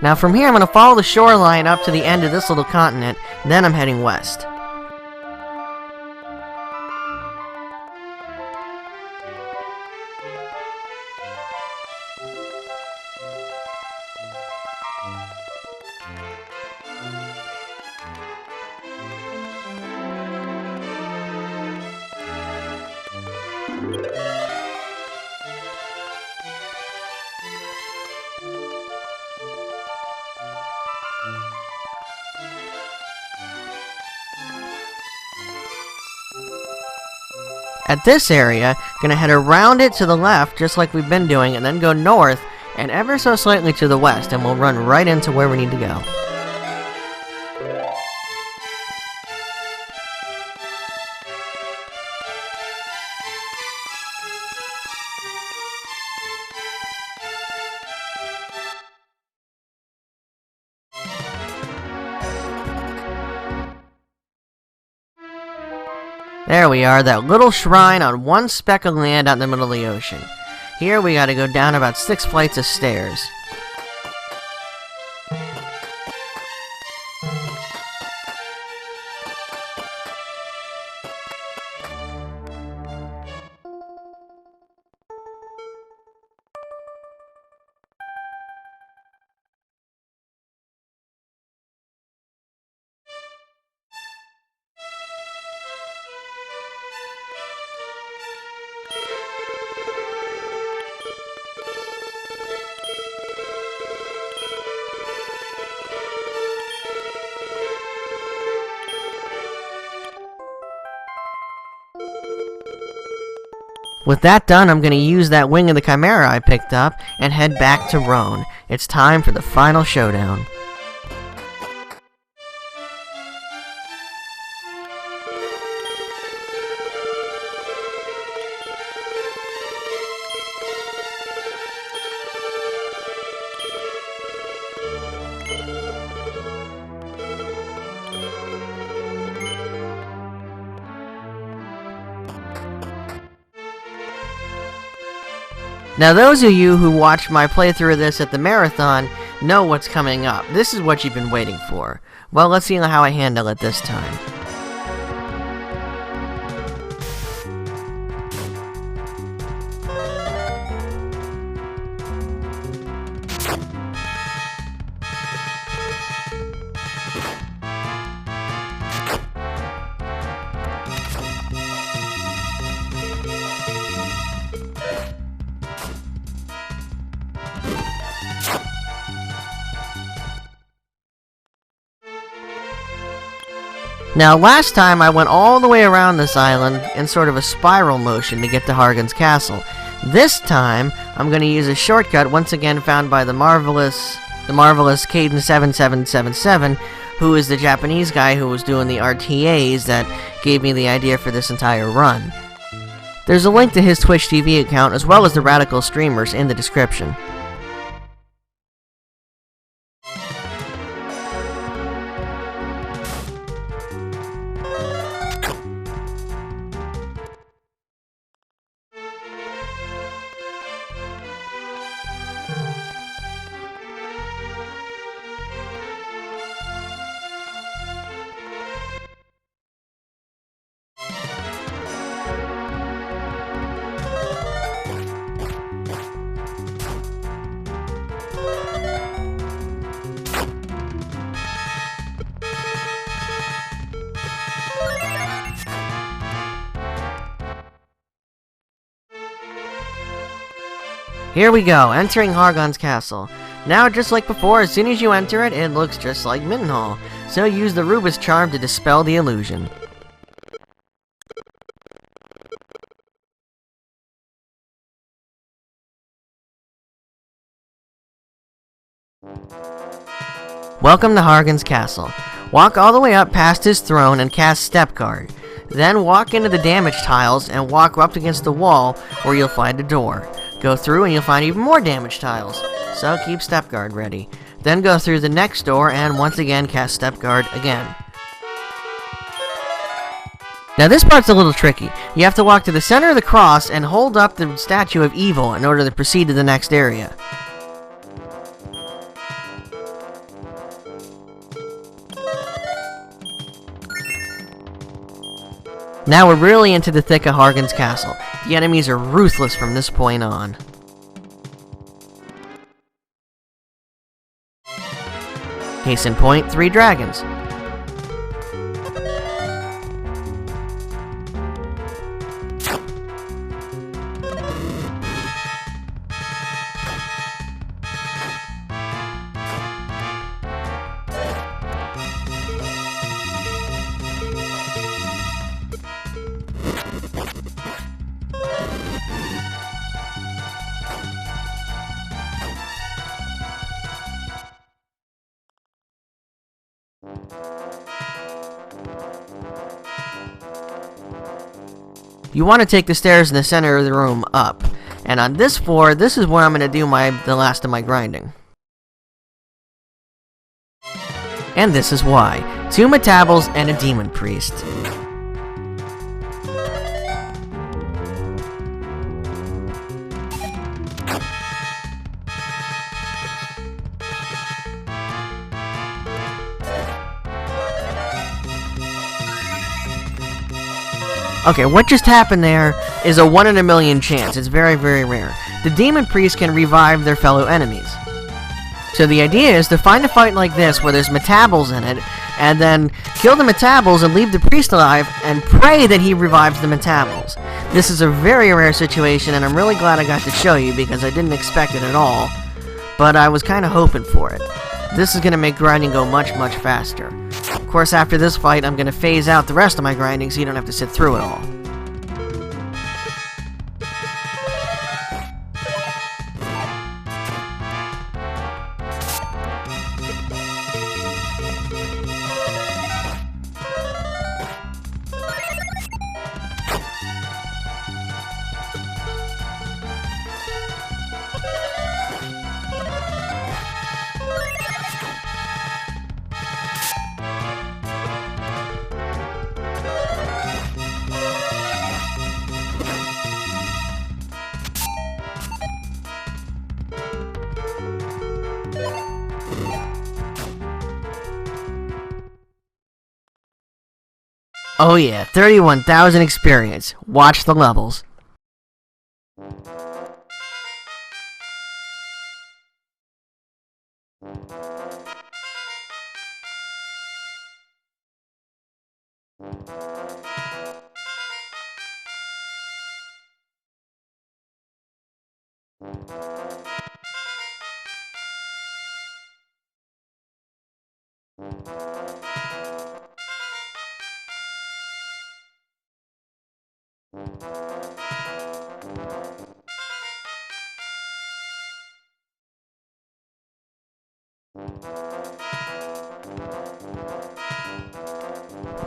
Now from here I'm going to follow the shoreline up to the end of this little continent, then I'm heading west. At this area, gonna head around it to the left, just like we've been doing, and then go north, and ever so slightly to the west, and we'll run right into where we need to go. There we are, that little shrine on one speck of land out in the middle of the ocean. Here we gotta go down about 6 flights of stairs. With that done, I'm going to use that Wing of the Chimera I picked up and head back to Roan. It's time for the final showdown. Now those of you who watched my playthrough of this at the marathon know what's coming up. This is what you've been waiting for. Well, let's see how I handle it this time. Now, last time I went all the way around this island in sort of a spiral motion to get to Hargon's castle. This time, I'm going to use a shortcut once again found by the marvelous Caden 7777, who is the Japanese guy who was doing the RTAs that gave me the idea for this entire run. There's a link to his Twitch TV account as well as the Radical Streamers in the description. Here we go, entering Hargon's castle. Now, just like before, as soon as you enter it, it looks just like Mittenhall. So use the Rubus charm to dispel the illusion. Welcome to Hargon's castle. Walk all the way up past his throne and cast Step Guard. Then walk into the damage tiles and walk up against the wall where you'll find a door. Go through and you'll find even more damage tiles, so keep Step Guard ready. Then go through the next door and once again cast Step Guard again. Now this part's a little tricky. You have to walk to the center of the cross and hold up the statue of evil in order to proceed to the next area. Now we're really into the thick of Hargon's castle. The enemies are ruthless from this point on. Case in point, 3 dragons. You want to take the stairs in the center of the room up, and on this floor, this is where I'm going to do the last of my grinding. And this is why. 2 Metabols and a Demon Priest. Okay, what just happened there is a 1 in a million chance. It's very, very rare. The Demon Priest can revive their fellow enemies. So the idea is to find a fight like this where there's Metabols in it, and then kill the Metabols and leave the Priest alive, and pray that he revives the Metabols. This is a very rare situation, and I'm really glad I got to show you because I didn't expect it at all, but I was kind of hoping for it. This is going to make grinding go much, much faster. Of course, after this fight, I'm going to phase out the rest of my grinding so you don't have to sit through it all. Oh yeah, 31,000 experience. Watch the levels.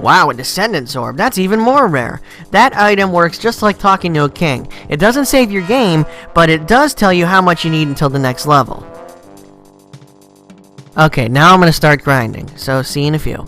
Wow, a Descendant's Orb. That's even more rare. That item works just like talking to a king. It doesn't save your game, but it does tell you how much you need until the next level. Okay, now I'm gonna start grinding, so see you in a few.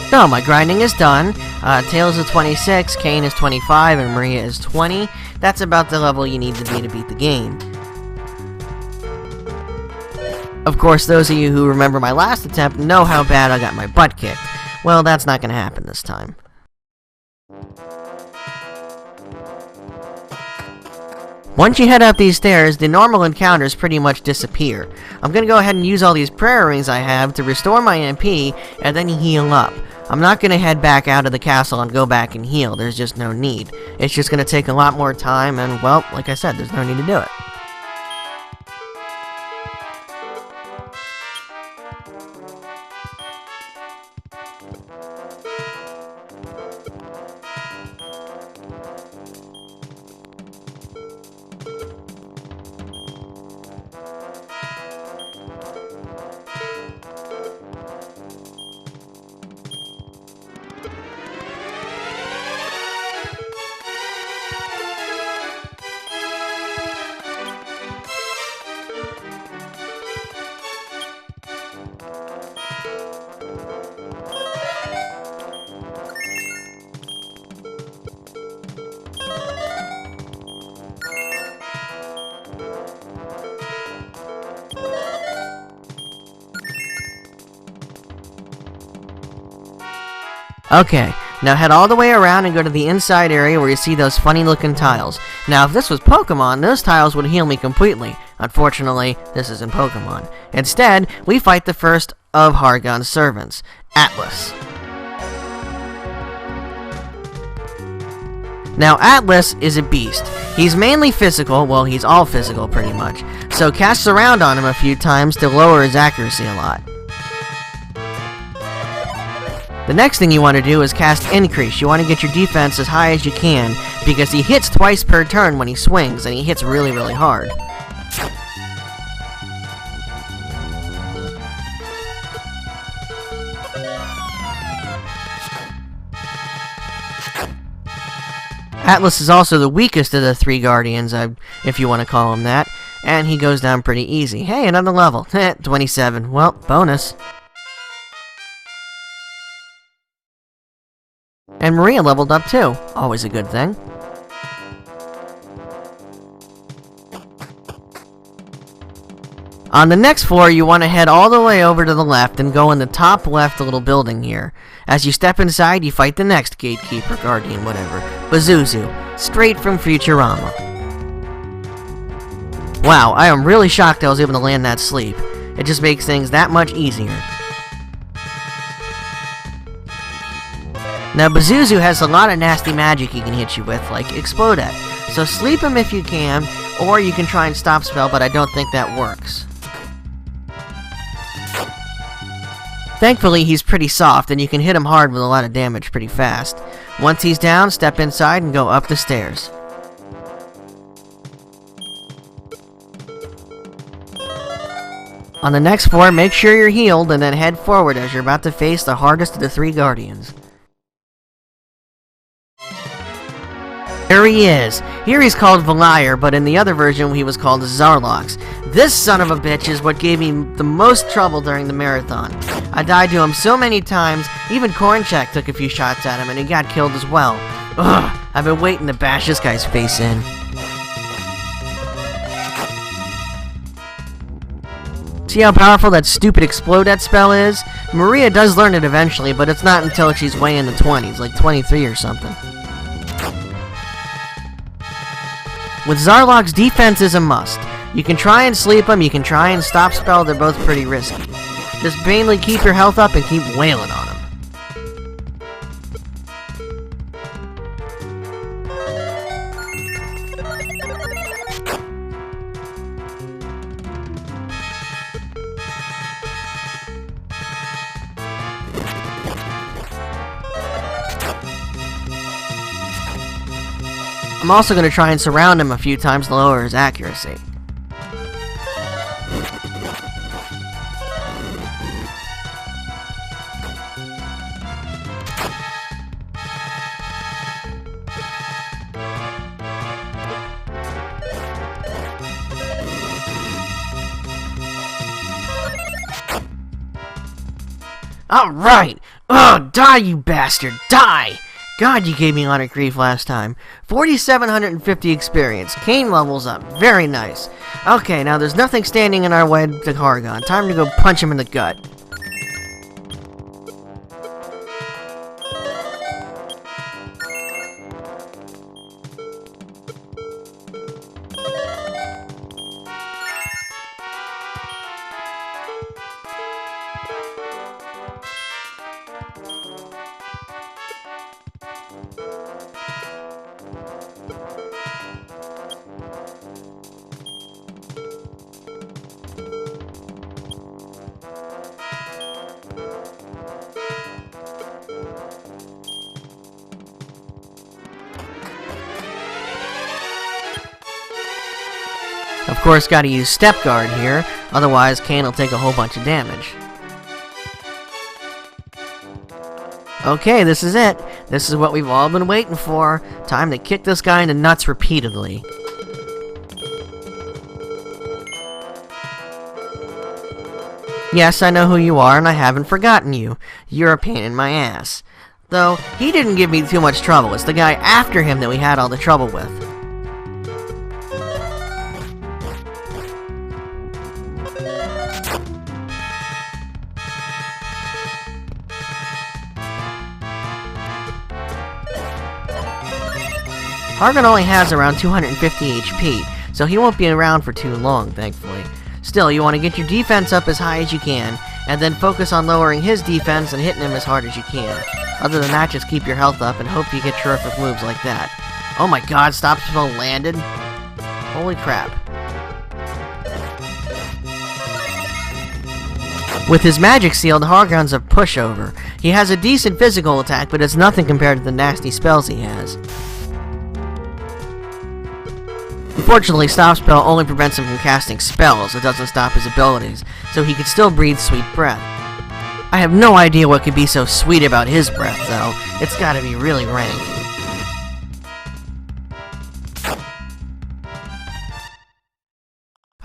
So, my grinding is done. Tailz is 26, Kane is 25, and Maria is 20. That's about the level you need to beat the game. Of course, those of you who remember my last attempt know how bad I got my butt kicked. Well, that's not going to happen this time. Once you head up these stairs, the normal encounters pretty much disappear. I'm going to go ahead and use all these prayer rings I have to restore my MP and then heal up. I'm not going to head back out of the castle and go back and heal. There's just no need. It's just going to take a lot more time and, well, like I said, there's no need to do it. Okay, now head all the way around and go to the inside area where you see those funny looking tiles. Now if this was Pokemon, those tiles would heal me completely. Unfortunately, this isn't Pokemon. Instead, we fight the first of Hargon's servants, Atlas. Now Atlas is a beast. He's mainly physical, well he's all physical pretty much, so cast Surround on him a few times to lower his accuracy a lot. The next thing you want to do is cast Increase. You want to get your defense as high as you can, because he hits twice per turn when he swings, and he hits really, really hard. Atlas is also the weakest of the three Guardians, if you want to call him that, and he goes down pretty easy. Hey, another level. 27. Well, bonus. And Maria leveled up too. Always a good thing. On the next floor, you want to head all the way over to the left and go in the top left little building here. As you step inside, you fight the next gatekeeper, guardian, whatever. Bazoozu. Straight from Futurama. Wow, I am really shocked I was able to land that sleep. It just makes things that much easier. Now, Bazoozu has a lot of nasty magic he can hit you with, like Explodette. So sleep him if you can, or you can try and stop spell, but I don't think that works. Thankfully, he's pretty soft, and you can hit him hard with a lot of damage pretty fast. Once he's down, step inside and go up the stairs. On the next floor, make sure you're healed and then head forward as you're about to face the hardest of the 3 guardians. Here he is. Here he's called Valyre, but in the other version he was called Zarlox. This son of a bitch is what gave me the most trouble during the marathon. I died to him so many times, even Kornchak took a few shots at him and he got killed as well. Ugh, I've been waiting to bash this guy's face in. See how powerful that stupid Explodette spell is? Maria does learn it eventually, but it's not until she's way in the 20s, like 23 or something. With Zarlock's, defense is a must. You can try and sleep him, you can try and stop spell, they're both pretty risky. Just mainly keep your health up and keep wailing on him. I'm also going to try and surround him a few times to lower his accuracy. Alright! Oh, die, you bastard! Die! God, you gave me honor grief last time. 4,750 experience. Kane levels up. Very nice. Okay, now there's nothing standing in our way to Hargon. Time to go punch him in the gut. Of course, gotta use Step Guard here, otherwise Kane will take a whole bunch of damage. Okay, this is it. This is what we've all been waiting for. Time to kick this guy in the nuts repeatedly. Yes, I know who you are, and I haven't forgotten you. You're a pain in my ass. Though, he didn't give me too much trouble. It's the guy after him that we had all the trouble with. Hargon only has around 250 HP, so he won't be around for too long, thankfully. Still, you want to get your defense up as high as you can, and then focus on lowering his defense and hitting him as hard as you can. Other than that, just keep your health up and hope you get terrific moves like that. Oh my god, stop spell landed? Holy crap. With his magic sealed, Hargon's a pushover. He has a decent physical attack, but it's nothing compared to the nasty spells he has. Unfortunately, Stop Spell only prevents him from casting spells, it doesn't stop his abilities, so he can still breathe sweet breath. I have no idea what could be so sweet about his breath, though. It's gotta be really rank.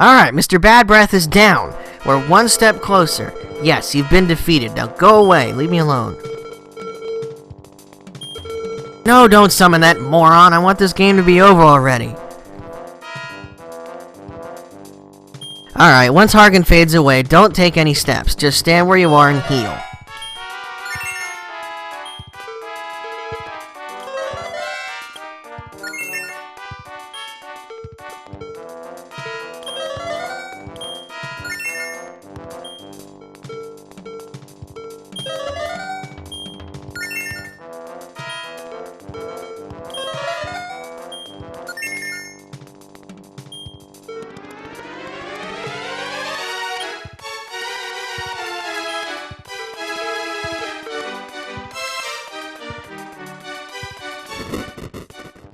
Alright, Mr. Bad Breath is down. We're one step closer. Yes, you've been defeated. Now go away. Leave me alone. No, don't summon that moron. I want this game to be over already. Alright, once Hargon fades away, don't take any steps. Just stand where you are and heal.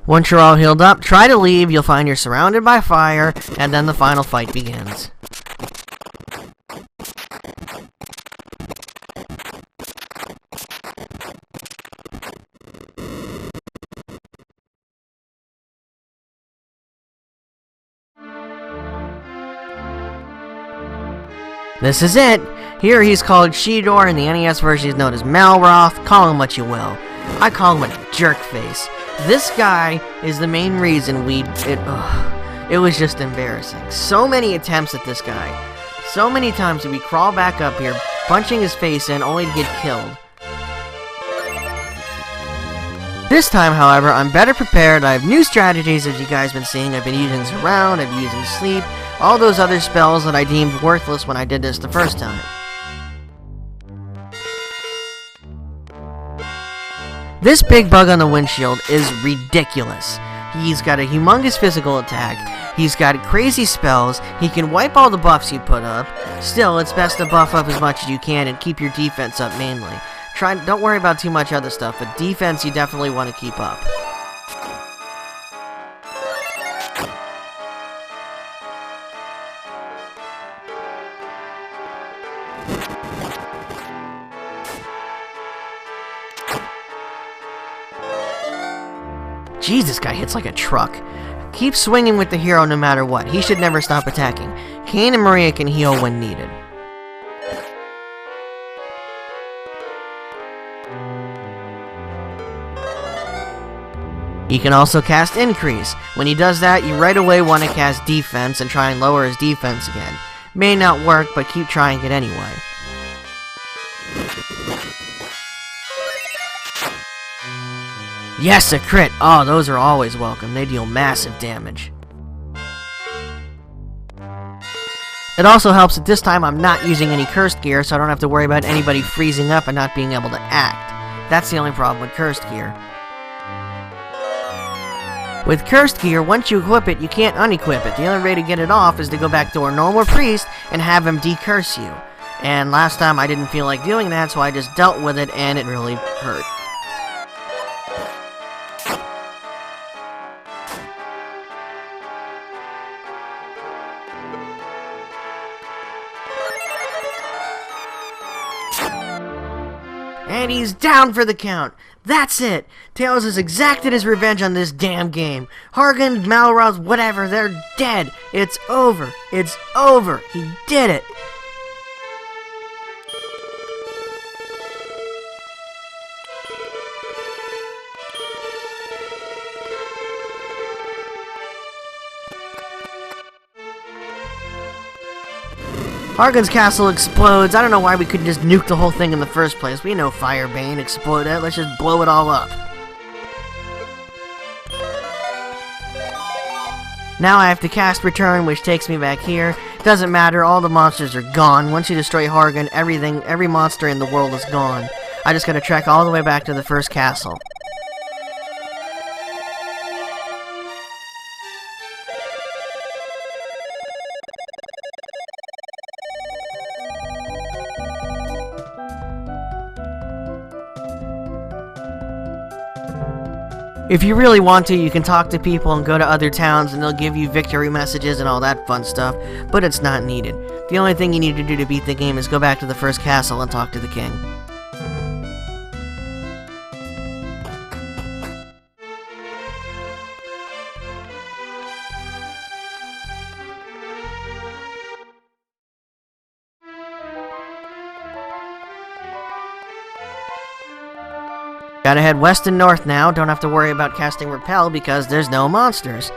Once you're all healed up, try to leave, you'll find you're surrounded by fire, and then the final fight begins. This is it! Here he's called Shidor, in the NES version he's known as Malroth, call him what you will. I call him a jerkface. This guy is the main reason it was just embarrassing. So many attempts at this guy. So many times did we crawl back up here, punching his face in, only to get killed. This time, however, I'm better prepared. I have new strategies, as you guys have been seeing. I've been using Surround, I've been using Sleep, all those other spells that I deemed worthless when I did this the first time. This big bug on the windshield is ridiculous. He's got a humongous physical attack, he's got crazy spells, he can wipe all the buffs you put up. Still, it's best to buff up as much as you can and keep your defense up mainly. Don't worry about too much other stuff, but defense you definitely want to keep up. Jeez, this guy hits like a truck. Keep swinging with the hero no matter what. He should never stop attacking. Kane and Maria can heal when needed. He can also cast Increase. When he does that, you right away want to cast Defense and try and lower his defense again. May not work, but keep trying it anyway. Yes, a crit! Oh, those are always welcome. They deal massive damage. It also helps that this time I'm not using any cursed gear, so I don't have to worry about anybody freezing up and not being able to act. That's the only problem with cursed gear. With cursed gear, once you equip it, you can't unequip it. The only way to get it off is to go back to our normal priest and have him decurse you. And last time I didn't feel like doing that, so I just dealt with it and it really hurt. And he's down for the count. That's it. Tailz has exacted his revenge on this damn game. Hargan, Malroth, whatever, they're dead. It's over. It's over. He did it. Hargan's castle explodes. I don't know why we couldn't just nuke the whole thing in the first place. We know Firebane, explode it. Let's just blow it all up. Now I have to cast Return, which takes me back here. Doesn't matter, all the monsters are gone. Once you destroy Hargan, every monster in the world is gone. I just gotta trek all the way back to the first castle. If you really want to, you can talk to people and go to other towns and they'll give you victory messages and all that fun stuff, but it's not needed. The only thing you need to do to beat the game is go back to the first castle and talk to the king. Gotta head west and north now, don't have to worry about casting Repel because there's no monsters.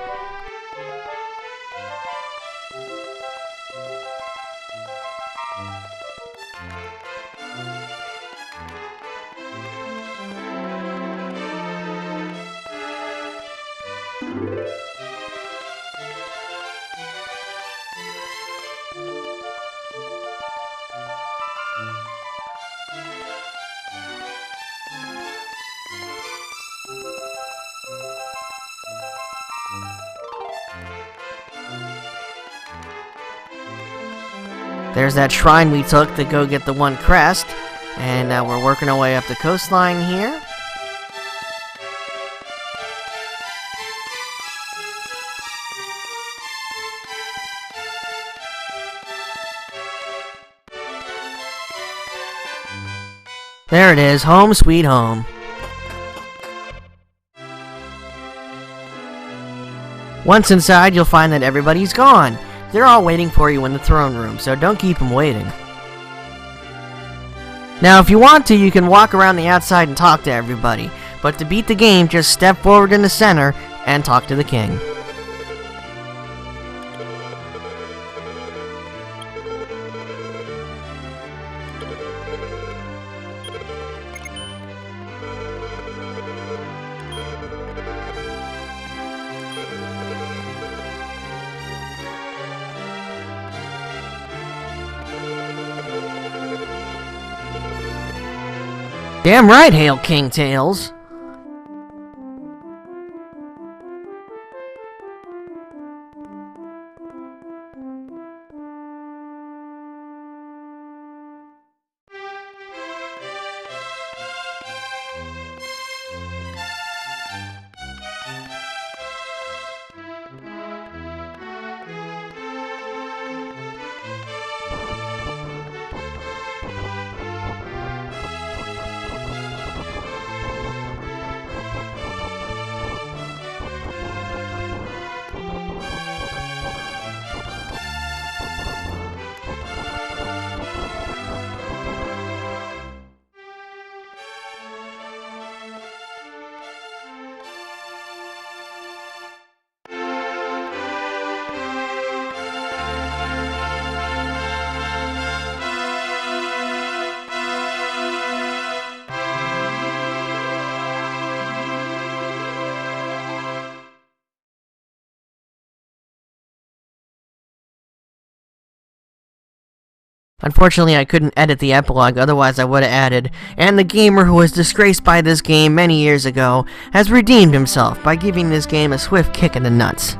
There's that shrine we took to go get the one crest, and we're working our way up the coastline here. There it is, home sweet home. Once inside, you'll find that everybody's gone. They're all waiting for you in the throne room, so don't keep them waiting. Now, if you want to, you can walk around the outside and talk to everybody, but to beat the game, just step forward in the center and talk to the king. Damn right, hail King Tailz! Unfortunately, I couldn't edit the epilogue, otherwise I would have added, and the gamer who was disgraced by this game many years ago has redeemed himself by giving this game a swift kick in the nuts.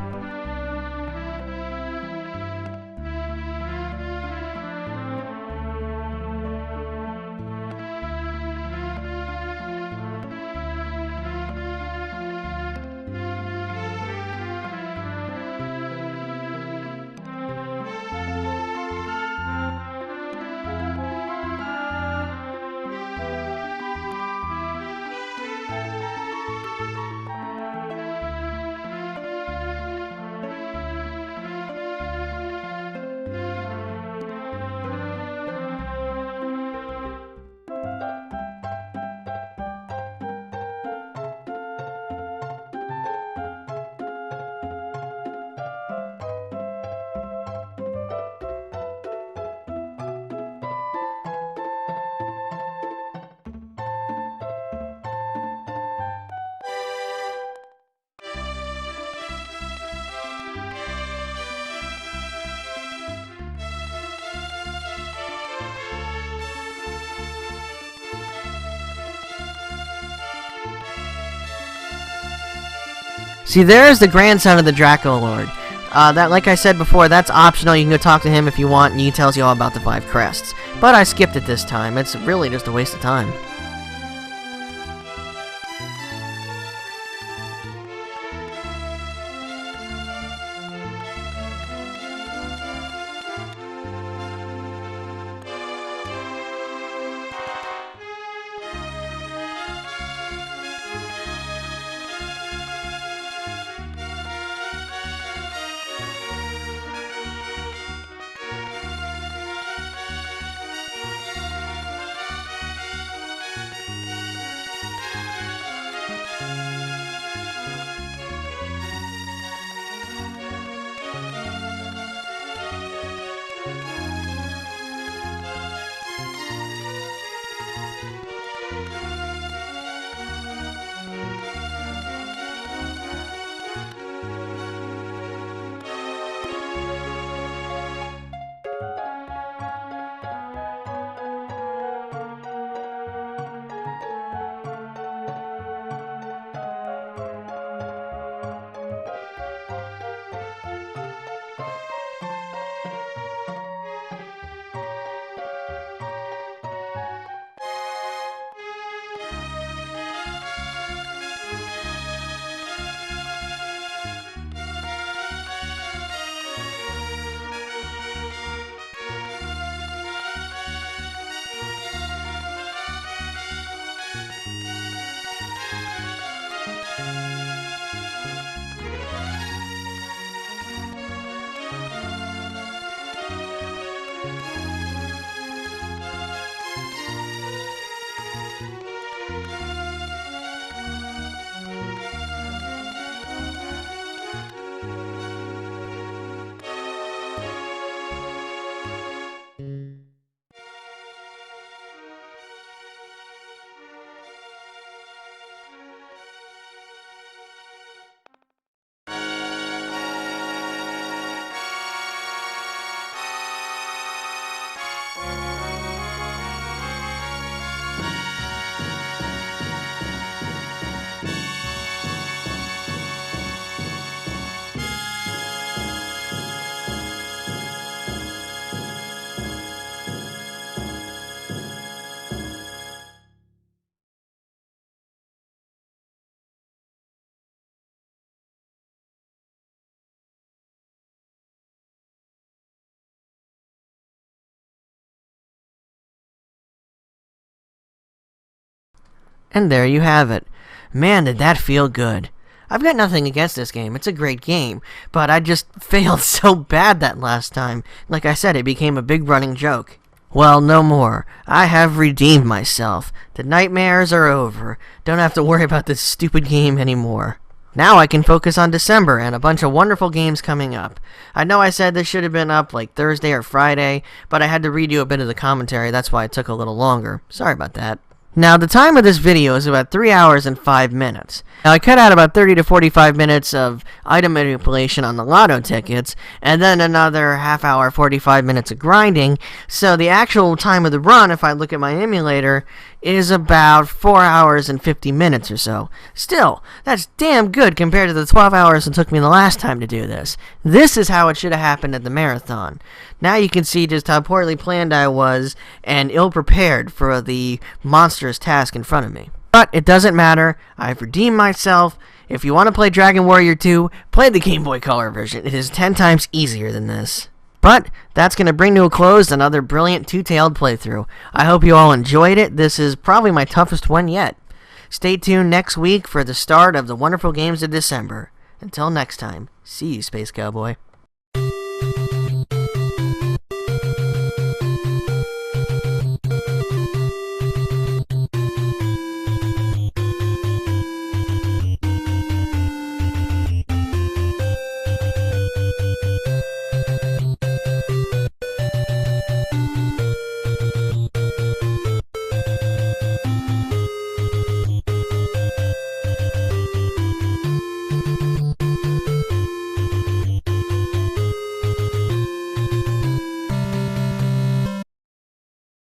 See, there's the grandson of the Draco Lord. That, like I said before, that's optional. You can go talk to him if you want, and he tells you all about the 5 crests. But I skipped it this time. It's really just a waste of time. And there you have it. Man, did that feel good. I've got nothing against this game. It's a great game. But I just failed so bad that last time. Like I said, it became a big running joke. Well, no more. I have redeemed myself. The nightmares are over. Don't have to worry about this stupid game anymore. Now I can focus on December and a bunch of wonderful games coming up. I know I said this should have been up like Thursday or Friday, but I had to redo a bit of the commentary. That's why it took a little longer. Sorry about that. Now, the time of this video is about 3 hours and 5 minutes. Now, I cut out about 30 to 45 minutes of item manipulation on the lotto tickets, and then another half hour, 45 minutes of grinding, so the actual time of the run, if I look at my emulator, is about 4 hours and 50 minutes or so. Still, that's damn good compared to the 12 hours it took me the last time to do this. This is how it should have happened at the marathon. Now you can see just how poorly planned I was and ill-prepared for the monstrous task in front of me. But it doesn't matter. I've redeemed myself. If you want to play Dragon Warrior 2, play the Game Boy Color version. It is 10 times easier than this. But that's going to bring to a close another brilliant two-tailed playthrough. I hope you all enjoyed it. This is probably my toughest one yet. Stay tuned next week for the start of the wonderful games of December. Until next time, see you, Space Cowboy.